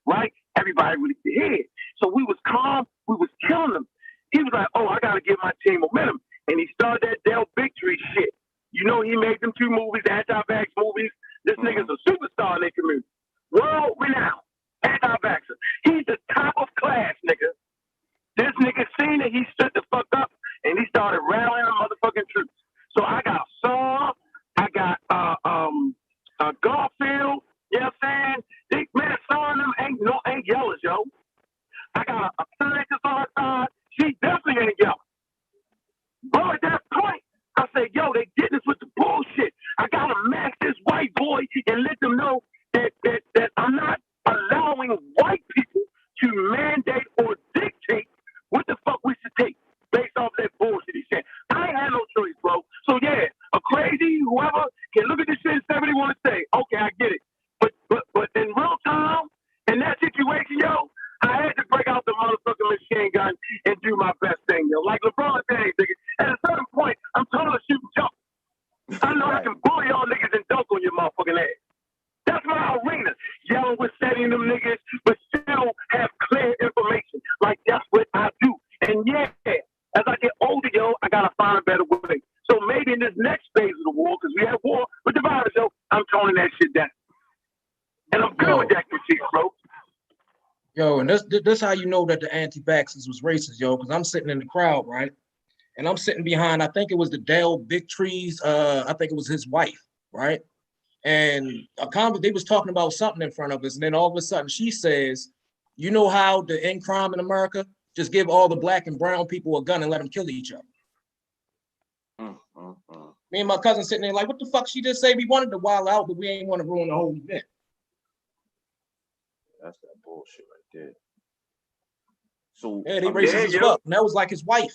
right, everybody really could hear it. So we was calm, we was killing him. He was like, oh, I got to give my team momentum. And he started that Dale Bigtree shit. You know, he made them 2 movies, anti-vax movies. This nigga's a superstar in their community. World renowned, anti-vaxxer. He's the top of class, nigga. This nigga seen it, he stood the fuck up, and he started rallying the motherfucking troops. So I got Saw, I got Garfield, you know what I'm saying? Man, Saw and them ain't yellows, yo. I got a scientist on her side, she definitely ain't yellow. Bro, at that point, I said, yo, they did this with the bullshit. I gotta match this white boy and let them know that I'm not allowing white people to mandate or dictate what the fuck we should take based off that bullshit he said. I ain't had no choice, bro. So yeah, a crazy whoever can look at this shit and say what he want to say. Okay, I get it. But in real time, in that situation, yo, I had to break out the motherfucking machine gun and do my best thing, yo. Like LeBron James, nigga. At a certain point, I'm trying to shoot and jump. I know I can bully y'all niggas and dunk on your motherfucking ass. That's my arena. Yelling with setting them niggas, but still have clear information. Like, that's what I do. And yeah, as I get older, yo, I gotta find a better way. So maybe in this next phase of the war, because we have war with the virus, yo, I'm toning that shit down. And I'm good with that critique, bro. Yo, and this how you know that the anti-vaxxers was racist, yo, because I'm sitting in the crowd, right? And I'm sitting behind, I think it was the Dale Bigtree's, I think it was his wife, right? And they was talking about something in front of us, and then all of a sudden she says, you know how to end crime in America? Just give all the black and brown people a gun and let them kill each other. Me and my cousin sitting there like, what the fuck she just say? We wanted to wild out, but we ain't want to ruin the whole event. That's that bullshit right there. So yeah, they racist as fuck. And that was like his wife.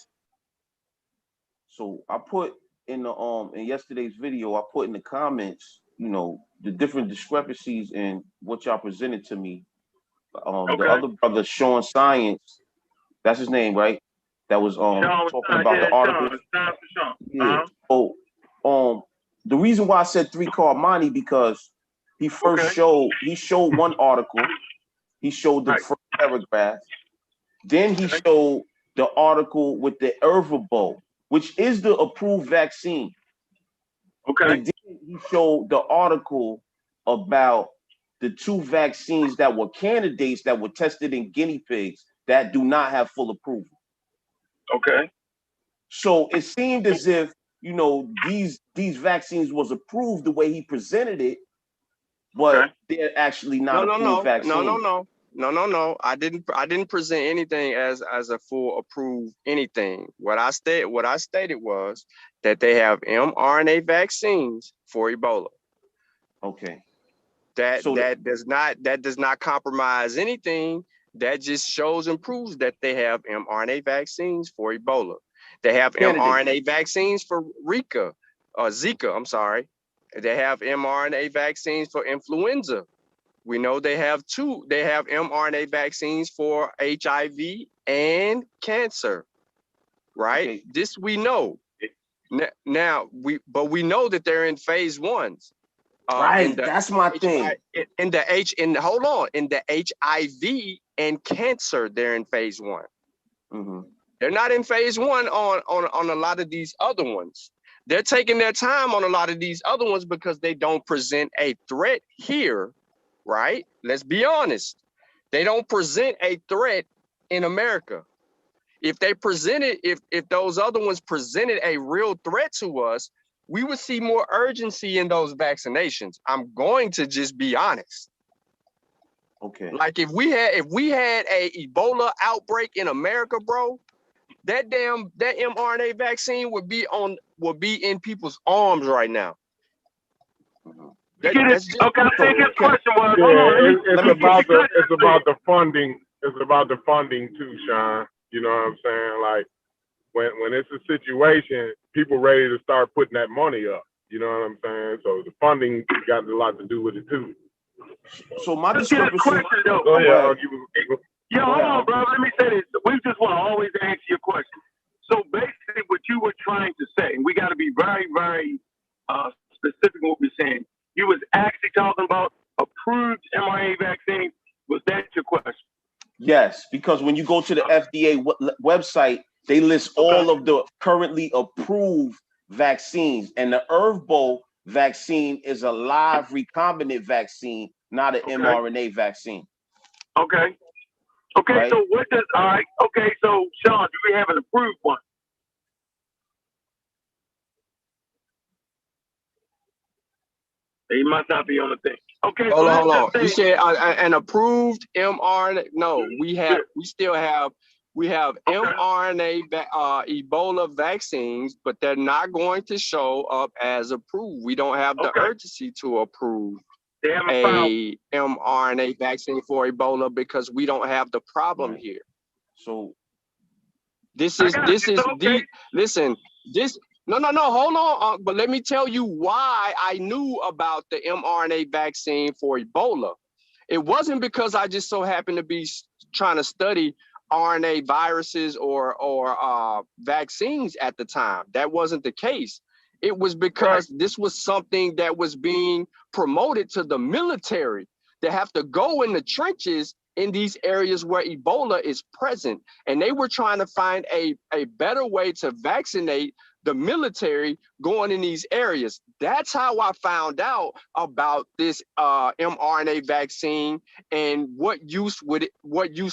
So I put in the in yesterday's video, I put in the comments, you know, the different discrepancies in what y'all presented to me. The other brother, Sean Science, that's his name, right? That was talking about the article. Yeah. So the reason why I said 3-card money because he first showed one article. He showed the first paragraph. Then he showed the article with the Ervebo, which is the approved vaccine. Okay. And then he showed the article about the 2 vaccines that were candidates that were tested in guinea pigs that do not have full approval. Okay. So it seemed as if, you know, these vaccines was approved the way he presented it, but they're actually not approved vaccines. No. I didn't present anything as a full approved anything. What I stated was that they have mRNA vaccines for Ebola. Okay. That does not compromise anything. That just shows and proves that they have mRNA vaccines for Ebola. They have mRNA vaccines for Zika, I'm sorry. They have mRNA vaccines for influenza. We know they have mRNA vaccines for HIV and cancer, right? Okay. This we know. Now we know that they're in phase 1s. Right, that's my thing. In the HIV and cancer, they're in phase 1. Mm-hmm. They're not in phase 1 on a lot of these other ones. They're taking their time on a lot of these other ones because they don't present a threat here, right? Let's be honest. They don't present a threat in America. If they presented, if those other ones presented a real threat to us, we would see more urgency in those vaccinations. I'm going to just be honest. Okay. Like if we had a Ebola outbreak in America, bro, that mRNA vaccine would be in people's arms right now. Okay, I think his question was. It's about the funding. It's about the funding too, Sean. You know what I'm saying? Like when it's a situation, people ready to start putting that money up. You know what I'm saying? So the funding got a lot to do with it too. So my discrepancy. Question, though. Go ahead. Yo, hold on, bro. Let me say this. We just want to always answer your question. So basically, what you were trying to say, and we got to be very, very specific in what we're saying. You was actually talking about approved mRNA vaccines. Was that your question? Yes, because when you go to the FDA website, they list all of the currently approved vaccines, and the Ervbo vaccine is a live recombinant vaccine, not an mRNA vaccine. Okay. Okay, right? So what does, all right, okay, so Sean, do we have an approved one? He must not be on the thing. Okay, hold on. You said an approved mRNA. No, we still have mRNA Ebola vaccines, but they're not going to show up as approved. We don't have the urgency to approve a mRNA vaccine for Ebola because we don't have the problem here. So hold on. But let me tell you why I knew about the mRNA vaccine for Ebola. It wasn't because I just so happened to be trying to study RNA viruses or vaccines at the time. That wasn't the case. It was because this was something that was being promoted to the military. They have to go in the trenches in these areas where Ebola is present. And they were trying to find a better way to vaccinate the military going in these areas. That's how I found out about this mRNA vaccine and what use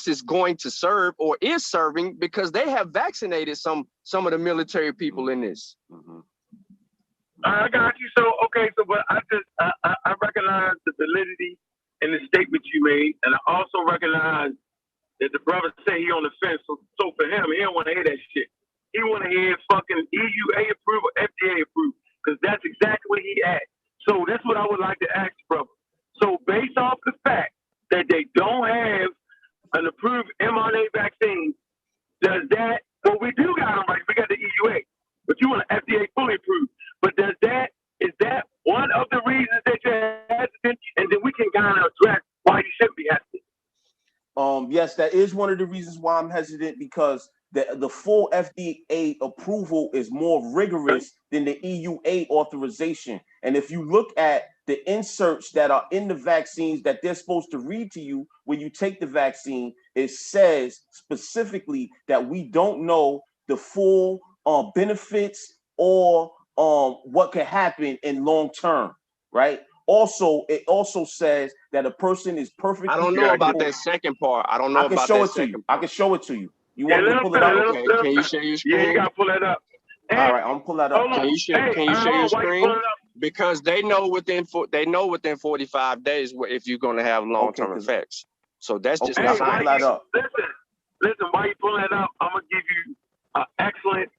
is going to serve or is serving, because they have vaccinated some of the military people in this. Mm-hmm. I got you. So but I recognize the validity in the statement you made, and I also recognize that the brother say he on the fence. So for him, he don't want to hear that shit. He want to hear fucking EUA approved or FDA approved, because that's exactly what he asked. So that's what I would like to ask, brother. So based off the fact that they don't have an approved mRNA vaccine, does that? Well, we do got them right. We got the EUA, but you want an FDA fully approved. But is that one of the reasons that you're hesitant? And then we can kind of address why you shouldn't be hesitant. Yes, that is one of the reasons why I'm hesitant, because the full FDA approval is more rigorous than the EUA authorization. And if you look at the inserts that are in the vaccines that they're supposed to read to you when you take the vaccine, it says specifically that we don't know the full benefits or what could happen in long term, right? Also, it also says that a person is perfectly I don't know about capable. that second part. I don't know I can about show that it to second you. I can show it to you. You Yeah, want me let to him pull it finish. up? Let him Okay, let him can you finish. share your Yeah, you screen? gotta pull that up. All Hey, right, I'm gonna pull that up. hold on. Can you share Hey, can you share hold your on. Why you screen? pulling it up? Because they know within 45 days if you're gonna have long-term 'cause- effects. So that's just Okay, a I can Hey, pull science. that up. listen, why you pulling that up? I'm gonna give you an excellent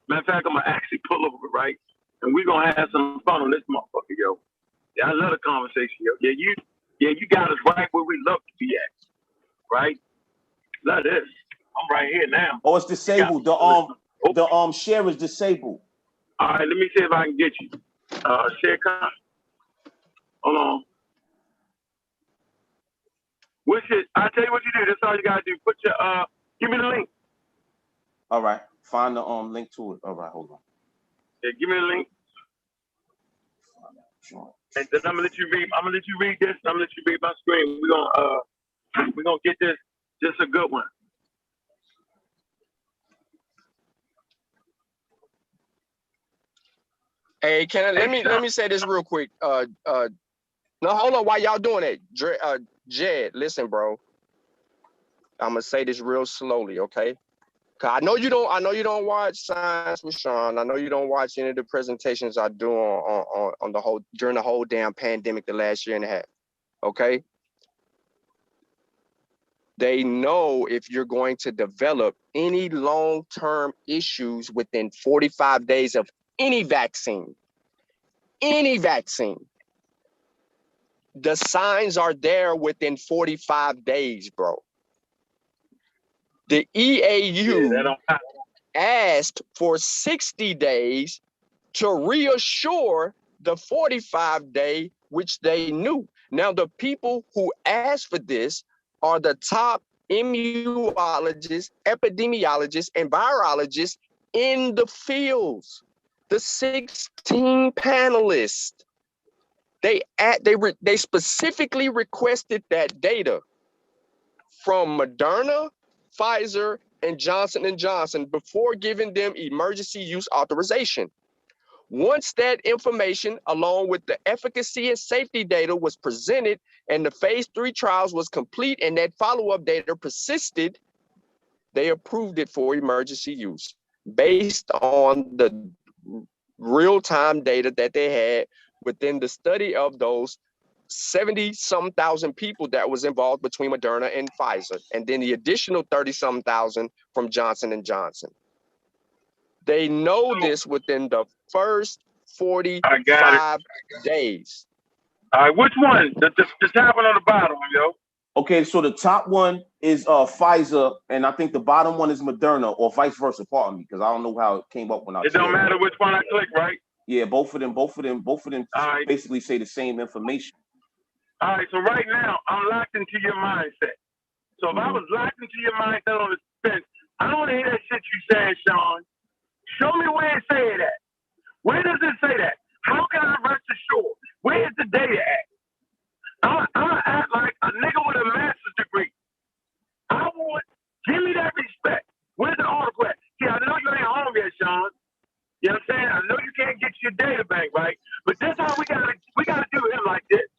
matter of fact, I'm gonna actually pull over, right? And we're gonna have some fun on this motherfucker, yo. Yeah, I love the conversation, yo. Yeah, you got us right where we love to be at, right? Love this. I'm right here now. Oh, it's disabled. The share is disabled. All right, let me see if I can get you. Share con. Hold on. I'll tell you what you do. That's all you gotta do. Put your give me the link. All right, find the link to it. All right, hold on. Yeah, give me the link. And then I'm gonna let you read. I'm gonna let you read this. I'm gonna let you read my screen. We're gonna get this. This a good one. Hey, let me say this real quick. No, hold on. Why y'all doing that? Jed, listen, bro. I'm gonna say this real slowly, okay? Cause I know you don't watch Science with Sean. I know you don't watch any of the presentations I do on during the whole damn pandemic the last year and a half. Okay. They know if you're going to develop any long-term issues within 45 days of any vaccine, the signs are there within 45 days, bro. The EAU asked for 60 days to reassure the 45-day, which they knew. Now, the people who asked for this are the top immunologists, epidemiologists, and virologists in the fields. The 16 panelists. They specifically requested that data from Moderna, Pfizer, and Johnson & Johnson before giving them emergency use authorization. Once that information, along with the efficacy and safety data, was presented and the phase 3 trials was complete and that follow-up data persisted, they approved it for emergency use based on the real-time data that they had within the study of those 70-some thousand people that was involved between Moderna and Pfizer, and then the additional 30-some thousand from Johnson & Johnson. They know this within the first 45 days. All right, which one? The top one or the bottom, yo? Okay, so the top one is Pfizer, and I think the bottom one is Moderna, or vice versa. Pardon me, because I don't know how it came up when I. It don't matter which one I click, right? Yeah, both of them basically say the same information. All right, so right now I'm locked into your mindset. So if I was locked into your mindset on the fence, I don't want to hear that shit you saying, Sean. Show me where it say that. Where does it say that? How can I rest assured? Where is the data at? I'm gonna act like a nigga with a master's degree. Give me that respect. Where's the article at? See, I know you ain't home yet, Sean. You know what I'm saying? I know you can't get your data bank, right? But this how we gotta do him like this.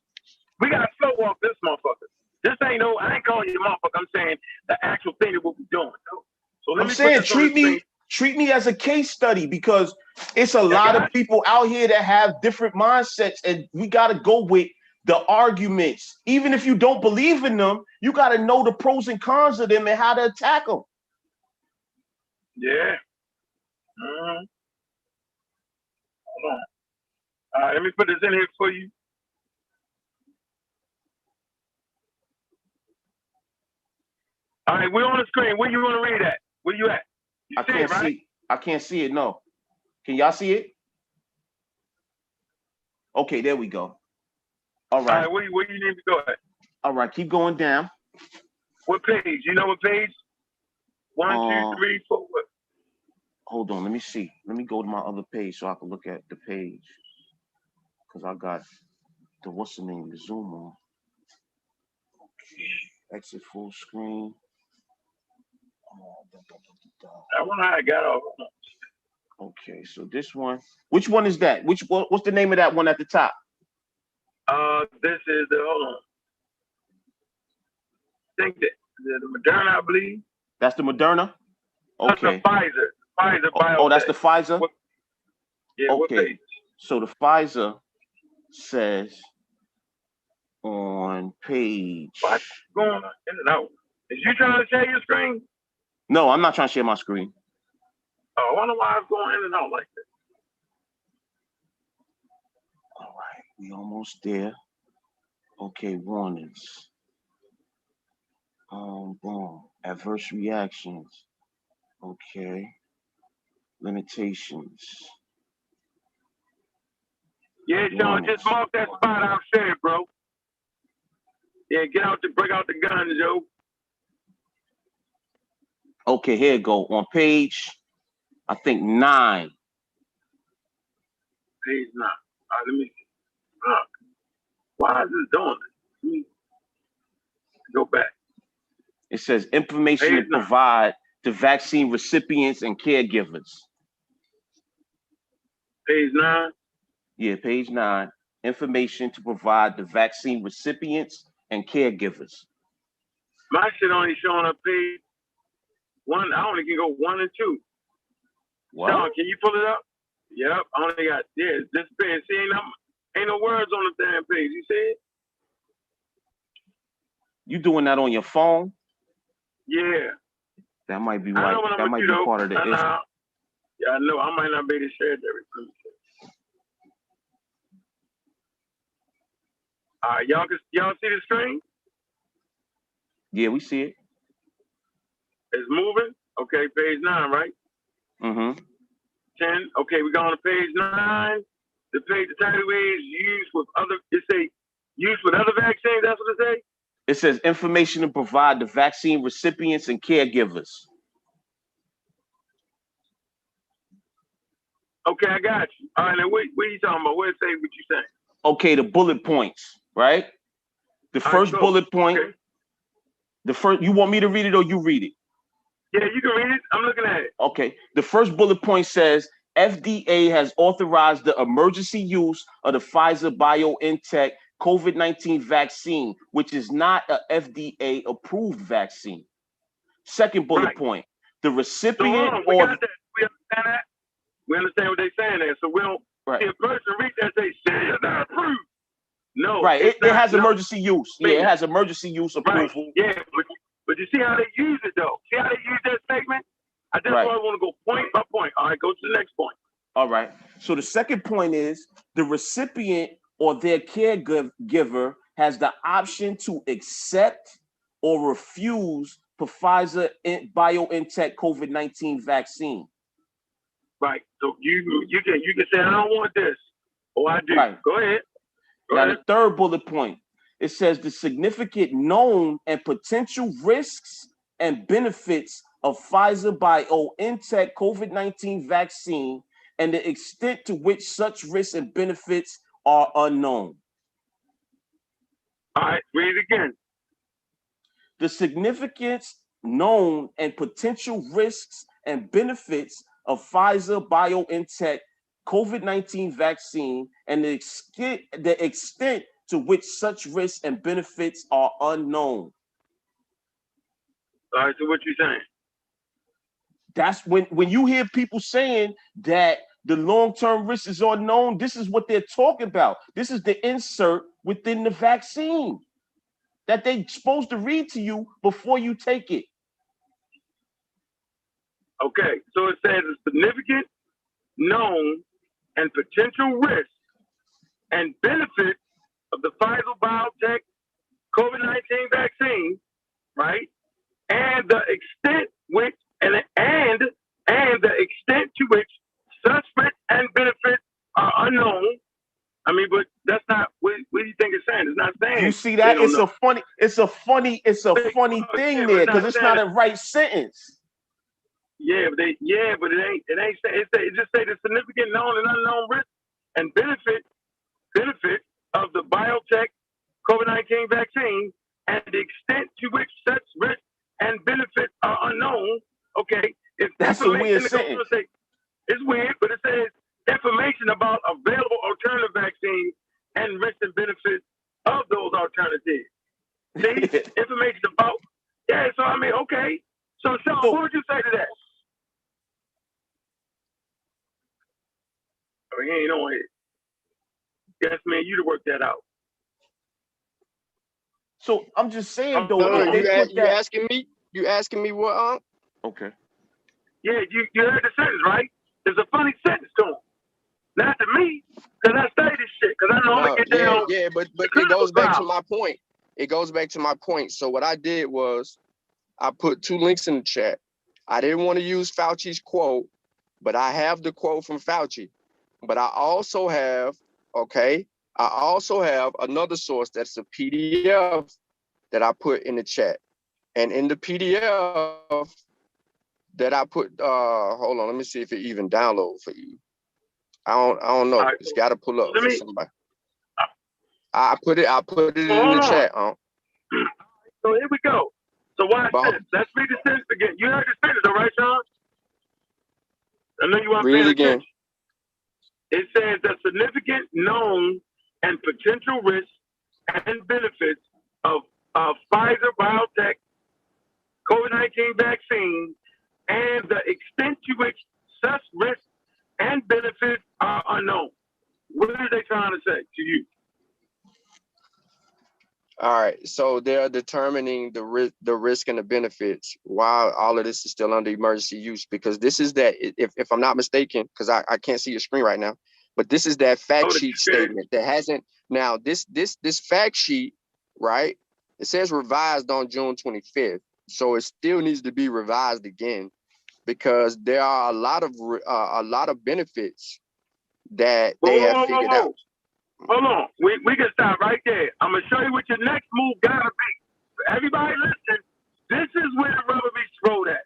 We gotta slow walk this motherfucker. This ain't I ain't calling you motherfucker. I'm saying the actual thing that we'll be doing. So let I'm me saying treat me as a case study, because it's a lot of people out here that have different mindsets, and we gotta go with the arguments. Even if you don't believe in them, you gotta know the pros and cons of them and how to attack them. Yeah. Hold on. All right, let me put this in here for you. All right, we're on the screen. Where you want to read at? Where you at? I can't see it. No. Can y'all see it? Okay, there we go. All right. All right, where you need to go at? All right, keep going down. What page? You know what page? 1, 2, 3, 4. What? Hold on, let me see. Let me go to my other page so I can look at the page. Because I got the the Zoom on. Okay. Exit full screen. That one I got off. Okay, so this one. Which one is that? What's the name of that one at the top? This is the hold on. I think that the Moderna, I believe. That's the Moderna? That's the Okay. Pfizer. Pfizer Biotech. Oh, that's the Pfizer? Yeah, what Okay. page? So the Pfizer says on page. What's going on in and out? Is you trying to share your screen? No, I'm not trying to share my screen. Oh, I wonder why it's going in and out like that. All right, we almost there. Okay, warnings. Boom. Adverse reactions. Okay. Limitations. Yeah, Sean, just mark that spot out there, bro. Yeah, break out the guns, yo. Okay, here it go. On page, I think 9. Page 9. All right, let me see. Why is this doing it? Let me go back. It says information Page to 9. provide to vaccine recipients and caregivers. Page 9? Yeah, page 9. Information to provide the vaccine recipients and caregivers. My shit only showing up page 1. I only can go 1 and 2. What? Sean, can you pull it up? Yep, I only got, this page. See, ain't no words on the damn page. You see it? You doing that on your phone? Yeah. That might be I right. know what I'm That might with be you, part of the issue. Yeah, I know. I might not be able to share it everything. All right, y'all see the screen? Yeah, we see it. It's moving. Okay, page 9, right? Mm-hmm. 10. Okay, we go on to page 9. The title is used with other. It say used with other vaccines. That's what it say. It says information to provide the vaccine recipients and caregivers. Okay, I got you. All right, now what are you talking about? What it say? What you saying? Okay, the bullet points, right? The first bullet point. Okay. The first. You want me to read it or you read it? Yeah, you can read it. I'm looking at it. Okay. The first bullet point says FDA has authorized the emergency use of the Pfizer BioNTech COVID-19 vaccine, which is not a FDA approved vaccine. Second bullet point. The recipient we got that. We understand that. We understand what they're saying there. So we don't see a person read that and say, shit, it's not approved. No. Right. It has emergency use. Yeah, it has emergency use approval. Right. Yeah, but you see how they use it though. See how they use that statement? That's why I want to go point by point. All right, go to the next point. All right. So the second point is the recipient or their caregiver has the option to accept or refuse the Pfizer BioNTech COVID-19 vaccine. Right. So you can say I don't want this, or I do. Right. Go ahead. Now the third bullet point, it says the significant known and potential risks and benefits of Pfizer BioNTech COVID-19 vaccine and the extent to which such risks and benefits are unknown. All right, read it again. The significance known and potential risks and benefits of Pfizer BioNTech COVID-19 vaccine and the extent to which such risks and benefits are unknown. All right, so what you saying? That's when you hear people saying that the long-term risk is unknown, this is what they're talking about. This is the insert within the vaccine that they're supposed to read to you before you take it. Okay, so it says a significant known and potential risks and benefits of the Pfizer BioNTech COVID-19 vaccine, right? And the extent which and the extent to which such risks and benefits are unknown. I mean, but that's not what do you think it's saying? It's not saying. You see that? It's a funny thing there because it's not a right sentence. Yeah, but it ain't say it just say the significant known and unknown risks and benefit of the biotech COVID-19 vaccine and the extent to which such risks and benefits are unknown. Okay, that's a weird sentence. It's weird, but it says information about available alternative vaccines and risks and benefits of those alternatives. See, information about. Yeah, so I mean, okay. So Sean, what would you say to that? Oh, he ain't on it. Yes, man, you to work that out. So I'm just saying though, No, if they put you that. asking me? You asking me what? Okay. Yeah, you heard the sentence, right? It's a funny sentence to him. Not to me, because I study this shit, because I know I'm No, going to get down. yeah, but it clinical goes back to trial. my point. It goes back to my point. So what I did was I put 2 links in the chat. I didn't want to use Fauci's quote, but I have the quote from Fauci. But I also have, another source that's a PDF that I put in the chat. And in the PDF that I put, hold on, let me see if it even downloads for you. I don't know. Right. It's got to pull up Let for me, somebody. I put it in hold the on. chat. So here we go. So watch Bob. this. Let's read the sentence again. You heard the sentence, all right, Sean? I know you weren't Read it paying again. attention. It says that significant known and potential risks and benefits of Pfizer BioNTech COVID-19 vaccine and the extent to which such risks and benefits are unknown. What are they trying to say to you? All right. So they're determining the risk and the benefits while all of this is still under emergency use, because this is that, if I'm not mistaken, because I can't see your screen right now, but this is that fact sheet statement that hasn't now this fact sheet, right? It says revised on June 25th. So it still needs to be revised again, because there are a lot of benefits that they have figured out. Hold on. We can stop right there. I'm going to show you what your next move got to be. For everybody listen, this is where the rubber meets the road at.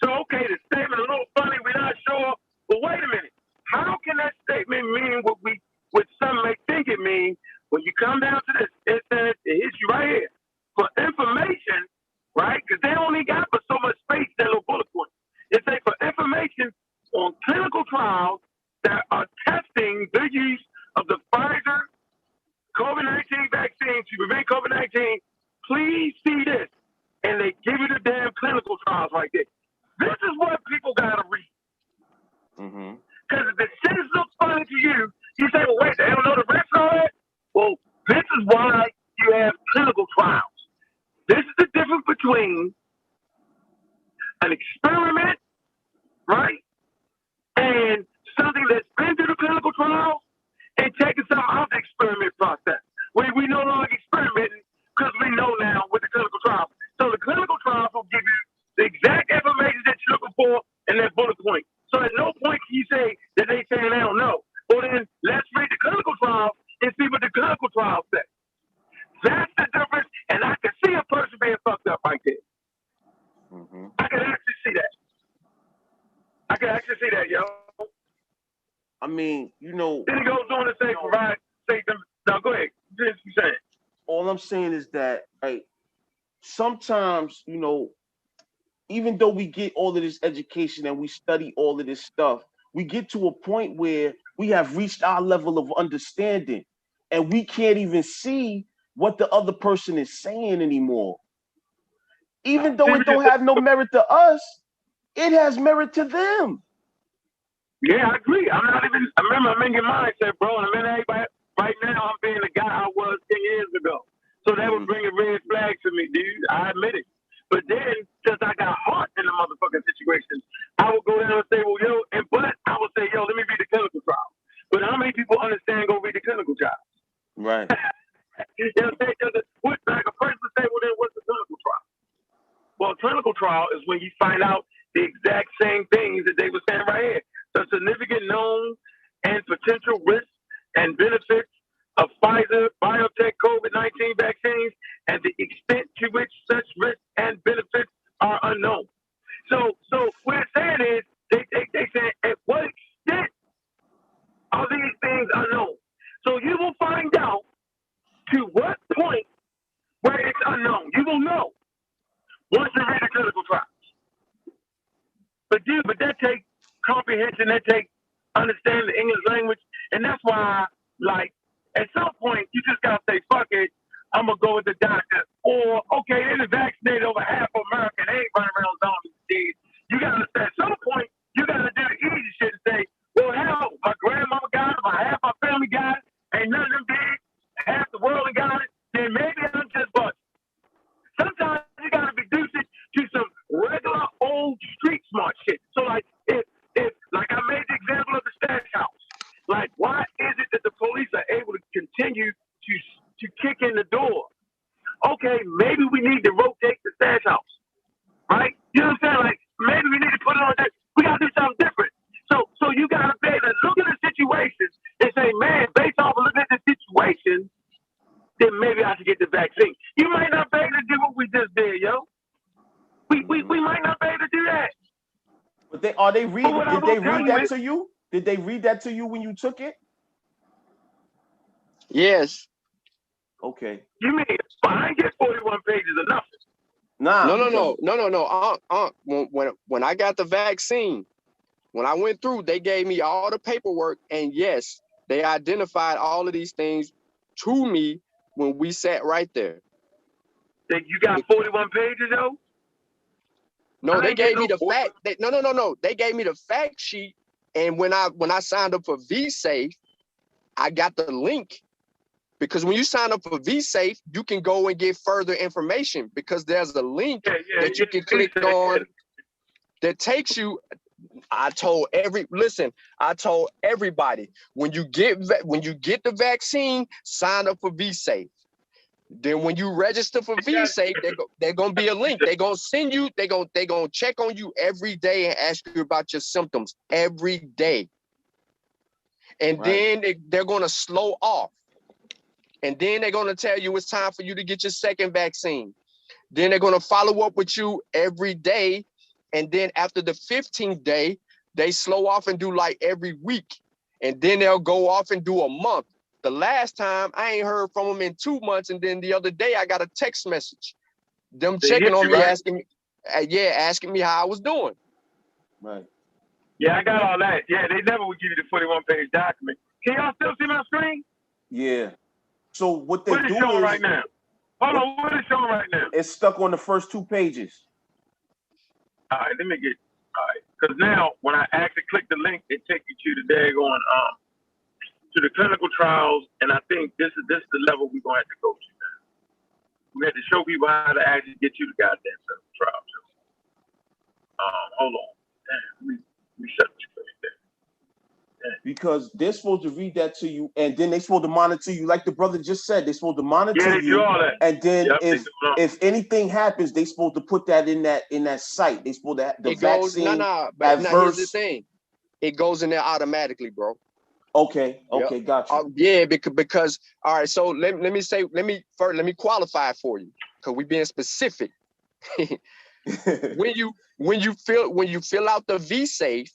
So, okay, the statement a little funny. We're not sure. But wait a minute. How can that statement mean what some may think it means? When you come down to this, it says, it hits you right here. For information, right? Because they only got but so much space, that little bullet point. It says for information on clinical trials that are testing the use of the Pfizer COVID-19 vaccine to prevent COVID-19, please see this. And they give you the damn clinical trials right there. This is what people got to read. Because if the sentence looks funny to you, you say, well, wait, they don't know the rest of it? Well, this is why you have clinical trials. This is the difference between an experiment, right, and something that's been through the clinical trial and taking some out of the experiment process. We no longer experimenting because we know now with the clinical trials. So the clinical trials will give you the exact information that you're looking for in that bullet point. So at no point can you say that they saying they don't know. Well, then let's read the clinical trials and see what the clinical trials say. That's the difference, and I can see a person being fucked up right there. I can actually see that. I can actually see that, yo. I mean, you know. Then he goes on to say, now go ahead. Just you saying. All I'm saying is that, right, sometimes, you know, even though we get all of this education and we study all of this stuff, we get to a point where we have reached our level of understanding and we can't even see what the other person is saying anymore. Even though it don't have no merit to us, it has merit to them. Yeah, I agree. I remember I'm in your mindset, bro, and I'm in everybody. Right now, I'm being the guy I was 10 years ago. So that would bring a red flag to me, dude. I admit it. But then, since I got hot in the motherfucking situation, I would go down and say, well, but I would say, let me read the clinical trial. But how many people understand go read the clinical trial? Right. Like a person would say, well, then what's the clinical trial? Well, a clinical trial is when you find out the exact same things that they were saying right here. The significant known and potential risks and benefits of Pfizer BioNTech COVID-19 vaccines and the extent to which such risks and benefits are unknown. So what it's saying is they say at what extent are these things unknown? So you will find out to what point where it's unknown. You will know once you read the clinical trials. But that takes comprehension, that takes understanding the English language, and that's why, like, At some point, you just gotta say, fuck it, I'm gonna go with the doctor. Or, okay, they done vaccinated over half of America, and they ain't running around zombies disease. You gotta say, at some point, you gotta do the easy shit and say, well, hell, my grandmama got it, half my family got it, ain't none of them did, half the world got it, then maybe I'm just busted. Sometimes you gotta reduce it to some regular old street smart shit. So like if like I made the example of the stash house. Like why is it that the police are able to continue to kick in the door? Okay, maybe we need to rotate the stash house. Right? You know what I'm saying? Like maybe we need to put it on that. We gotta do something different. So you gotta be able to look at the situation and say, man, based off of looking at the situation, then maybe I should get the vaccine. You might not be able to do what we just did, yo. We might not be able to do that. But did they read that to you? Did they read that to you when you took it? Yes. Okay. You mean I ain't get 41 pages of nothing? Nah. No. When I got the vaccine, when I went through, they gave me all the paperwork, and yes, they identified all of these things to me when we sat right there. You got 41 pages, though? No, they gave me the fact. No. They gave me the fact sheet, and when I signed up for VSafe, I got the link. Because when you sign up for VSafe, you can go and get further information because there's a link that you can click on that takes you. I told everybody when you get the vaccine, sign up for VSafe. Then when you register for VSafe, they're gonna be a link. They're gonna send you. They're gonna check on you every day and ask you about your symptoms every day. And then they're gonna slow off. And then they're going to tell you it's time for you to get your second vaccine. Then they're going to follow up with you every day. And then after the 15th day, they slow off and do like every week. And then they'll go off and do a month. The last time I ain't heard from them in 2 months. And then the other day I got a text message. Them checking on me, asking me how I was doing. Right. Yeah, I got all that. Yeah, they never would give you the 41-page document. Can y'all still see my screen? Yeah. So what they do showing is right now. Hold on, what is showing right now? It's stuck on the first 2 pages. All right, let me get. All right, because now when I actually click the link, it takes you to the daggone to the clinical trials, and I think this is the level we're gonna have to go to now. We have to show people how to actually get you the goddamn clinical trials. Hold on. Damn, let me shut this place down. Because they're supposed to read that to you, and then they're supposed to monitor you, like the brother just said. They're supposed to monitor you, and then if anything happens, they're supposed to put that in that site. They're supposed to have the vaccine. But now here's the thing, it goes in there automatically, bro. Okay, gotcha. Yeah, because all right. So let me qualify it for you, because we being specific. when you fill out the VSafe,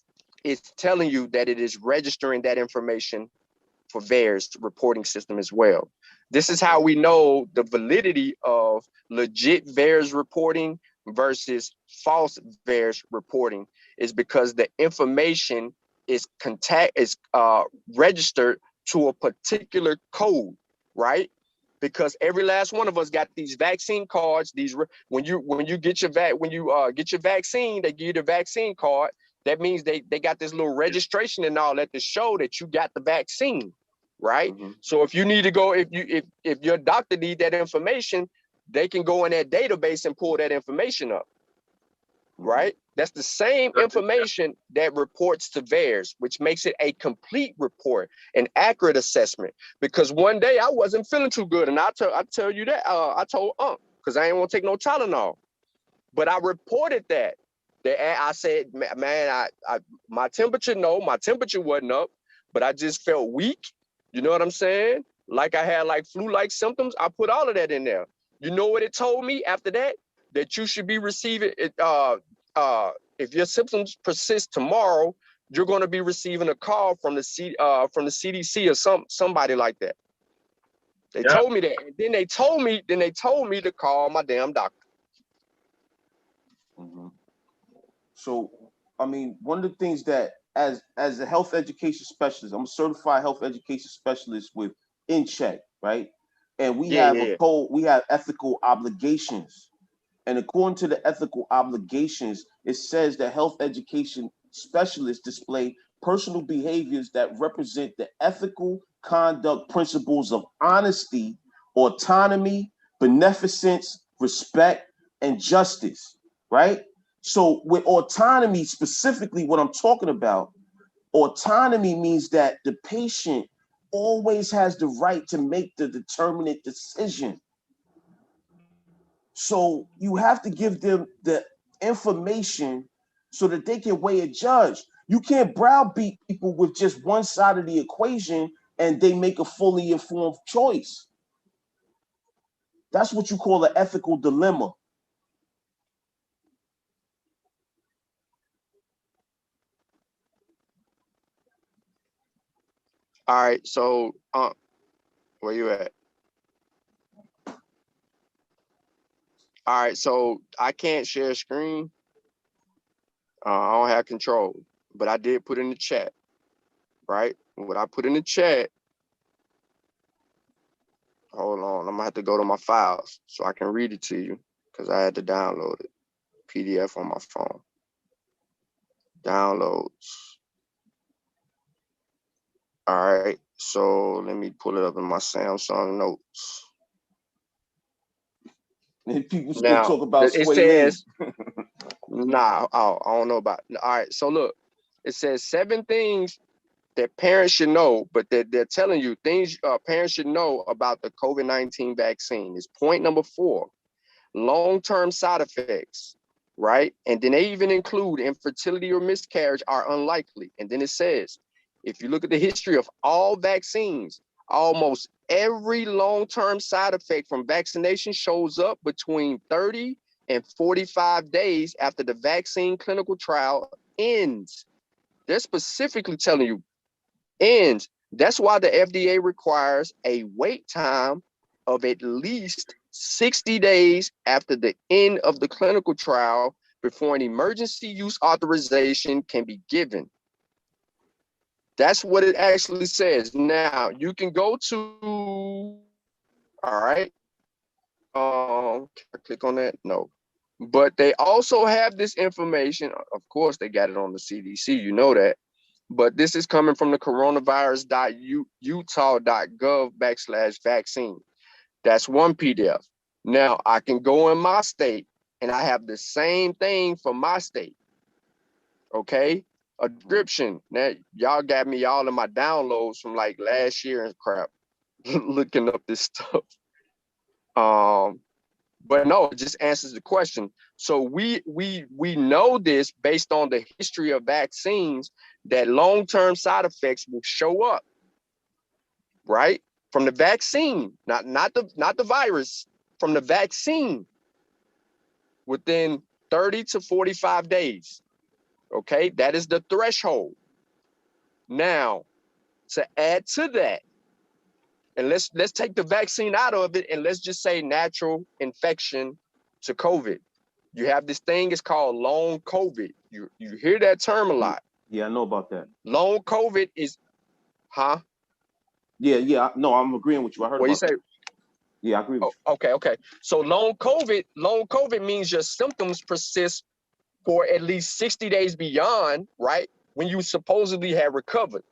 it's telling you that it is registering that information for VAERS reporting system as well. This is how we know the validity of legit VAERS reporting versus false VAERS reporting, is because the information is registered to a particular code, right? Because every last one of us got these vaccine cards. When you get your vaccine, they give you the vaccine card. That means they got this little registration and all that to show that you got the vaccine, right? Mm-hmm. So if you need to go, if your doctor need that information, they can go in that database and pull that information up, right? That's the same information that reports to VAERS, which makes it a complete report, an accurate assessment. Because one day I wasn't feeling too good, and I tell you that I told because I ain't want to take no Tylenol, but I reported that. I said, man, my temperature wasn't up, but I just felt weak. You know what I'm saying? Like I had like flu-like symptoms. I put all of that in there. You know what it told me after that? That you should be receiving it. If your symptoms persist tomorrow, you're going to be receiving a call from the CDC or somebody like that. They told me that. And then they told me to call my damn doctor. Mm-hmm. So, I mean, one of the things that as a health education specialist, I'm a certified health education specialist with in check, right? And we Yeah, have yeah, a yeah. code, we have ethical obligations. And according to the ethical obligations, it says that health education specialists display personal behaviors that represent the ethical conduct principles of honesty, autonomy, beneficence, respect, and justice, right? So with autonomy, specifically what I'm talking about, autonomy means that the patient always has the right to make the determinate decision. So you have to give them the information so that they can weigh a judge. You can't browbeat people with just one side of the equation and they make a fully informed choice. That's what you call an ethical dilemma. All right, so where you at? All right, so I can't share screen. I don't have control, but I did put in the chat, right? What I put in the chat, hold on, I'm gonna have to go to my files so I can read it to you because I had to download it, PDF on my phone. Downloads. All right, so let me pull it up in my Samsung notes. And people still Now, talk about it Sway says, Lee. nah, I don't know about it. All right, so look, it says 7 things that parents should know, but they're telling you things parents should know about the COVID-19 vaccine. Is point number 4, long-term side effects, right? And then they even include infertility or miscarriage are unlikely. And then it says, if you look at the history of all vaccines, almost every long-term side effect from vaccination shows up between 30 and 45 days after the vaccine clinical trial ends. They're specifically telling you ends. That's why the FDA requires a wait time of at least 60 days after the end of the clinical trial before an emergency use authorization can be given. That's what it actually says. Now, you can go to, all right, can I click on that? No. But they also have this information. Of course, they got it on the CDC, you know that. But this is coming from the coronavirus.utah.gov/vaccine. That's one PDF. Now I can go in my state and I have the same thing for my state. Okay. A description. Now y'all got me all in my downloads from like last year and crap, looking up this stuff. But no, it just answers the question. So we know this based on the history of vaccines that long-term side effects will show up, right? From the vaccine, not the virus, from the vaccine within 30 to 45 days. Okay, that is the threshold. Now, to add to that, and let's take the vaccine out of it and let's just say natural infection to COVID. You have this thing, it's called long COVID. You hear that term a lot. Yeah, I know about that. Long COVID is, huh? Yeah. No, I'm agreeing with you. I heard What you about say? that. Yeah, I agree with you. Okay. So long COVID means your symptoms persist for at least 60 days beyond, right? When you supposedly have recovered.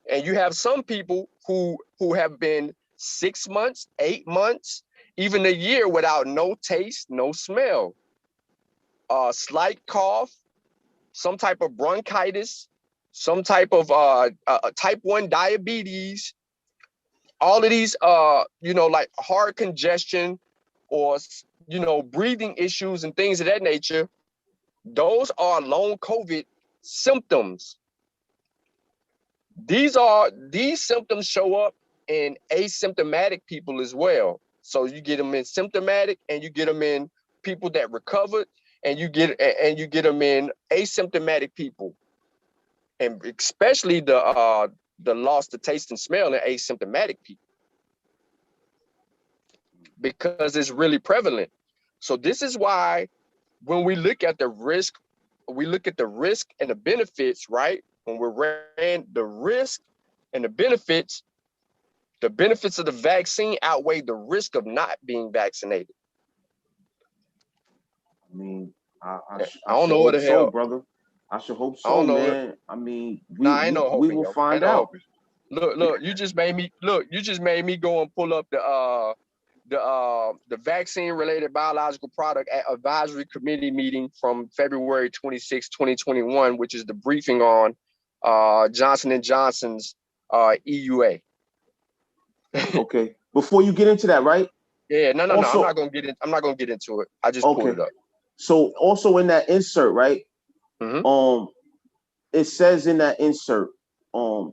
And you have some people who have been 6 months, 8 months, even a year without no taste, no smell, slight cough, some type of bronchitis, some type of type 1 diabetes, all of these, like heart congestion or, breathing issues and things of that nature. Those are long COVID symptoms. These symptoms show up in asymptomatic people as well. So you get them in symptomatic and you get them in people that recovered, and you get them in asymptomatic people. And especially the loss of taste and smell in asymptomatic people, because it's really prevalent. So this is why when we look at the risk, we look at the risk and the benefits, right? When we ran the risk and the benefits, The benefits of the vaccine outweigh the risk of not being vaccinated. I mean, I don't should know what hope the so, hell. brother. I should hope I so, don't know. man. I mean, Nah, ain't no we hoping, will yo. find Ain't no out. hoping. Look, you just made me go and pull up the vaccine related biological product advisory committee meeting from February 26, 2021, which is the briefing on Johnson & Johnson's EUA. Okay. Before you get into that, right? Yeah, no. Also- I'm not gonna get into it. I just pulled it up. So also in that insert, right? Mhm. It says in that insert,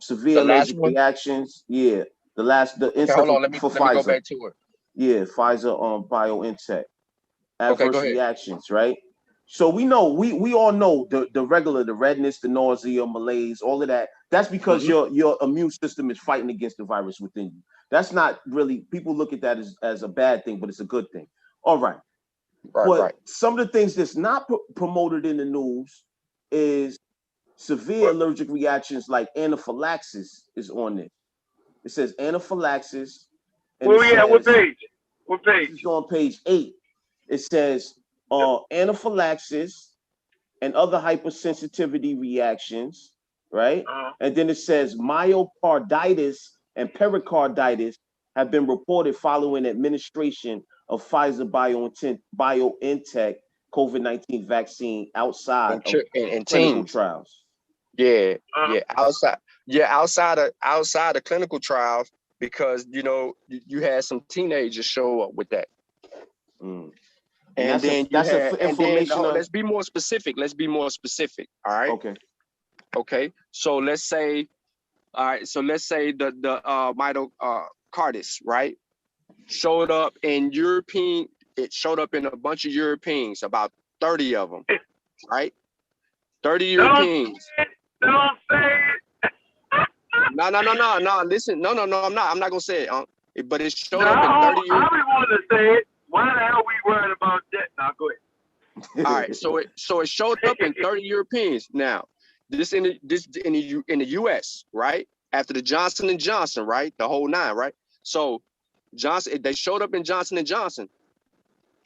severe The last allergic one? reactions. Yeah, the Okay, insert hold on. Let me for go Pfizer. back to it. Yeah, Pfizer BioNTech. Adverse go ahead. reactions, right? So we know, we all know the regular, the redness, the nausea, malaise, all of that. That's because your immune system is fighting against the virus within you. That's not really, people look at that as a bad thing, but it's a good thing. All right. But some of the things that's not promoted in the news is severe allergic reactions like anaphylaxis is on it. It says anaphylaxis. And Where we at? What page? What page? It's on page 8. It says anaphylaxis and other hypersensitivity reactions, right? And then it says myocarditis and pericarditis have been reported following administration of Pfizer BioNTech COVID-19 vaccine outside of clinical trials. Yeah, outside of clinical trials, because you had some teenagers show up with that. And then let's be more specific. All right. Okay. So let's say the myocarditis, right? Showed up in European. It showed up in a bunch of Europeans, about 30 of them, right? 30 Europeans. Don't say it. No. Listen, no. I'm not gonna say it. But it showed No, up in 30 Europeans. I want to say it. Why the hell we worried about that? Now go ahead. All right, so it showed up in 30 Europeans. Now, this in the US, right? After the Johnson & Johnson, right? The whole 9, right? So they showed up in Johnson & Johnson.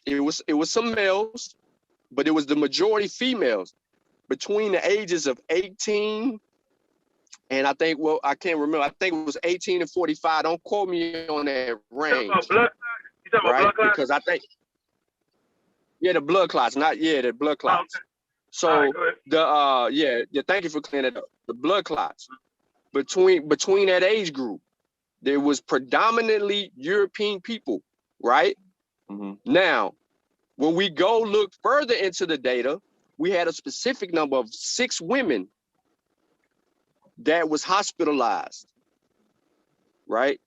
It was some males, but it was the majority females between the ages of 18 and I can't remember. I think it was 18 and 45. Don't quote me on that range. You talking about blood clots? Because I think the blood clots, the blood clots. Okay. So thank you for clearing it up. The blood clots between that age group, there was predominantly European people, right? Now, when we go look further into the data, we had a specific number of 6 women that was hospitalized, right?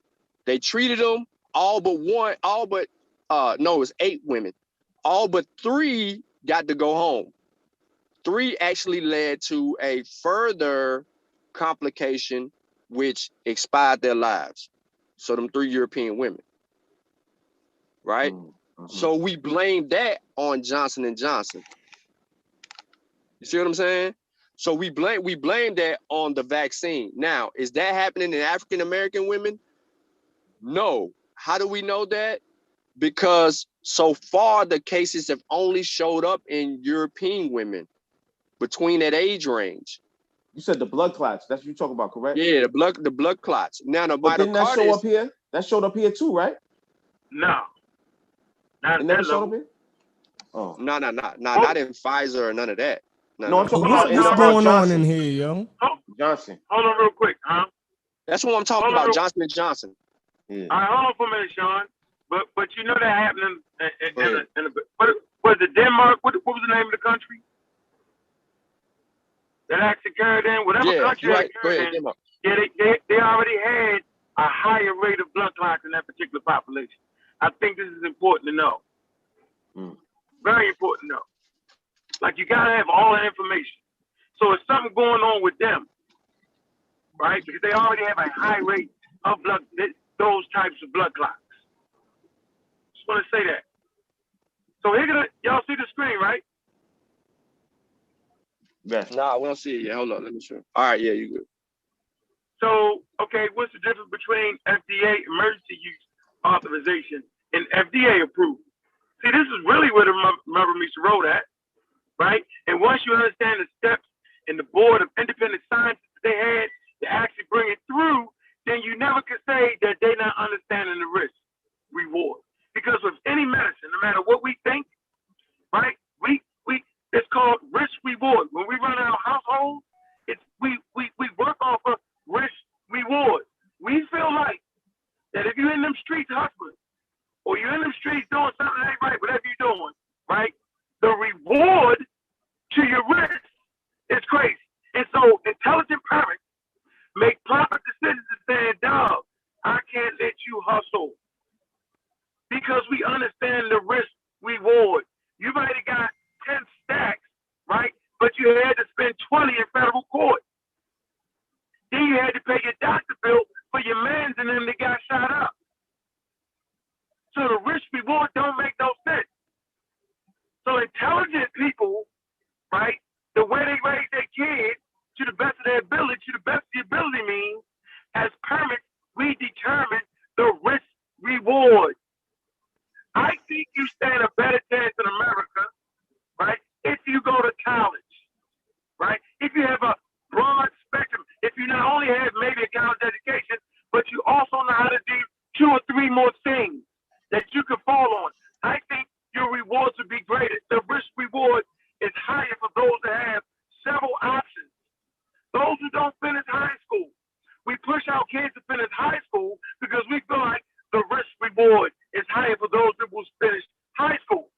They treated them, it was 8 women. All but 3 got to go home. 3 actually led to a further complication, which expired their lives. So them 3 European women, right? So we blame that on Johnson & Johnson. You see what I'm saying? So we blame that on the vaccine. Now, is that happening in African American women? No. How do we know that? Because so far the cases have only showed up in European women between that age range. You said the blood clots. That's what you're talking about, correct? Yeah, the blood clots. Now the but didn't that show myocarditis. up here? That showed up here too, right? No. It never showed up here? Oh. No, not in Pfizer or none of that. No, I'm talking What's about going on Johnson. in here, yo? Johnson. Hold on real quick, huh? That's what I'm talking about, Johnson & Johnson. Yeah. All right, hold on for a minute, Sean. But you know that happened what was it, Denmark? What was the name of the country? That actually carried in, whatever country that carried in. Yeah, they already had a higher rate of blood clots in that particular population. I think this is important to know. Very important to know. Like, you gotta have all the information. So it's something going on with them, right? Because they already have a high rate of those types of blood clots. Just want to say that. So y'all see the screen, right? Yes. Nah, we don't see it yet. Hold on, let me show. All right, yeah, you good. So, okay, what's the difference between FDA emergency use authorization and FDA approval? See, this is really where the rubber meets the road at, right? And once you understand the steps and the board of independent scientists they had to actually bring it through, then you never could say that they're not understanding the risk reward. Because with any medicine, no matter what we think, right, we it's called risk reward. When we run our household, it's we work off of risk reward. We feel like that if you're in them streets hustling, or you're in them streets doing something that ain't right, whatever you're doing, right, the reward to your risk is crazy. And so intelligent parents make proper decisions and saying, dog, I can't let you hustle. Because we understand the risk reward. You might have got 10 stacks, right? But you had to spend 20 in federal court. Then you had to pay your doctor bill for your mans and them that got shot up. So the risk reward don't make no sense. So intelligent people, right, the way they raise their kids to the best of their ability, to the best of the ability means, as parents, we determine the risk reward. I think you stand a better chance in America, right, if you go to college, right? If you have a broad spectrum, if you not only have maybe a college education, but you also know how to do 2 or 3 more things that you can fall on. I think your rewards would be greater. The risk reward is higher for those that have several options. Those who don't finish high school, we push our kids to finish high school because we feel like the risk reward is higher for those that will finish high school.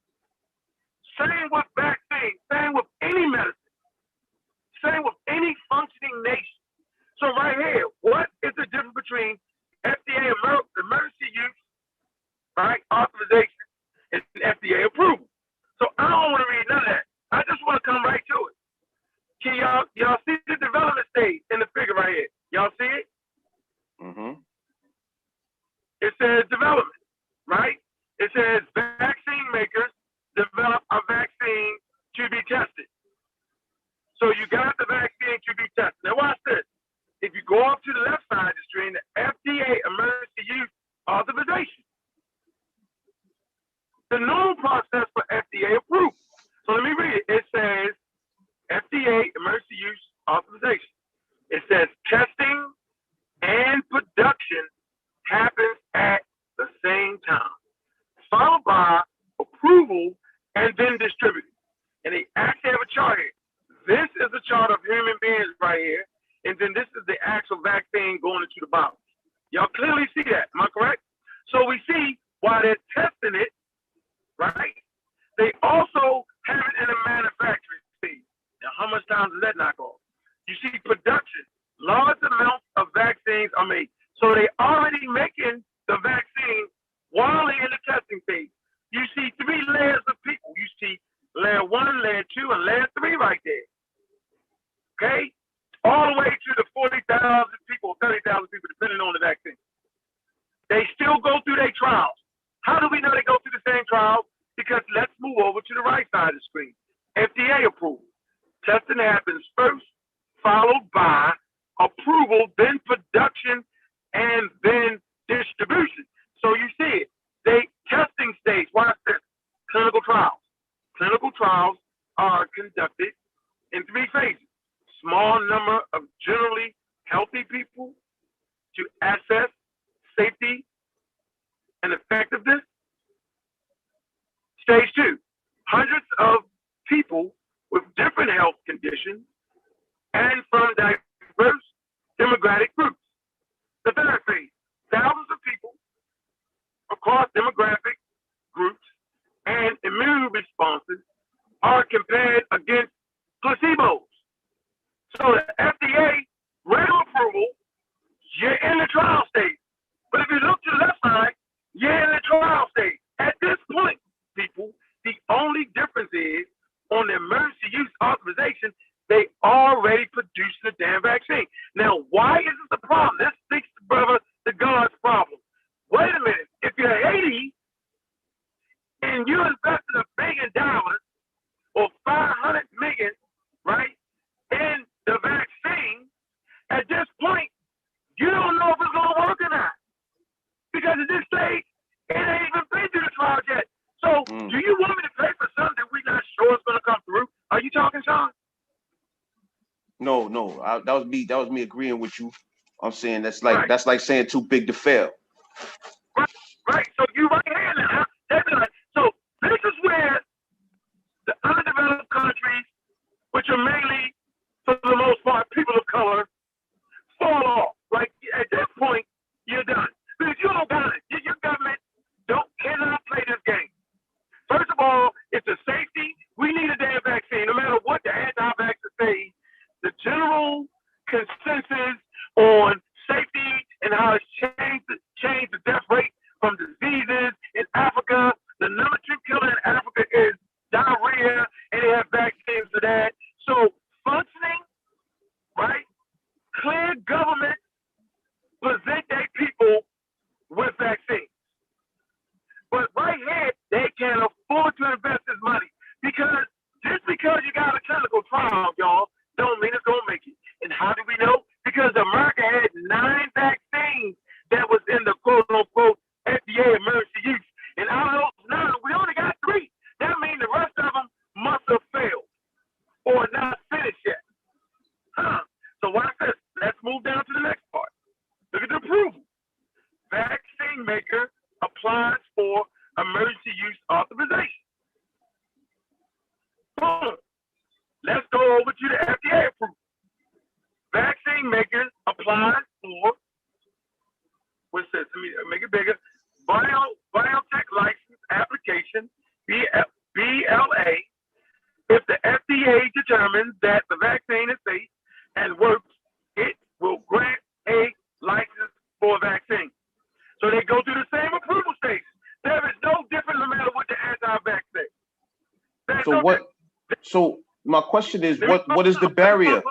Same with vaccines, same with any medicine, same with any functioning nation. So right here, what is the difference between FDA emergency use, right, authorization, and FDA approval? So I don't want to read none of that. I just want to come right to it. Can y'all see the development stage in the figure right here? Y'all see it? Mm-hmm. It says development, right? It says vaccine makers develop a vaccine to be tested. So you got the vaccine to be tested. Now watch this. If you go up to the left side of the screen, the FDA emergency use authorization. The normal process for FDA approval. So let me read it. It says FDA emergency use authorization. It says testing and production happens at the same time, followed by approval and then distributed. And they actually have a chart here. This is a chart of human beings right here, and then this is the actual vaccine going into the bottle. Y'all clearly see that, am I correct? So we see while they're testing it, right, they also have it in a manufacturing stage. Now, how much time does that knock off? You see production. Large amounts of vaccines are made. So they already making the vaccine while they're in the testing phase. You see 3 layers of people. You see layer 1, layer 2, and layer 3 right there. Okay? All the way to the 40,000 people, 30,000 people, depending on the vaccine. They still go through their trials. How do we know they go through the same trials? Because let's move over to the right side of the screen. FDA approval. Testing happens first, followed by approval, then production, and then distribution. So you see it. They testing stage. Watch this. Clinical trials. Clinical trials are conducted in 3 phases. Small number of generally healthy people to assess safety and effectiveness. Stage 2, hundreds of people with different health conditions and from diverse demographic groups. The 3rd phase, thousands of people across demographic groups and immune responses are compared against placebos. So the FDA, regular approval, you're in the trial stage. But if you look to the left side, you're in the trial stage. At this point, people, the only difference is on the emergency use authorization, they already produced the damn vaccine. Now, why is this a problem? This speaks, brother, to God's problem. Wait a minute. If you're Haiti and you invested $1 billion or 500 million, right, in the vaccine, at this point, No, that was me. That was me agreeing with you. I'm saying that's like saying too big to fail. Right. So you right here now. So this is where the undeveloped countries, which are mainly, for the most part, people of color, fall off. Like at this point, you're done. Because you don't got it. Your government cannot play this game. First of all, it's a safety. We need a damn vaccine. No matter what the anti-vaxxers say, the general consensus on safety and how it's changed the death rate from diseases in Africa. The number 2 killer in Africa is diarrhea, and they have vaccines for that. So functioning, right? Clear government present their people with vaccines. But right here, they can't afford to invest this money because just because you got a clinical trial, y'all, don't mean it's gonna make it. And how do we know? Because America had 9 vaccines that was in the quote unquote FDA emergency use. And out of those 9, we only got 3. That means the rest of them must have failed or not finished yet. So watch this. Let's move down to the next part. Look at the approval. Vaccine maker applies for emergency use authorization. Boom. Let's go over to the FDA approval. Vaccine maker applies for, what's this? Let me make it bigger. Biotech license application, BLA. If the FDA determines that the vaccine is safe and works, it will grant a license for a vaccine. So they go through the same approval stage. There is no difference no matter what the anti-vax say. So what? So my question is, what is the barrier?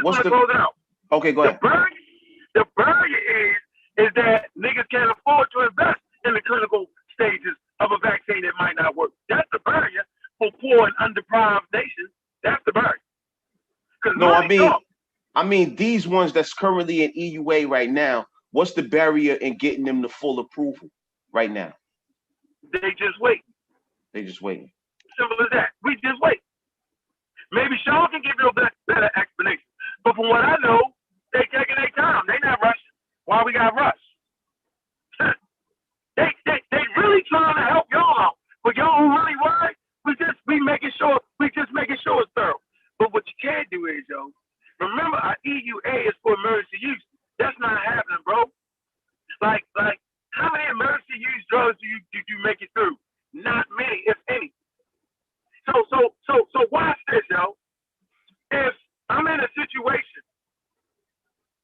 What's the close it out? Okay, go ahead. The barrier is that niggas can't afford to invest in the clinical stages of a vaccine that might not work. That's the barrier for poor and underdeprived nations. That's the barrier. No, I mean these ones that's currently in EUA right now. What's the barrier in getting them the full approval right now? They just wait. They just waiting. Simple as that. We just wait. Maybe Sean can give you a better explanation. But from what I know, they taking their time. They not rushing. Why we got rushed? they really trying to help y'all out. But y'all who really worried, we just making sure it's thorough. But what you can't do is, yo, remember our EUA is for emergency use. That's not happening, bro. Like how many emergency use drugs do you make it through? Not many, if any. So watch this, yo. If I'm in a situation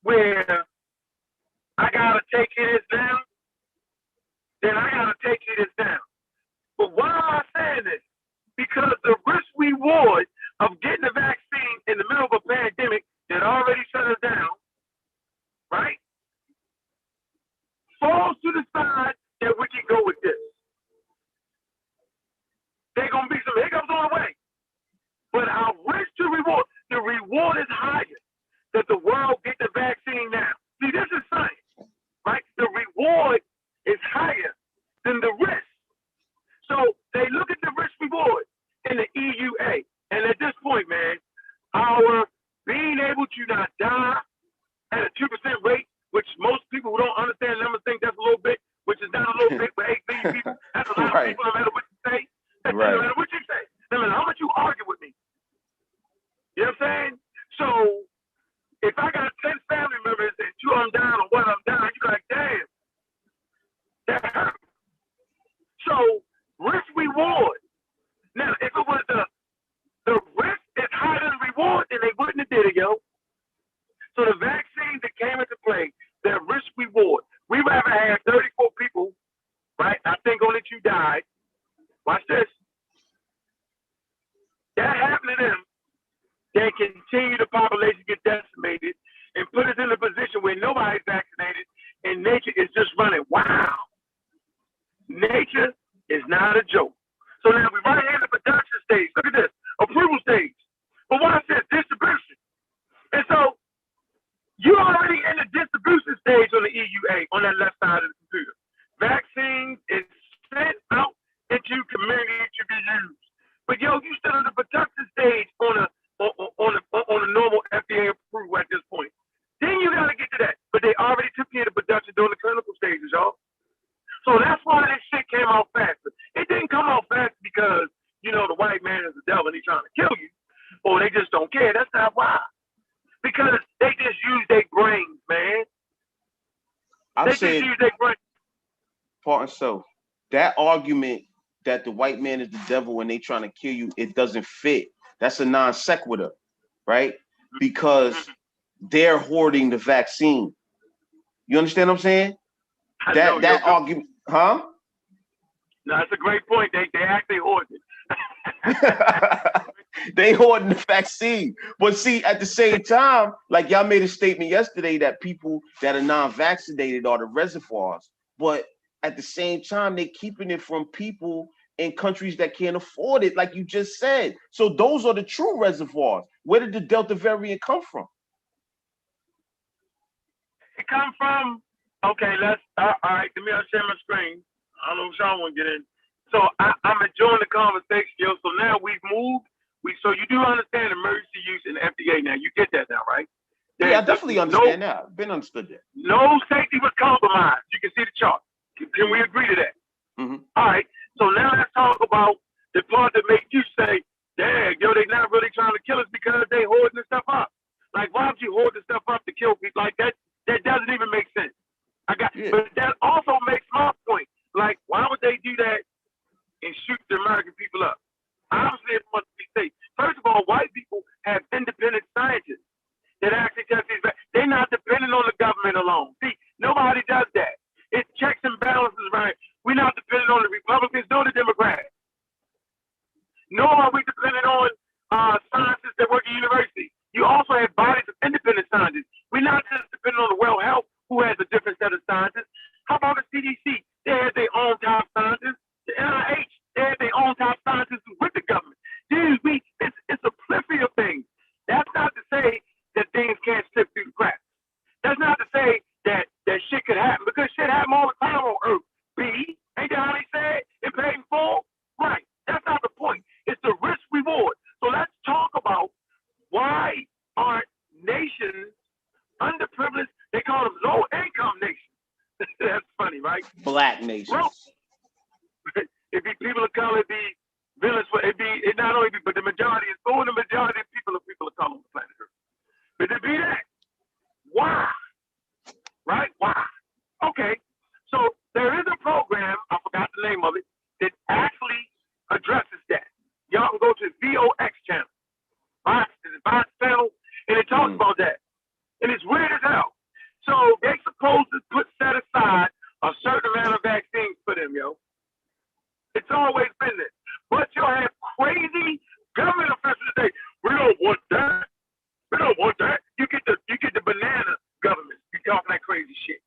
where I gotta take his down, then I gotta take his down. But why am I saying this? Because the risk reward of getting the vaccine in the middle of a pandemic that already shut us down, right, falls to the side that we can go with this. There's gonna be some hiccups on the way. But our risk to reward, the reward is higher that the world get the vaccine now. See, this is science, right? The reward is higher than the risk. So they look at the risk reward in the EUA. And at this point, man, our being able to not die at a 2% rate, which most people who don't understand numbers think that's a little bit, which is not a little bit, but 8 billion people, that's a lot of people no matter what you say. No matter what you say. No matter how much you argue with me. You know what I'm saying? So if I got 10 family members and 2 of them down or 1 of them down, you're like, damn, that hurt. So risk reward. Now, if it was the risk is higher than the reward, then they wouldn't have did it, yo. So the vaccine that came into play, their risk reward. We rather have 34 people, right? I think only 2 died. Watch this. That happened to them. They continue the population get decimated and put us in a position where nobody's vaccinated and nature is just running. Wow. Nature is not a joke. So now we're right here in the production stage. Look at this. Approval stage. But watch this. Distribution. And so you're already in the distribution stage on the EUA on that left side of the computer. Vaccines is sent out into community to be used. But yo, you still in the production stage on a on a normal FDA approval at this point. Then you gotta get to that. But they already took care of the production during the clinical stages, y'all. So that's why this shit came out faster. It didn't come out fast because, you know, the white man is the devil and he's trying to kill you. Or they just don't care. That's not why. Because they just use their brains, man. I'm They saying, just use their brains. part and self, that argument that the white man is the devil and they trying to kill you, it doesn't fit. That's a non sequitur, right? Because they're hoarding the vaccine. You understand what I'm saying? That argument, huh? No, that's a great point. They actually hoard it. They hoarding the vaccine. But see, at the same time, like y'all made a statement yesterday that people that are non-vaccinated are the reservoirs. But at the same time, they're keeping it from people in countries that can't afford it, like you just said. So those are the true reservoirs. Where did the Delta variant come from? It come from, okay, all right, let me share my screen. I don't know if Sean want to get in. So I'm enjoying the conversation, yo. So now we've moved. So you do understand emergency use in the FDA now. You get that now, right? Yeah, I definitely understand that. I've been understood that. No safety was compromised. You can see the chart. Can we agree to that? Mm-hmm. All right. So now let's talk about the part that makes you say, dang, yo, they're not really trying to kill us because they hoarding the stuff up. Like, why would you hoard the stuff up to kill people? Like, that doesn't even make sense. But that also makes my point. Like, why would they do that and shoot the American people up? Obviously, it must be safe. First of all, white people have independent scientists that actually test these. They're not dependent on the government alone. See, nobody does that. It's checks and balances, right? We're not dependent on the Republicans nor the Democrats. Nor are we dependent on scientists that work at university. You also have bodies of independent scientists. We're not just dependent on the World Health, who has a different set of scientists. How about the CDC? They have their own top scientists. The NIH, they have their own top scientists with the government. Dude, it's a plethora of things. That's not to say that things can't slip through the cracks. That's not to say that shit could happen, because shit happen all the time on Earth. B, ain't that how they say it? It paid in full? Right. That's not the point. It's the risk reward. So let's talk about why aren't nations underprivileged? They call them low income nations. That's funny, right? Black nations. Well, it'd be people of color, it'd be village, it not only be, but the majority is the majority of people of color on the planet Earth. But to be that, why? Right? Why? Okay. So there is a program, I forgot the name of it, that actually addresses that. Y'all can go to the VOX channel. Vox channel, and it talks about that. And it's weird as hell. So they supposed to set aside a certain amount of vaccines for them, yo. It's always been this. But you'll have crazy government officials say, we don't want that. We don't want that. You get the banana government. You talking that crazy shit.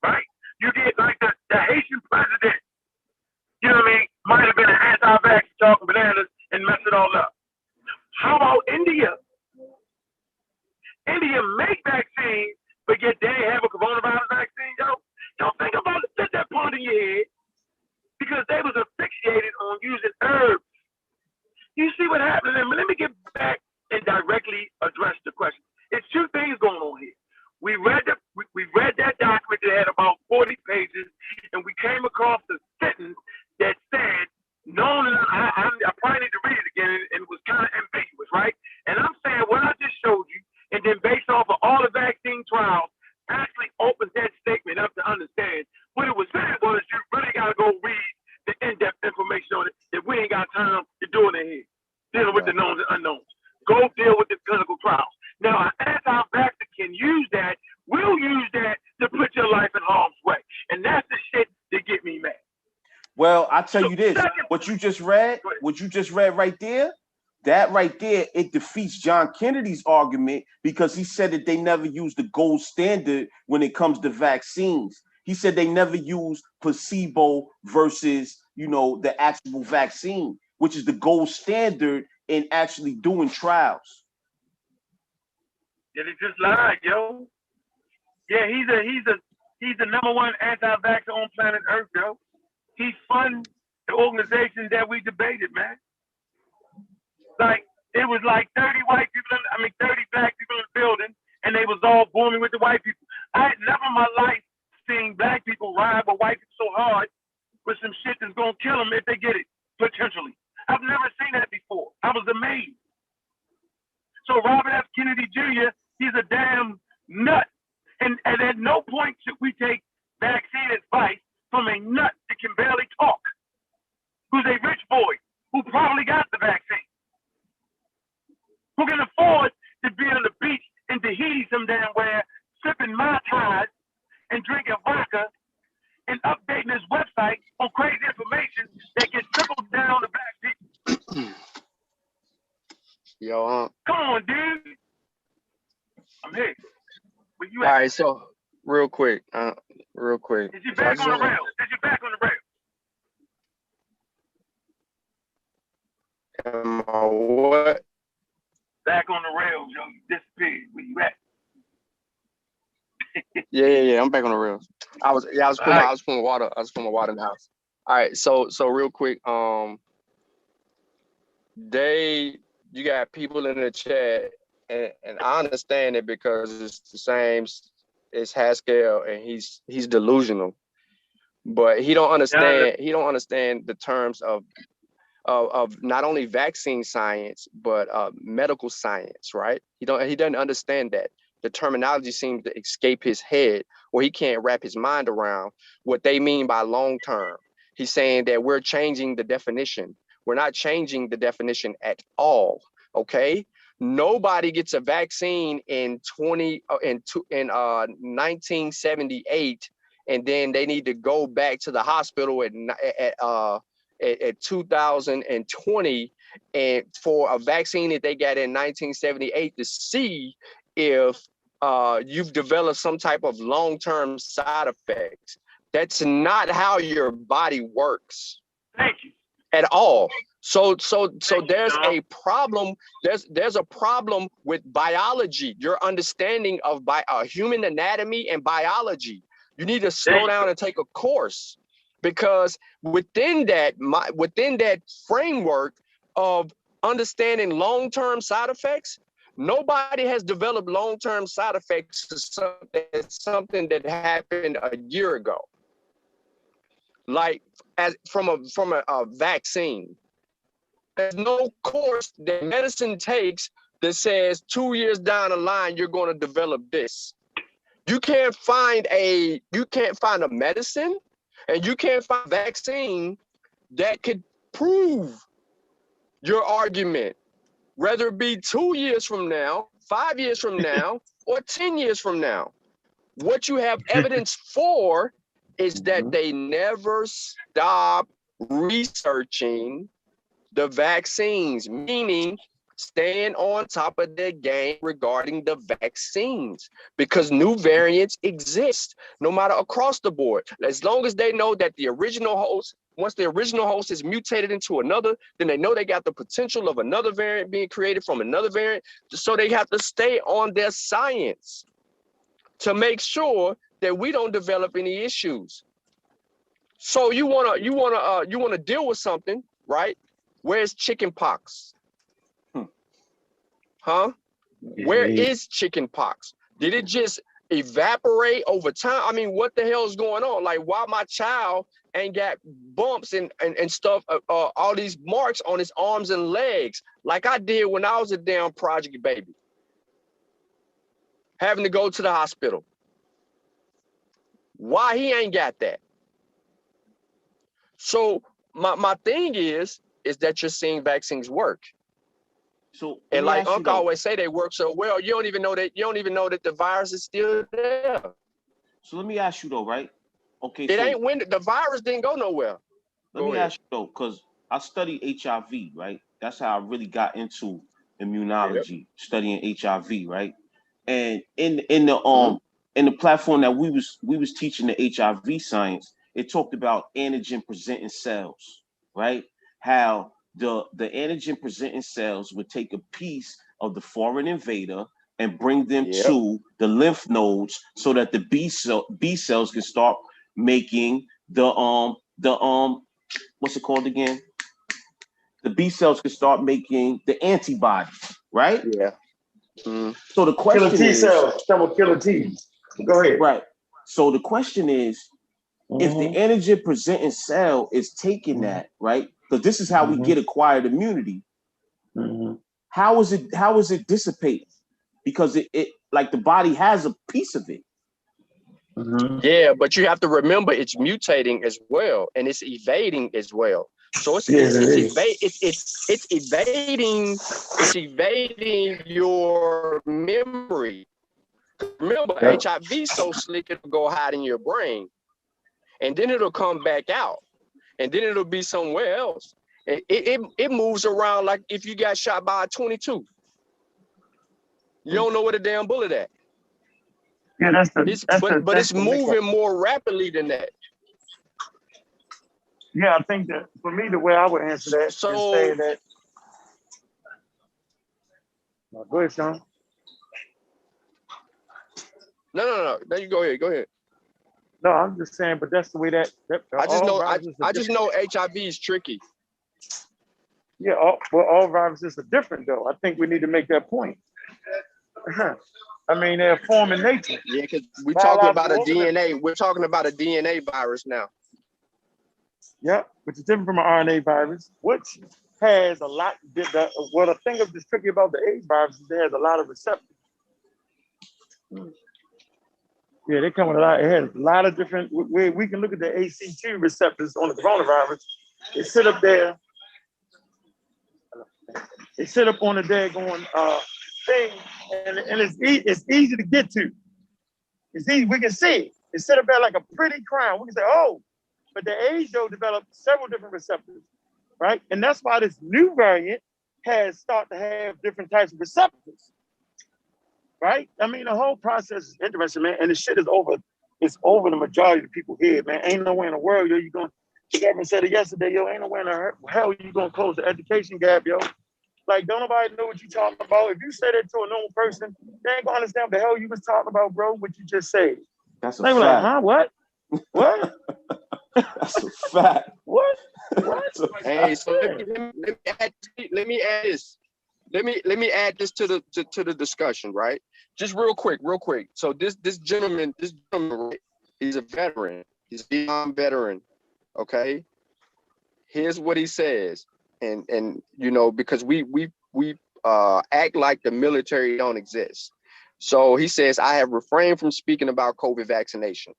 Right? You get like the Haitian president, you know what I mean, might have been an anti-vax talking bananas and mess it all up. How about India? India make vaccines, but yet they have a coronavirus vaccine, yo. Don't think about it. Set that part in your head, because they was asphyxiated on using herbs. You see what happened? Let me get back and directly address the question. It's two things going on here. We read that document that had about 40 pages, and we came across a sentence that said, I probably need to read it again, and it was kind of ambiguous, right? And I'm saying what I just showed you, and then based off of all the vaccine trials, actually opens that statement up to understand. What it was saying was, you really got to go read the in-depth information on it, that we ain't got time to do it in here, dealing with the knowns and unknowns. Go deal with the clinical trials. Now, an anti-vaxxer can use that, will use that to put your life in harm's way. And that's the shit that get me mad. Well, I tell you this, what you just read right there, that right there, it defeats John Kennedy's argument, because he said that they never use the gold standard when it comes to vaccines. He said they never use placebo versus, the actual vaccine, which is the gold standard in actually doing trials. Yeah, they just lied, yo. Yeah, he's the number one anti-vaxxer on planet Earth, yo. He funds the organization that we debated, man. Like, it was like 30 white people, 30 black people in the building, and they was all booming with the white people. I had never in my life seen black people ride with white people so hard with some shit that's gonna kill them if they get it, potentially. I've never seen that before. I was amazed. So Robert F. Kennedy Jr., he's a damn nut. And at no point should we take vaccine advice from a nut that can barely talk, who's a rich boy, who probably got the vaccine, who can afford to be on the beach in Tahiti some damn where, sipping Mai Tais and drinking vodka and updating his website on crazy information that gets trickled down the black people. Yo, Come on, dude. I'm here. Where you all at? right, so real quick. Is you So I back just on the want- rails? Is you back on the rails? Am I what? Back on the rails, yo. You disappeared. Where you at? Yeah. I'm back on the rails. I was putting Alright. I was putting water in the house. All right, so real quick, you got people in the chat, and I understand it because it's the same as Haskell, and he's delusional, but he don't understand. He don't understand the terms of not only vaccine science but medical science, right? He doesn't understand that. The terminology seems to escape his head, or he can't wrap his mind around what they mean by long term. He's saying that we're changing the definition. We're not changing the definition at all. Okay, nobody gets a vaccine in 1978, and then they need to go back to the hospital at 2020 and for a vaccine that they got in 1978 to see if you've developed some type of long-term side effects. That's not how your body works. Thank you. At all. So there's a problem. There's a problem with biology. Your understanding of human anatomy and biology. You need to slow down and take a course, because within that framework of understanding long-term side effects, nobody has developed long-term side effects to something that happened a year ago. Like from a vaccine. There's no course that medicine takes that says 2 years down the line you're going to develop this. You can't find a medicine, and you can't find a vaccine that could prove your argument, whether it be 2 years from now, 5 years from now, or 10 years from now. What you have evidence for is that they never stop researching the vaccines, meaning staying on top of their game regarding the vaccines, because new variants exist no matter across the board. As long as they know that the original host, once the original host is mutated into another, then they know they got the potential of another variant being created from another variant. So they have to stay on their science to make sure that we don't develop any issues. So you wanna deal with something, right? Where's chicken pox? Huh? Where is chicken pox? Did it just evaporate over time? I mean, what the hell is going on? Like, why my child ain't got bumps and stuff, all these marks on his arms and legs, like I did when I was a damn project baby, having to go to the hospital? Why he ain't got that? So my thing is that you're seeing vaccines work. So and like Uncle always say, they work so well. You don't even know that the virus is still there. So let me ask you though, right? Okay. It ain't when the virus didn't go nowhere. Let me ask you though, because I studied HIV, right? That's how I really got into immunology, studying HIV, right? And in the platform that we was teaching the HIV science, it talked about antigen presenting cells, right? How the antigen presenting cells would take a piece of the foreign invader and bring them to the lymph nodes so that the B cells can start making the what's it called again? the B cells can start making the antibodies, right? Yeah. Mm. So the question Killer T is, cells, some of killer T's. Go ahead. right? So the question is, if the antigen presenting cell is taking that, right? Because this is how we get acquired immunity. How is it dissipating? Because it like the body has a piece of it. Yeah, but you have to remember it's mutating as well, and it's evading as well. So it's evading your memory. Remember, HIV so slick it'll go hide in your brain, and then it'll come back out, and then it'll be somewhere else. It moves around like if you got shot by a 22. You don't know where the damn bullet at. Yeah, but it's moving more rapidly than that. Yeah, I think that for me, the way I would answer that is saying that. No, go ahead, Sean. No. There you go ahead. Go ahead. No, I'm just saying, but that's the way that I just know HIV is tricky. Yeah, all viruses are different, though. I think we need to make that point. I mean, they're a form in nature. Yeah, because we're talking about a DNA. We're talking about a DNA virus now. Yeah, which is different from an RNA virus, which has a lot. What I think is tricky about the AIDS virus is it has a lot of receptors. Yeah, they come with a lot. It has a lot of different. We can look at the ACE2 receptors on the coronavirus. They sit up there. They sit up on the daggone thing, and it's easy to get to. It's easy. We can see it. It's set up there like a pretty crown. We can say, oh, but the AIDS though developed several different receptors, right? And that's why this new variant has started to have different types of receptors, right? I mean, the whole process is interesting, man. And the shit is over. It's over the majority of the people here, man. Ain't nowhere in the world, yo, you going. Gavin said it yesterday, yo. Ain't nowhere in the hell you gonna close the education gap, yo. Like, don't nobody know what you talking about. If you say that to a normal person, they ain't gonna understand what the hell you was talking about, bro. What you just said. That's a they fact. were like, huh? What? What? That's a fact. What? Hey, so let me add this. Let me add this to the discussion, right? Just real quick. So this gentleman, right, he's a veteran. He's a Vietnam veteran. Okay. Here's what he says, and you know, because we act like the military don't exist. So he says, I have refrained from speaking about COVID vaccination.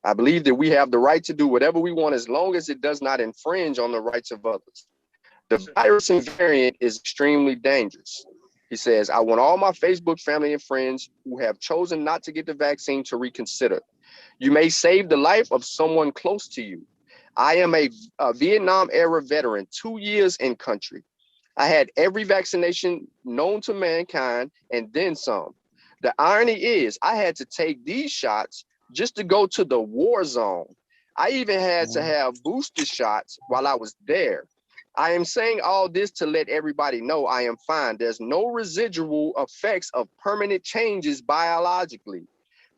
I believe that we have the right to do whatever we want as long as it does not infringe on the rights of others. The virus and variant is extremely dangerous. He says, I want all my Facebook family and friends who have chosen not to get the vaccine to reconsider. You may save the life of someone close to you. I am a Vietnam era veteran, 2 years in country. I had every vaccination known to mankind and then some. The irony is I had to take these shots just to go to the war zone. I even had to have booster shots while I was there. I am saying all this to let everybody know I am fine. There's no residual effects of permanent changes biologically.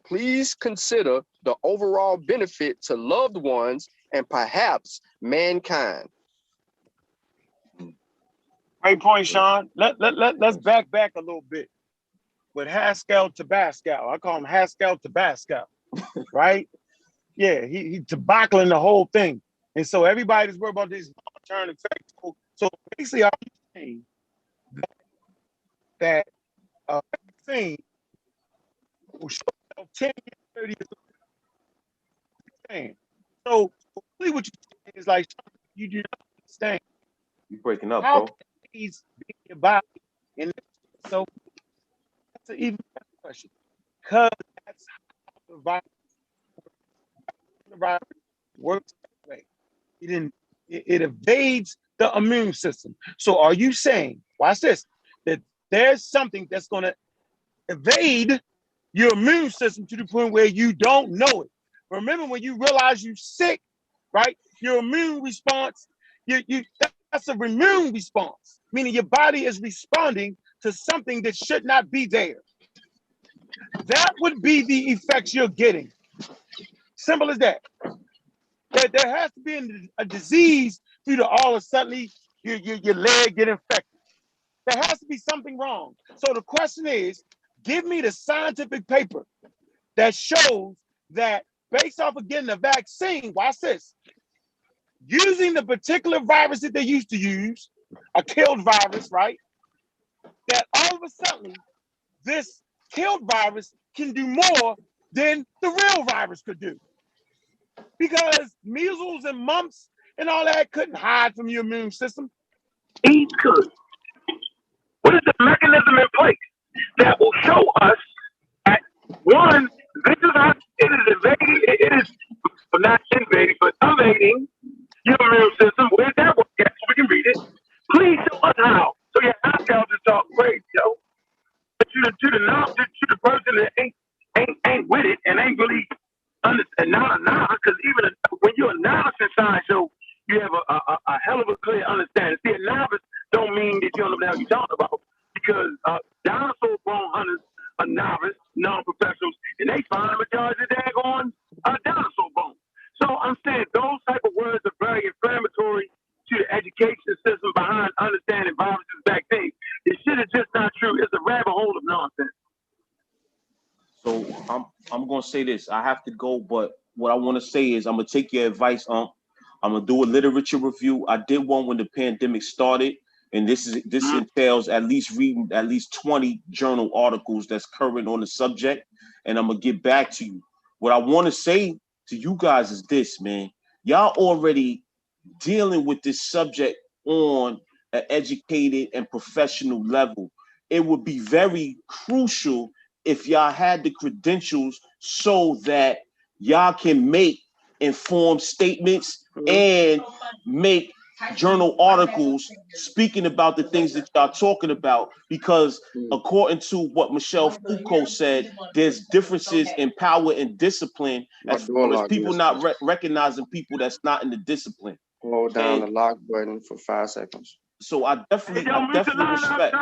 Please consider the overall benefit to loved ones and perhaps mankind. Great point, Sean. Let's back a little bit. With Haskell Tabasco. I call him Haskell Tabasco, right? Yeah, he tobaccling the whole thing. And so everybody's worried about these long-term effects. So basically, I'm saying that vaccine will show up 10 years, 30 years. So really what you're saying is like, you do not understand. You're breaking up, How bro. can these be in your body? And so that's an even better question. Because that's how the virus works that way. It evades the immune system. So are you saying, watch this, that there's something that's going to evade your immune system to the point where you don't know it? Remember when you realize you're sick, right? Your immune response, that's a immune response, meaning your body is responding to something that should not be there. That would be the effects you're getting. Simple as that. That there has to be a disease for you to all of a sudden your leg get infected. There has to be something wrong. So the question is, give me the scientific paper that shows that based off of getting the vaccine, watch this, using the particular virus that they used to use, a killed virus, right? That all of a sudden, this killed virus can do more than the real virus could do. Because measles and mumps and all that couldn't hide from your immune system. He could. What is the mechanism in place that will show us at one, this is how it is invading, it is not invading, but invading your immune system. Where's that work at? So we can read it. Please show us how. So yeah, y'all just talk crazy, yo. But to the person that ain't with it and ain't really understand because even when you're a novice in science, so you have a hell of a clear understanding. See, a novice don't mean that you don't know what you're talking about, because dinosaur bone hunters are novice, non-professionals, and they find a majority of the daggone dinosaur bones. So I'm saying those type of words are very inflammatory to the education system behind understanding viruses, vaccines. This shit is just not true. It's a rabbit hole of nonsense. So I'm gonna say this. I have to go, but what I want to say is I'm gonna take your advice. I'm gonna do a literature review. I did one when the pandemic started, and this entails at least reading at least 20 journal articles that's current on the subject. And I'm gonna get back to you. What I want to say to you guys is this, man. Y'all already dealing with this subject on an educated and professional level. It would be very crucial if y'all had the credentials so that y'all can make informed statements and make journal articles speaking about the things that y'all talking about, because according to what Michelle Foucault said, there's differences in power and discipline as far as people not recognizing people that's not in the discipline. Hold down the lock button for 5 seconds. So I definitely respect.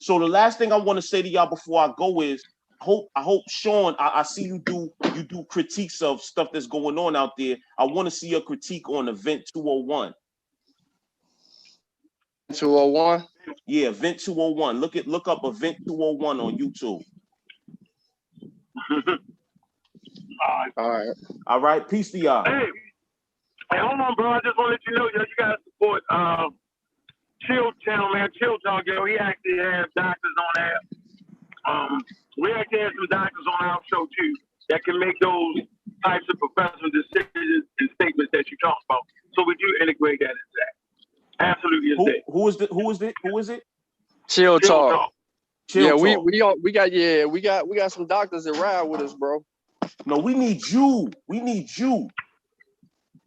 So the last thing I want to say to y'all before I go is, I hope Sean, I see you do critiques of stuff that's going on out there. I want to see your critique on Event 201. 201? Yeah, Event 201. Look up Event 201 on YouTube. All right. Peace to y'all. Hey, hold on, bro. I just want to let you know, yo, you gotta support Chill Channel, man. Chill Talk, yo. He actually has doctors on there. We actually have some doctors on our show too that can make those types of professional decisions and statements that you talk about. So we do integrate that into that. Absolutely. Who is it? Chill Talk. Chill Talk. We got some doctors that ride with us, bro. No, we need you. We need you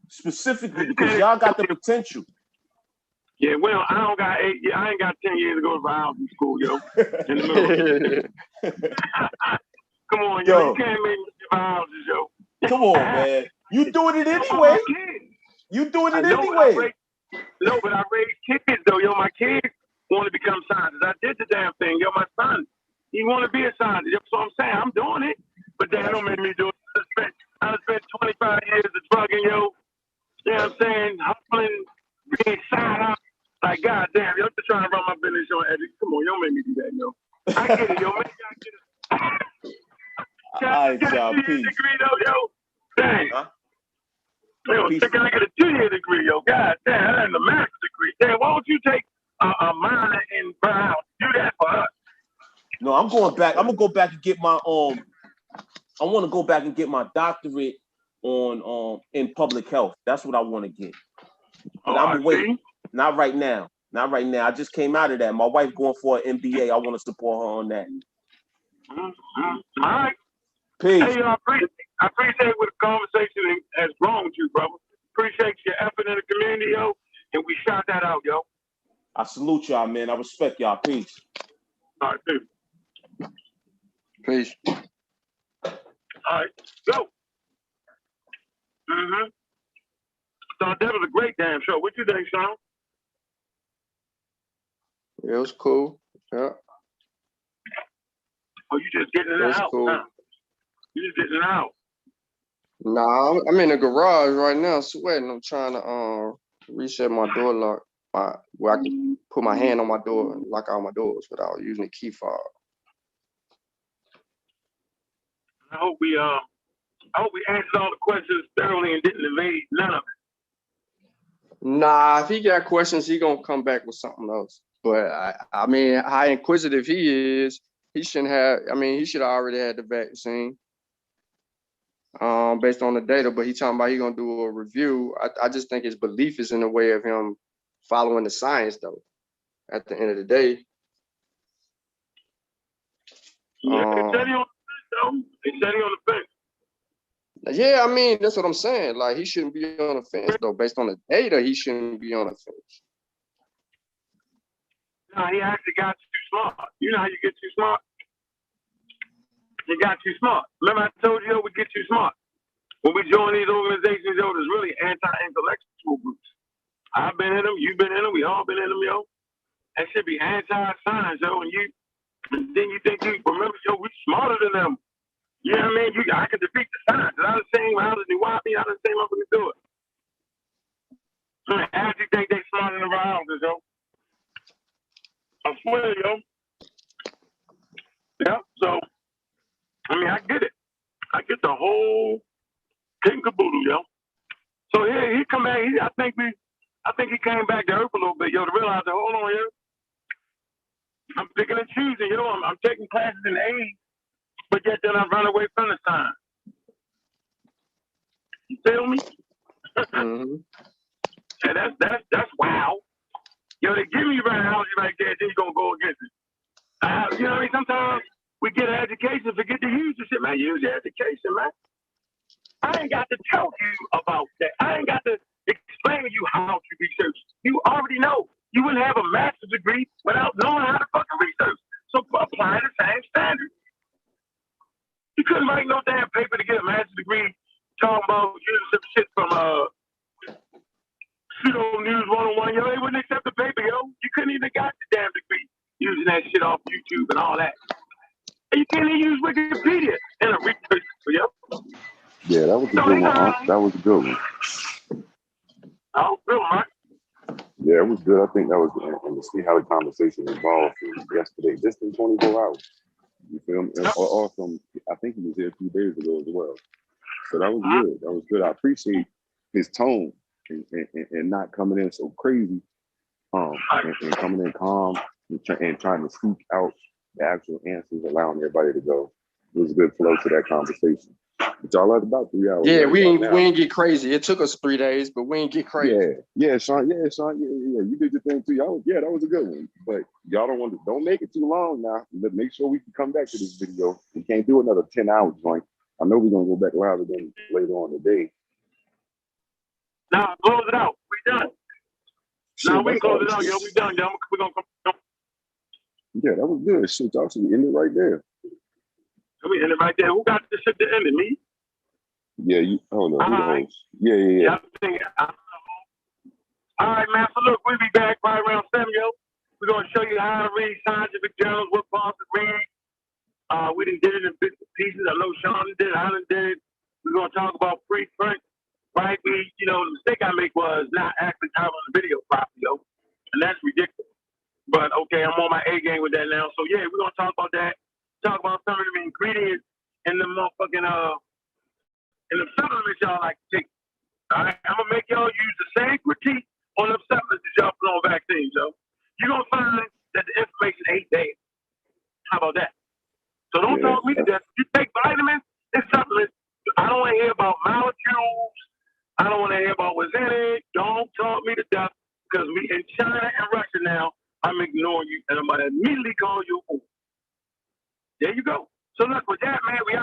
specifically because y'all got the potential. Yeah, well, I ain't got 10 years to go to biology school, yo. In the middle. Come on, yo. You can't make me do biology, yo. Come on, man. You doing it anyway. You doing it anyway. No, but I raised kids, though, yo. My kids want to become scientists. I did the damn thing, yo. My son, he want to be a scientist. So I'm saying I'm doing it, but that don't make me do it. I spent 25 years of drugging, yo. You know what I'm saying? Hustling, being side out. Like, goddamn, yo, I'm just trying to run my business on Eddie. Come on, you don't make me do that, yo. I get it, yo. Maybe I get it. Got a 2-year degree, though, yo. Dang. Yo, I get a 2-year degree, yo. God damn, that ain't a master's degree. Damn, why don't you take a minor in biology? Do that for us. No, I'm going back. I'm gonna go back and get my I want to go back and get my doctorate on in public health. That's what I want to get. But I'm waiting. Not right now. Not right now. I just came out of that. My wife going for an MBA. I want to support her on that. All right. Peace. Hey, I appreciate what the conversation has grown to, brother. Appreciate your effort in the community, yo. And we shot that out, yo. I salute y'all, man. I respect y'all. Peace. All right, peace. Peace. All right, go. So that was a great damn show. What you think, Sean? Yeah, it was cool. Yeah. Oh, you just getting it out? Cool. Huh? You just getting it out? Nah, I'm in the garage right now sweating. I'm trying to Reset my door lock. Where I can put my hand on my door and lock all my doors without using a key fob. I hope we answered all the questions thoroughly and didn't evade none of it. Nah, if he got questions, he gonna come back with something else. But I mean, how inquisitive he is, he shouldn't have. I mean, he should have already had the vaccine, based on the data. But he talking about he gonna do a review. I just think his belief is in the way of him following the science, though. At the end of the day, Yeah, he said he on the fence, though. He said he on the fence. yeah, I mean, that's what I'm saying. Like, he shouldn't be on the fence, though. Based on the data, he shouldn't be on the fence. No, he actually got too smart. You know how you get too smart? He got too smart. Remember I told you, we get too smart. When we join these organizations, yo, there's really anti-intellectual groups. I've been in them, you've been in them, we all been in them, yo. That should be anti-science, yo, and then you think you remember, yo, we smarter than them. You know what I mean? I can defeat the science. I done seen how does he wipe me, I done seen motherfuckers do it. How do you think they smarter than our houses, yo? I swear, yo. Yeah, so, I mean, I get it. I get the whole kit and caboodle, yo. So yeah, he come back. I think he came back to earth a little bit, yo, to realize that, hold on, yo. I'm picking and choosing, you know. I'm taking classes in age, but yet then I run away from the science. You feel me? Mm-hmm. Yeah, that's wow. Yo, they give you right right there, then you're gonna go against it. You know what I mean? Sometimes we get an education, forget to use the shit, man. Use your education, man. I ain't got to tell you about that. I ain't got to explain to you how to research. You already know. You wouldn't have a master's degree without knowing how to fucking research. So apply the same standard. You couldn't write no damn paper to get a master's degree talking about using some shit from Pseudo News 101. Yo, they wouldn't accept the paper, yo. You couldn't even got the damn degree using that shit off YouTube and all that. And you can't even use Wikipedia in a research, yo. Yeah, that was a good one. That was a good one. Oh, good one. Yeah, it was good. I think that was, and to see how the conversation evolved from yesterday, just in 24 hours. You feel me? Or from, I think he was here a few days ago as well. So that was good. That was good. I appreciate his tone and not coming in so crazy, and coming in calm and trying to seek out the actual answers, allowing everybody to go. It was a good flow to that conversation. But y'all had about 3 hours. Yeah, we ain't get crazy. It took us 3 days, but we ain't get crazy. Yeah, Sean. Yeah, you did your thing too. That was a good one. But y'all don't make it too long now. Make sure we can come back to this video. We can't do another 10-hour joint. I know we're gonna go back live again later on today. Now close it out. We done. Now we can close it out, yo. We done, yo. We're gonna come. Yeah, that was good. Shit, y'all should end it right there. We end it right there. Who got this shit to end it? Me? Yeah, you hold on. Right. Yeah. All right, man. So look, we'll be back right around 7, yo. We're gonna show you how to read scientific journals, what parts to read. We done did it in bits and pieces. I know Sean did it, Alan did it. We're gonna talk about preprint, right? The mistake I make was not actually covering the video properly, yo. And that's ridiculous. But okay, I'm on my A game with that now. So yeah, we're gonna talk about that. Talk about some of the ingredients in the motherfucking in the supplements y'all like to take. All right, I'm gonna make y'all use the same critique on the supplements that y'all put on vaccines, yo. You're gonna find that the information ain't there. How about that? So don't talk me to death. You take vitamins and supplements. I don't want to hear about molecules. I don't want to hear about what's in it. Don't talk me to death because we in China and Russia now. I'm ignoring you and I'm gonna immediately call you a fool. There you go. So look, with that, man, we